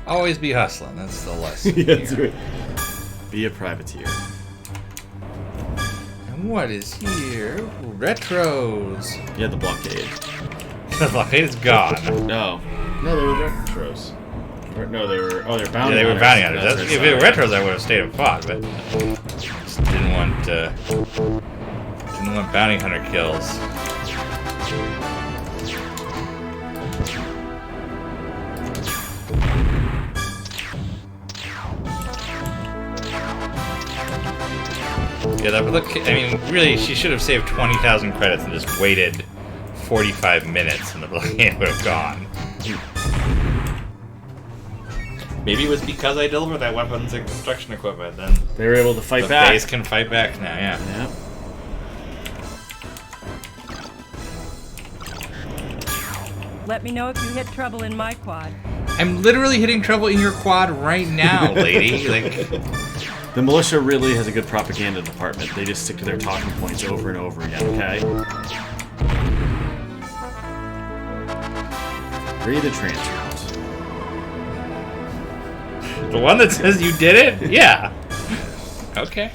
Always be hustling. That's the lesson. Yeah, that's right. Be a privateer. And what is here? Ooh, retros. Yeah, the blockade. The blockade is gone. No, they were retros. No, they were. Oh, they're bounty. Yeah, they were bounty hunters. That's If they were retros, I would have stayed and fought, but just didn't want bounty hunter kills. Yeah, that would look. I mean, really, she should have saved 20,000 credits and just waited 45 minutes, and the blockade would have gone. Maybe it was because I delivered that weapons and construction equipment. Then they were able to fight the back. The base can fight back now. Yeah. Let me know if you hit trouble in my quad. I'm literally hitting trouble in your quad right now, lady. Like. The militia really has a good propaganda department. They just stick to their talking points over and over again, okay? Read the transcript. The one that says you did it? Yeah. Okay.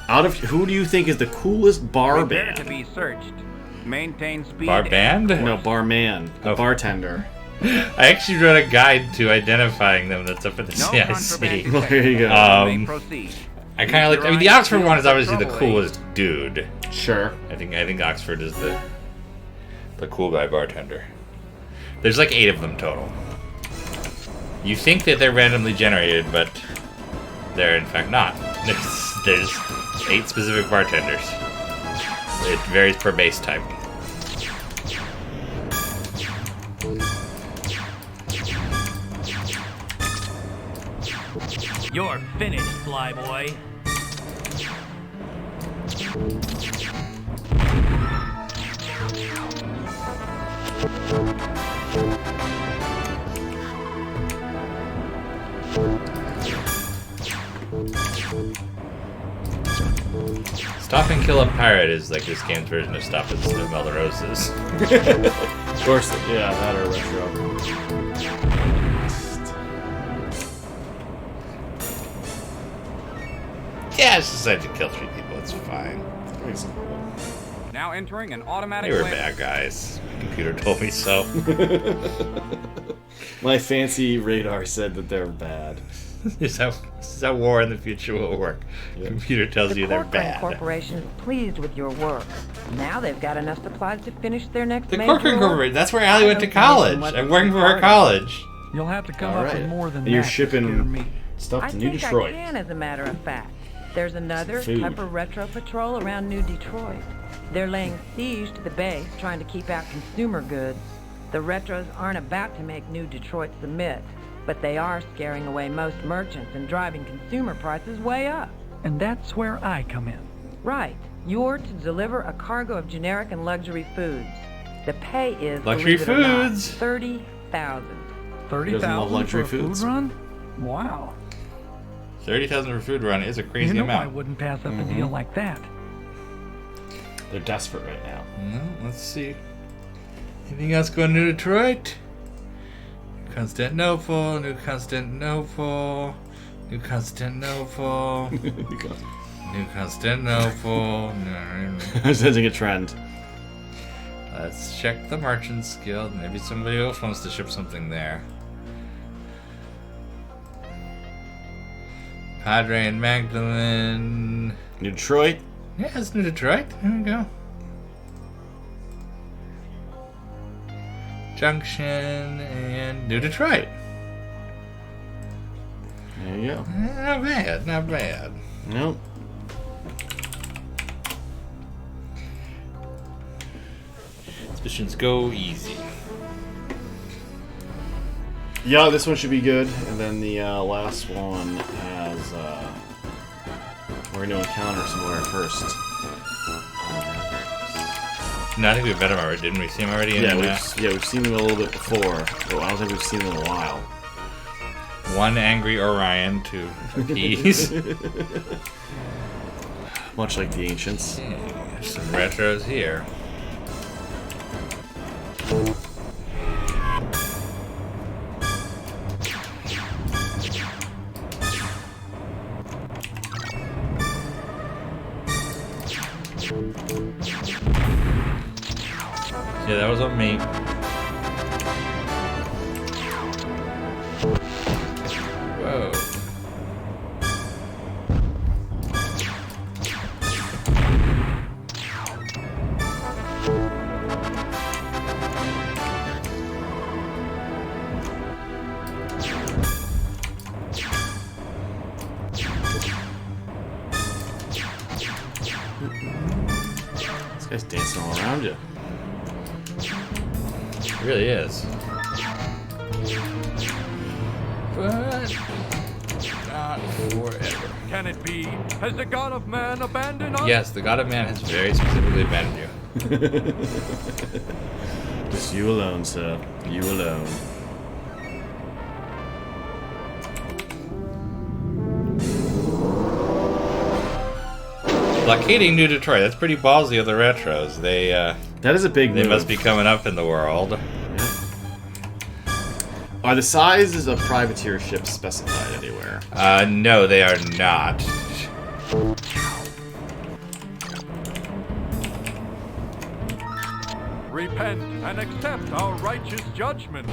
Out of who do you think is the coolest bar Prepare band? to be searched. Maintain speed. Bar band? No, barman. The bartender. I actually wrote a guide to identifying them that's up at the CIC. Well, there you go. I kind of like. I mean, the Oxford one is obviously the coolest dude. Sure. I think Oxford is the cool guy bartender. There's like 8 of them total. You think that they're randomly generated, but they're in fact not. There's 8 specific bartenders. It varies per base type. You're finished, flyboy. Stop and Kill a Pirate is like this game's version of Stop and Smell the Roses. Of course, yeah, that or retro. Yeah, I just decided to kill 3 people. It's fine. It's cool. Now entering an automatic. They were bad guys. My computer told me so. My fancy radar said that they're bad. This is how war in the future will work. Yeah. Computer tells you they're Corcoran bad. Corporation is pleased with your work. Now they've got enough supplies to finish their next The major Corcoran order. Corporation. That's where Allie went to college. I'm working for her college. You'll have to come All up right. with more than And you're that to shipping scare me. stuff I to New think Detroit. I can, as a matter of fact. There's another Food. tougher retro patrol around New Detroit. They're laying siege to the base, trying to keep out consumer goods. The retros aren't about to make New Detroit submit, but they are scaring away most merchants and driving consumer prices way up. And that's where I come in. Right. You're to deliver a cargo of generic and luxury foods. The pay is, Luxury believe it or not, foods. $30,000. 30,000 luxury for a foods. food run? Wow. 30,000 for food run is a crazy You know I amount. wouldn't pass up a deal like that. They're desperate right now. Let's see. Anything else going to Detroit? New Constantinople, New Constantinople, New Constantinople, New Constantinople. I'm sensing a trend. Let's check the Merchants Guild. Maybe somebody else wants to ship something there. Padre and Magdalene. New Detroit? Yeah, it's New Detroit. There we go. Junction and New Detroit. There you go. Not bad, not bad. Nope. Suspicions go easy. Yeah, this one should be good. And then the last one has... we're going to encounter somewhere first. No, I think we've met him already. Didn't we see him already? We've seen him a little bit before. But I don't think we've seen him in a while. One angry Orion to appease. Much like the ancients. Yeah, some retros here. Yeah, that was on me. Whoa. This guy's dancing all around you. It really is. But not forever. Can it be? Has the God of Man abandoned us? Yes, the God of Man has very specifically abandoned you. Just you alone, sir. You alone. Blockading New Detroit. That's pretty ballsy of the retros. They that is a big They move. must be coming up in the world. Are the sizes of privateer ships specified anywhere? No, they are not. Repent and accept our righteous judgment.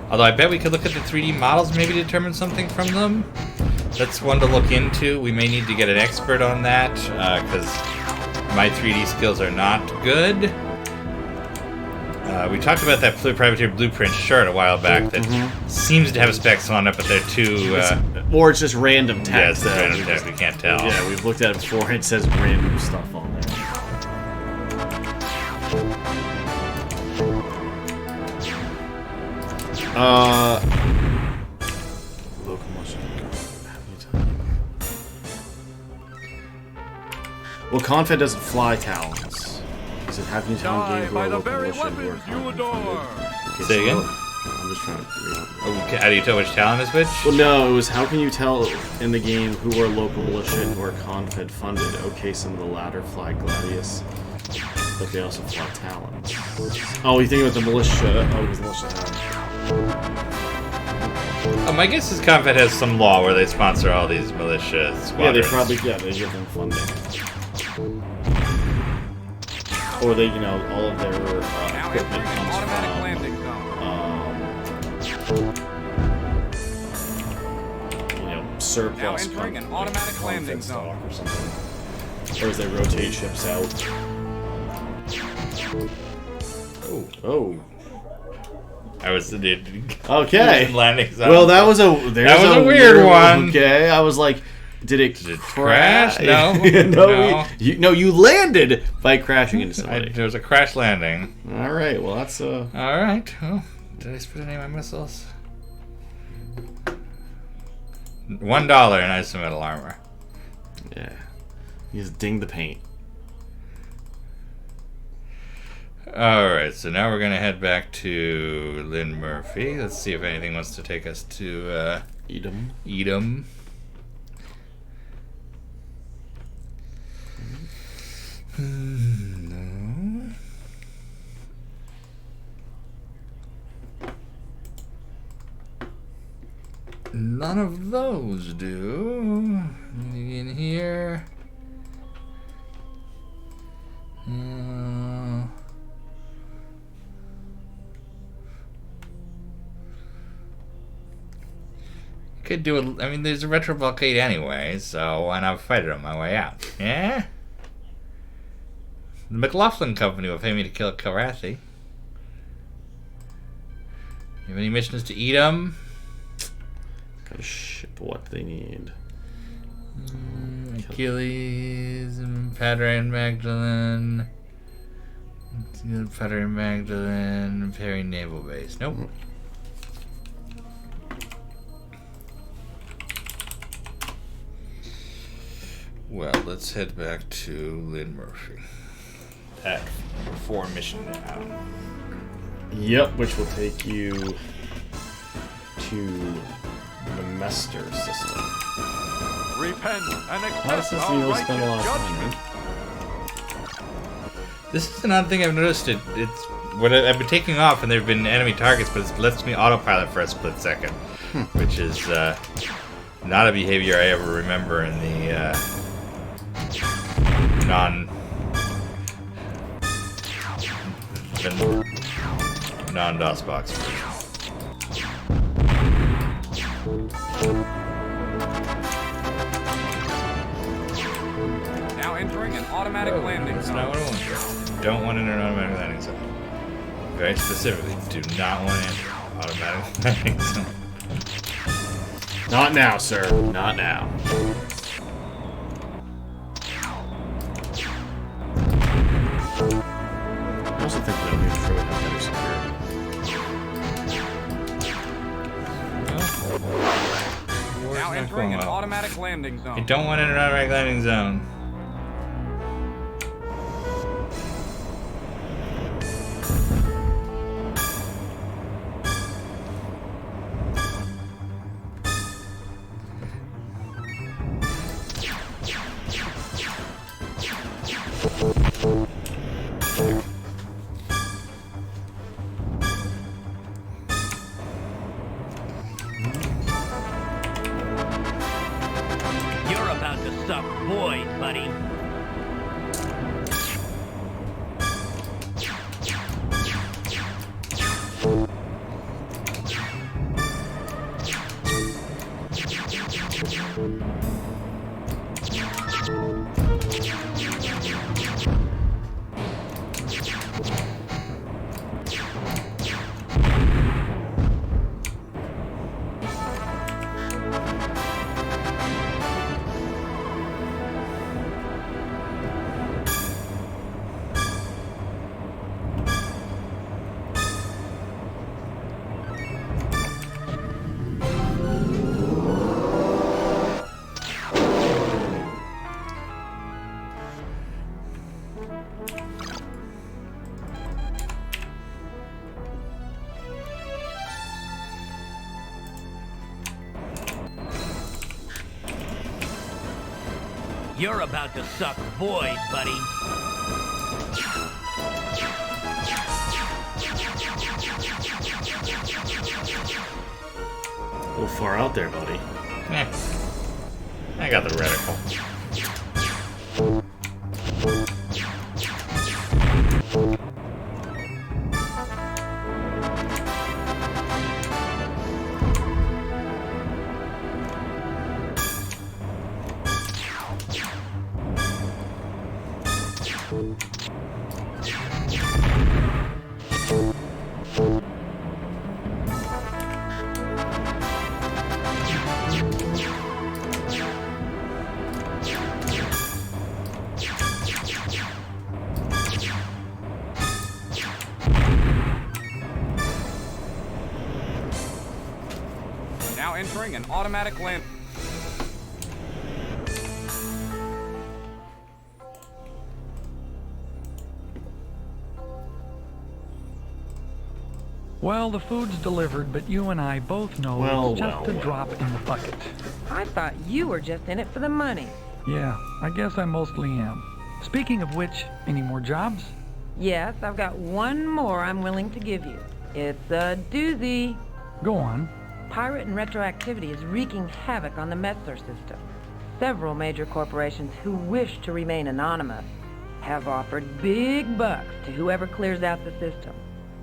Although I bet we could look at the 3D models, maybe determine something from them. That's one to look into. We may need to get an expert on that, because my 3D skills are not good. We talked about that Privateer Blueprint shirt a while back that seems to have specs on it, but they're too... or it's just random text. Yeah, it's random text, we can't tell. Yeah, we've looked at it before, it says random stuff on there. Locomotion. Well, Confed doesn't fly Talons. Is it have you tell game by the who very locomotion weapons who are you adore. Say again? I'm just trying to read it. Okay, how do you tell which talent is which? Well, no, it was how can you tell in the game who are local militia and who are Confed funded? Okay, some of the latter fly Gladius, but they also fly Talons. Oh, you think about the militia? Oh, it was militia My guess is Confed has some law where they sponsor all these militia squadrons. Yeah, they probably they give them funding, or they all of their equipment comes from surplus entering an automatic landing zone or something, or as they rotate ships out. Oh. I was okay. Landing zone. Well, that was a weird one. Okay, I was like, did it crash? No, no. You landed by crashing into somebody. There was a crash landing. All right. Well, that's All right. Well, did I spend any of my missiles? $1 in isometal armor. Yeah. You just ding the paint. Alright, so now we're gonna head back to Lynn Murphy. Let's see if anything wants to take us to Edom. Edom. No. None of those do. In here. Could do a. I mean, there's a retro blockade anyway, so why not fight it on my way out? Yeah. The McLaughlin Company will pay me to kill Kilrathi. You have any missions to Edom? Gotta ship what they need. Achilles and Padre and Magdalene. Padre and Magdalene. Perry Naval Base. Nope. Well, let's head back to Lynn Murphy. That 4 mission now. Yep, which will take you to the Mester system. Repent and Not a accept system you our really spend a lot of righteous time judgment. This is an odd thing I've noticed. It's when I've been taking off and there have been enemy targets, but it lets me autopilot for a split second, which is not a behavior I ever remember in the non-DOS box version. Now entering an automatic landing That's zone. not what I want. Don't want to enter an automatic landing zone. Very specifically, do not want to enter automatic landing zone. Not now, sir. Not now. I also think that New Detroit has better security. Now entering an automatic landing zone. I don't want to enter an automatic landing zone. You're about to suck void, buddy. You're about to suck void, buddy. A little far out there, buddy. I got the reticle. Now entering an automatic land. Well, the food's delivered, but you and I both know it's just a drop in the bucket. I thought you were just in it for the money. Yeah, I guess I mostly am. Speaking of which, any more jobs? Yes, I've got one more I'm willing to give you. It's a doozy. Go on. Pirate and retroactivity is wreaking havoc on the Metzler system. Several major corporations who wish to remain anonymous have offered big bucks to whoever clears out the system.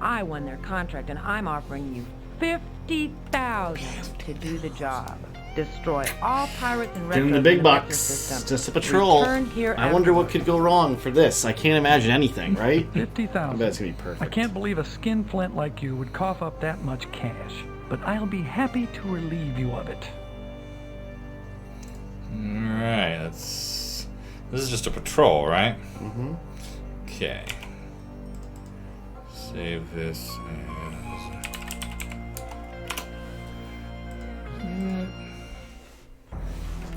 I won their contract and I'm offering you $50,000 to do the job. Destroy all pirates and Give him the retros big in the Metzler bucks. system. Just a patrol. Return here I wonder what afterwards. could go wrong for this. I can't imagine anything, right? 50,000. I bet it's gonna be perfect. I can't believe a skinflint like you would cough up that much cash, but I'll be happy to relieve you of it. Alright, this is just a patrol, right? Mm-hmm. Okay. Save this as...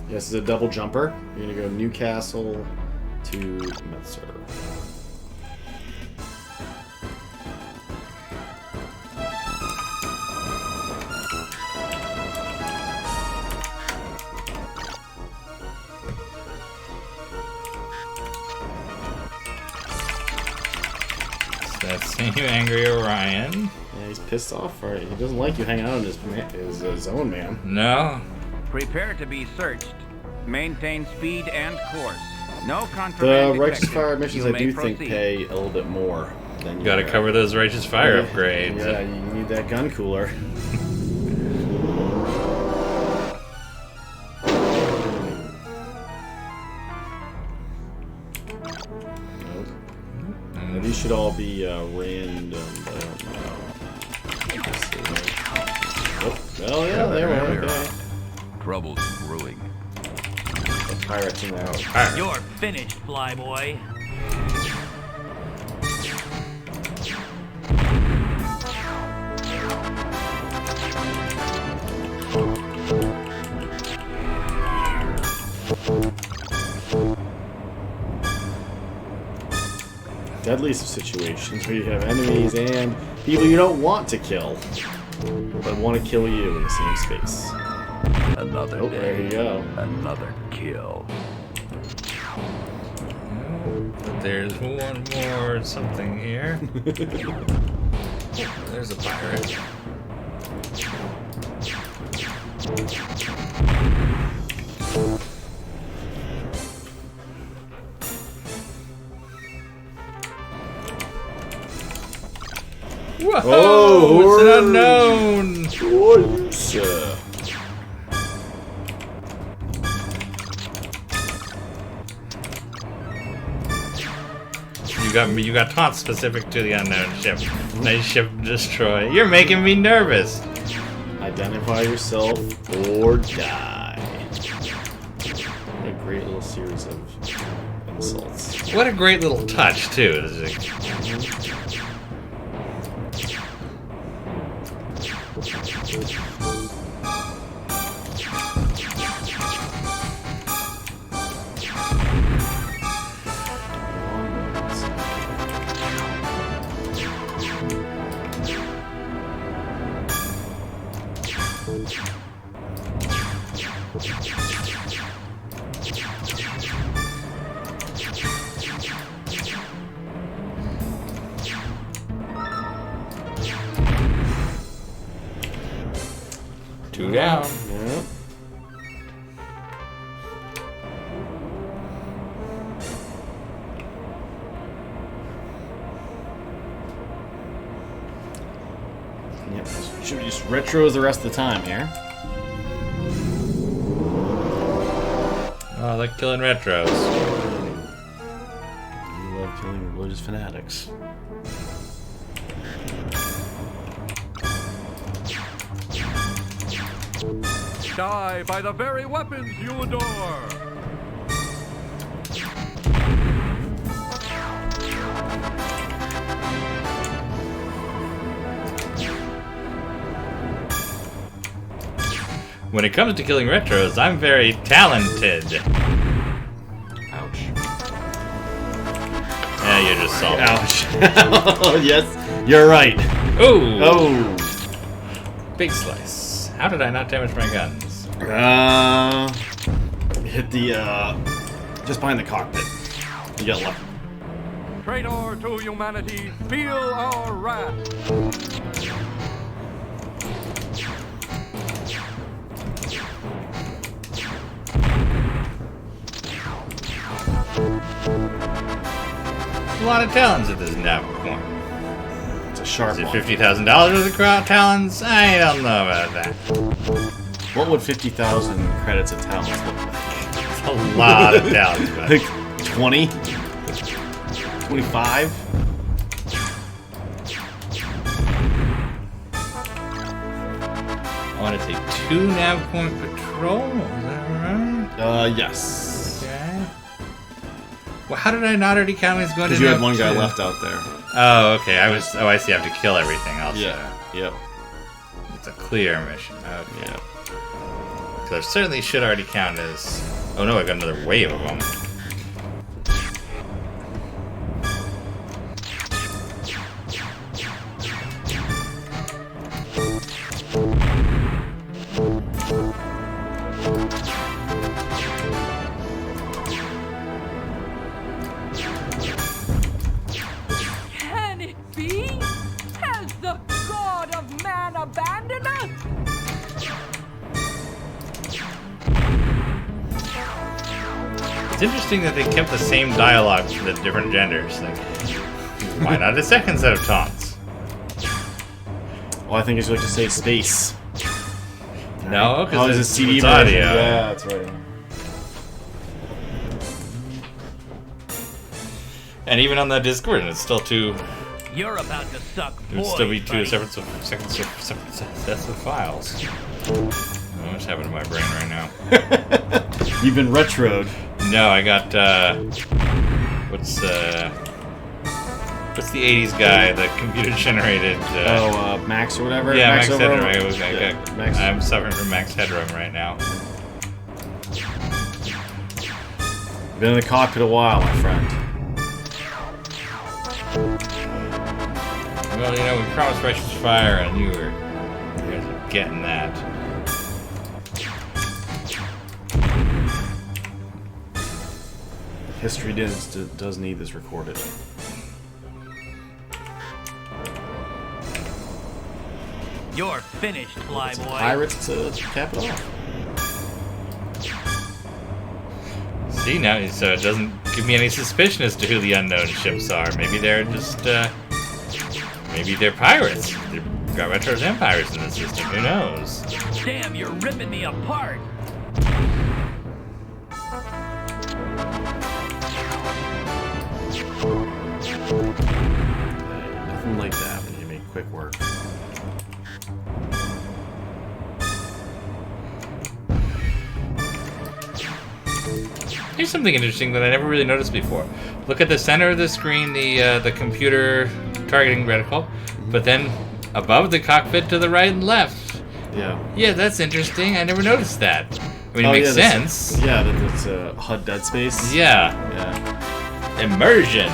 This is a double jumper. You're gonna go Newcastle to Metzler. That's same angry Orion. Yeah, he's pissed off. Right? He doesn't like you hanging out in his zone, man. No. Prepare to be searched. Maintain speed and course. No The contraband Righteous detected. Fire missions, You I may do think, proceed. pay a little bit more than you Gotta cover those Righteous Fire upgrades. Yeah, you need that gun cooler. These should all be random. Oh yeah, there we are. Okay. Trouble's brewing. The pirates in there. You're finished, flyboy. Deadliest of situations where you have enemies and people you don't want to kill, but want to kill you in the same space. Another day. There you go. Another kill. But there's one more something here. There's a pirate. Whoa! Oh, It's an unknown! What, sir? You got taunt specific to the unknown ship. Nice ship destroy. You're making me nervous. Identify yourself or die. What a great little series of insults. What a great little touch too. This is two down. Yep. Yep. Should we just retros the rest of the time here? Oh, I like killing retros. You love killing religious fanatics. Die by the very weapons you adore! When it comes to killing retros, I'm very talented. Ouch. Yeah, you're just salty. Ouch. Yes, you're right. Oh! Big slice. How did I not damage my guns? Hit the, just behind the cockpit. You got lucky. Traitor to humanity, feel our wrath. A lot of talons at this nav point. It's a sharp Is it one. $50,000 worth of talons? I don't know about that. What would 50,000 credits of talents look like? It's a lot of talons, man. Like 20? 25? I want to take 2 nav point patrol. Is that right? Yes. Okay. Well, how did I not already count as going to? Because you had nav one guy 2? left out there. Oh, okay. I see. I have to kill everything else. Yeah. Yep. It's a clear mission. Okay. Yep. So I certainly should already count as. Oh no! I got another wave of them. Can it be? Has the God of man abandoned us? It's interesting that they kept the same dialogue for the different genders. Like, why not a second set of taunts? Well, I think it's like to say space. No, because it's a CD version. audio. Yeah, that's right. And even on the Discord, it's still two. You're about to suck It would boys, still be two buddy. separate sets of files. What's happening to my brain right now? You've been retroed. No, I got what's the 80s guy, the computer generated Max or whatever? Yeah, Max Overall? Headroom. I'm suffering from Max Headroom right now. Been in the cockpit a while, my friend. Well, you know, we promised precious fire and you guys are getting that. History does need this recorded. You're finished, flyboy. Pirates to cap it off. See now, so it doesn't give me any suspicion as to who the unknown ships are. Maybe they're just, maybe they're pirates. They've got retros and pirates in the system. Who knows? Damn, you're ripping me apart. Nothing like that when you make quick work. Here's something interesting that I never really noticed before. Look at the center of the screen, the computer targeting reticle, but then above the cockpit to the right and left. Yeah. Yeah, that's interesting. I never noticed that. I mean, it makes sense. Yeah, that's HUD dead space. Yeah. Yeah. Immersion.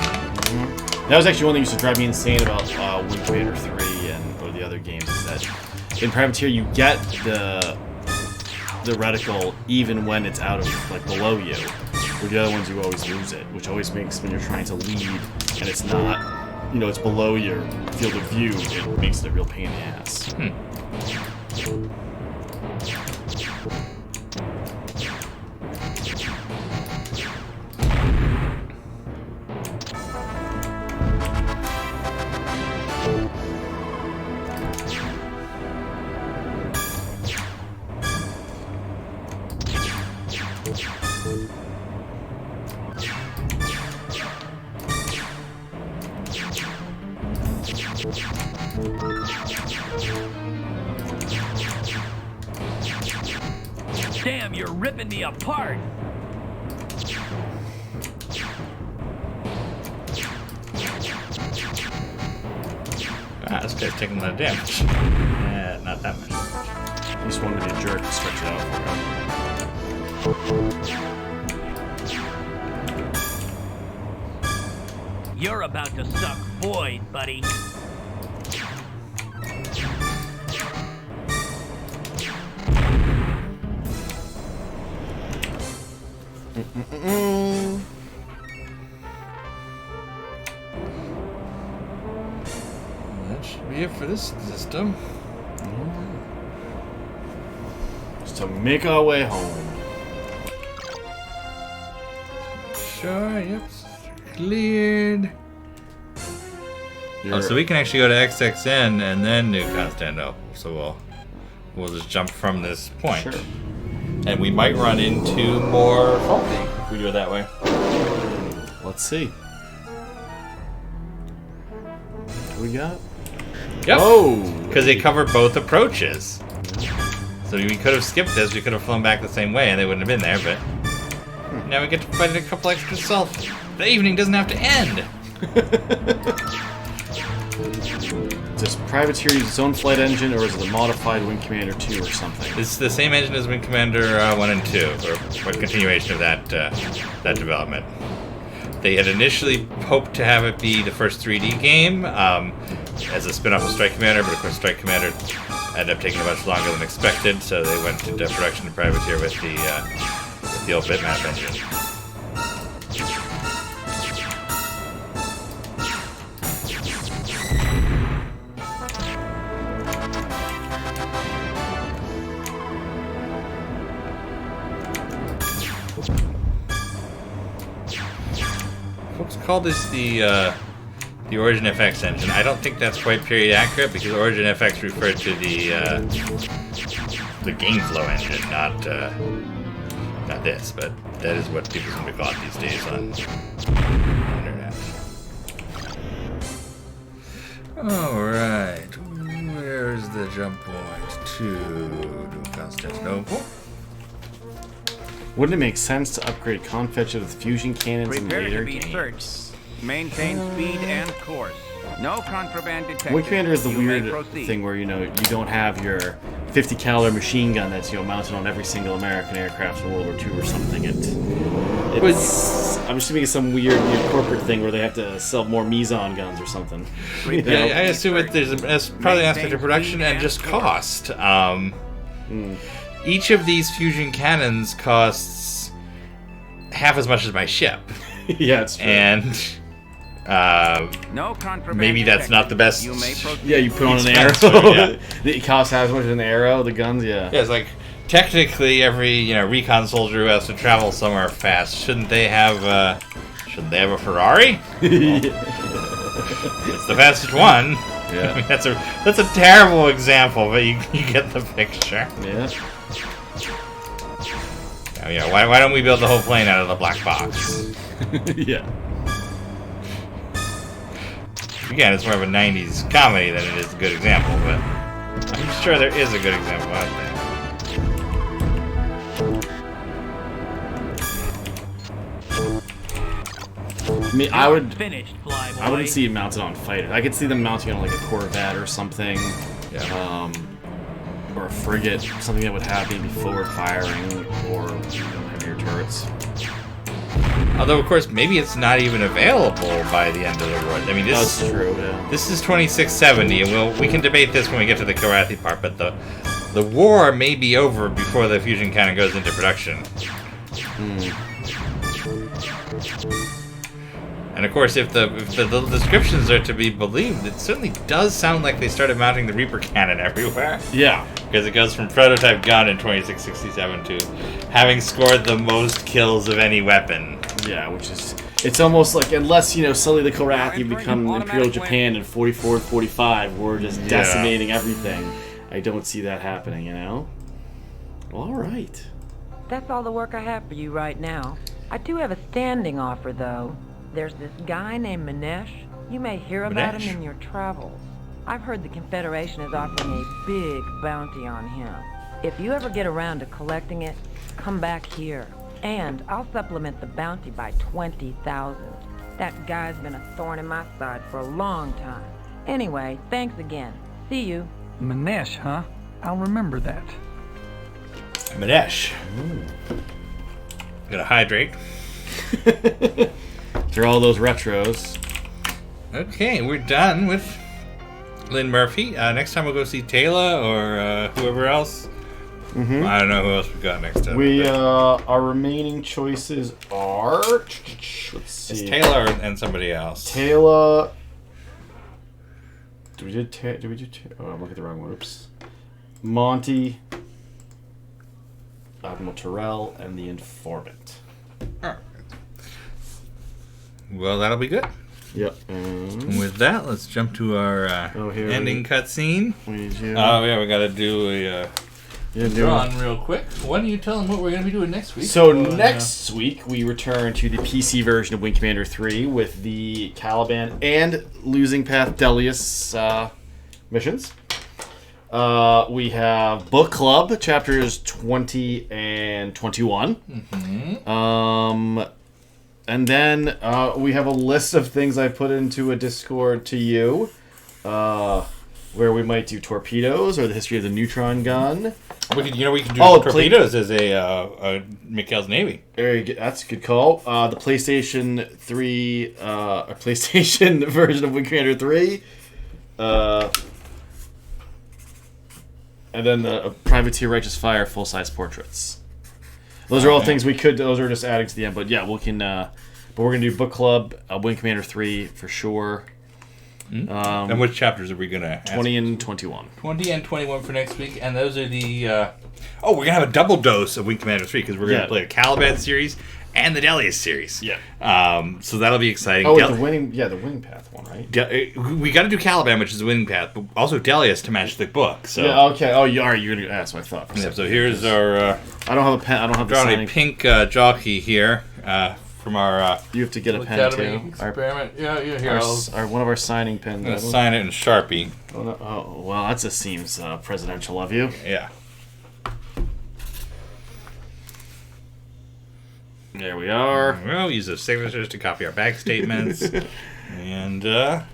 That was actually one thing that used to drive me insane about Wind Commander 3 or the other games, is that in Privateer you get the reticle even when it's out of, like, below you. With the other ones you always lose it, which always makes, when you're trying to lead and it's not, you know, it's below your field of view, it makes it a real pain in the ass. Damn, you're ripping me apart. Ah, this guy's taking a lot of damage. Not that much. He just wanted to be a jerk and stretch it out for him. You're about to suck void, buddy. That should be it for this system. Just to make our way home. Sure, yep. Cleared. Oh, so we can actually go to XXN and then New Constantinople. So we'll just jump from this point. Sure. And we might run into more faulty if we do it that way. Let's see. What we got? Yep. Oh! Because they cover both approaches. So we could have skipped this, we could have flown back the same way and they wouldn't have been there, but now we get to fight a couple extra self. The evening doesn't have to end. Does Privateer use its own flight engine, or is it a modified Wing Commander 2 or something? It's the same engine as Wing Commander 1 and 2, or a continuation of that that development. They had initially hoped to have it be the first 3D game as a spin-off of Strike Commander, but of course Strike Commander ended up taking much longer than expected, so they went into production of Privateer with the old bitmap engine. Folks call this the Origin FX engine. I don't think that's quite period accurate because Origin FX referred to the game flow engine, not this, but that is what people seem to call it these days on the internet. Alright, where's the jump point to Constantinople? Wouldn't it make sense to upgrade Confetch with fusion cannons in Prepare later to be games? searched. Maintain speed and course. No contraband detected. Wing Commander is the You may weird proceed. thing where, you don't have your 50 caliber machine gun that's, mounted on every single American aircraft in World War II or something. It's I'm assuming it's some weird corporate thing where they have to sell more Meson guns or something. Yeah, I assume there's probably an aspect of production and just cost. Each of these fusion cannons costs half as much as my ship. Yeah, it's true. And no contraband maybe that's not the best. Yeah, you put on an arrow. Yeah. It costs as much as an arrow, the guns, yeah. Yeah, it's like technically every recon soldier who has to travel somewhere fast, shouldn't they have a Ferrari? Well, it's the fastest one. Yeah. I mean, that's a terrible example, but you get the picture. Yeah. Why don't we build the whole plane out of the black box? Yeah. Again, it's more of a 90s comedy than it is a good example, but I'm sure there is a good example out there. I mean, I wouldn't see it mounted on fighters. I could see them mounting on like a Corvette or something. Yeah. Or a frigate, something that would have maybe forward firing or heavier turrets. Although, of course, maybe it's not even available by the end of the run. I mean, That's true, yeah. This is 2670, and we can debate this when we get to the Korathi part, but the war may be over before the fusion cannon goes into production. And of course, if the descriptions are to be believed, it certainly does sound like they started mounting the Reaper cannon everywhere. Yeah. Because it goes from prototype gun in 2667 to having scored the most kills of any weapon. Yeah, which is... It's almost like, unless, suddenly the Korathi become Imperial Japan in 44 and 45, we're just decimating everything. I don't see that happening, All right. That's all the work I have for you right now. I do have a standing offer, though. There's this guy named Manesh. You may hear about him in your travels. I've heard the Confederation is offering a big bounty on him. If you ever get around to collecting it, come back here. And I'll supplement the bounty by 20,000. That guy's been a thorn in my side for a long time. Anyway, thanks again. See you. Manesh, huh? I'll remember that. Manesh. Gotta hydrate. Through all those retros. Okay, we're done with Lynn Murphy. Next time we'll go see Taylor or whoever else Mhm. I don't know who else we got next time. Our remaining choices are. Let's see. It's Taylor and somebody else. Taylor. Did we do? Oh, I'm looking at the wrong one. Oops. Monty, Admiral Terrell, and the Informant. Alright. Well, that'll be good. Yep. And with that, let's jump to our ending cutscene. Oh, yeah, we got to do a run real quick. Why don't you tell them what we're going to be doing next week? So next week, we return to the PC version of Wing Commander 3 with the Caliban and Losing Path Delius missions. We have Book Club, chapters 20 and 21. Mm-hmm. And then we have a list of things I put into a Discord to you, where we might do torpedoes or the history of the neutron gun. We could do torpedoes as a Mikhail's Navy. That's a good call. The PlayStation 3, a PlayStation version of Wing Commander 3. And then the Privateer Righteous Fire full-size portraits. Those are all things we could. Those are just adding to the end. But yeah, we can. But we're gonna do Book Club, Wing Commander 3 for sure. And which chapters are we gonna? 20 and 21. 20 and 21 for next week, and those are the. We're gonna have a double dose of Wing Commander 3 because we're gonna play the Caliban series and the Delius series. Yeah. So that'll be exciting. Oh, the Winning Path one, right? We got to do Caliban, which is the Winning Path, but also Delius to match the book. So yeah. Okay. Oh, you are. You're gonna. That's what I thought. Yeah, so here's our. I don't have a pen. I don't have the drawing signing. a pink jockey here from our. You have to get a pen Academy too. Experiment. Here. One of our signing pens. I'm gonna sign it in Sharpie. Oh, no. Oh well, that just seems presidential of you. Yeah. There we are. We'll use those signatures to copy our bank statements. And, yeah.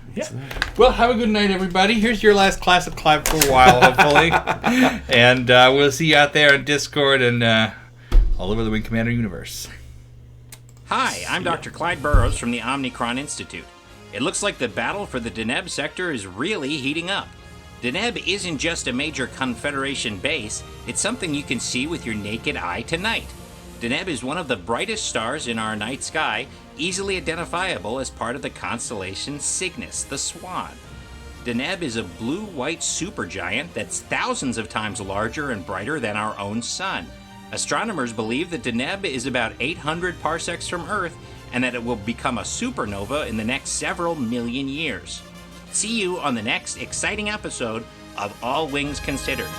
Well, have a good night, everybody. Here's your last class of Clive for a while, hopefully. And we'll see you out there on Discord and all over the Wing Commander universe. Hi, I'm Dr. Clyde Burrows from the Omnicron Institute. It looks like the battle for the Deneb sector is really heating up. Deneb isn't just a major Confederation base, it's something you can see with your naked eye tonight. Deneb is one of the brightest stars in our night sky, easily identifiable as part of the constellation Cygnus, the Swan. Deneb is a blue-white supergiant that's thousands of times larger and brighter than our own sun. Astronomers believe that Deneb is about 800 parsecs from Earth and that it will become a supernova in the next several million years. See you on the next exciting episode of All Wings Considered.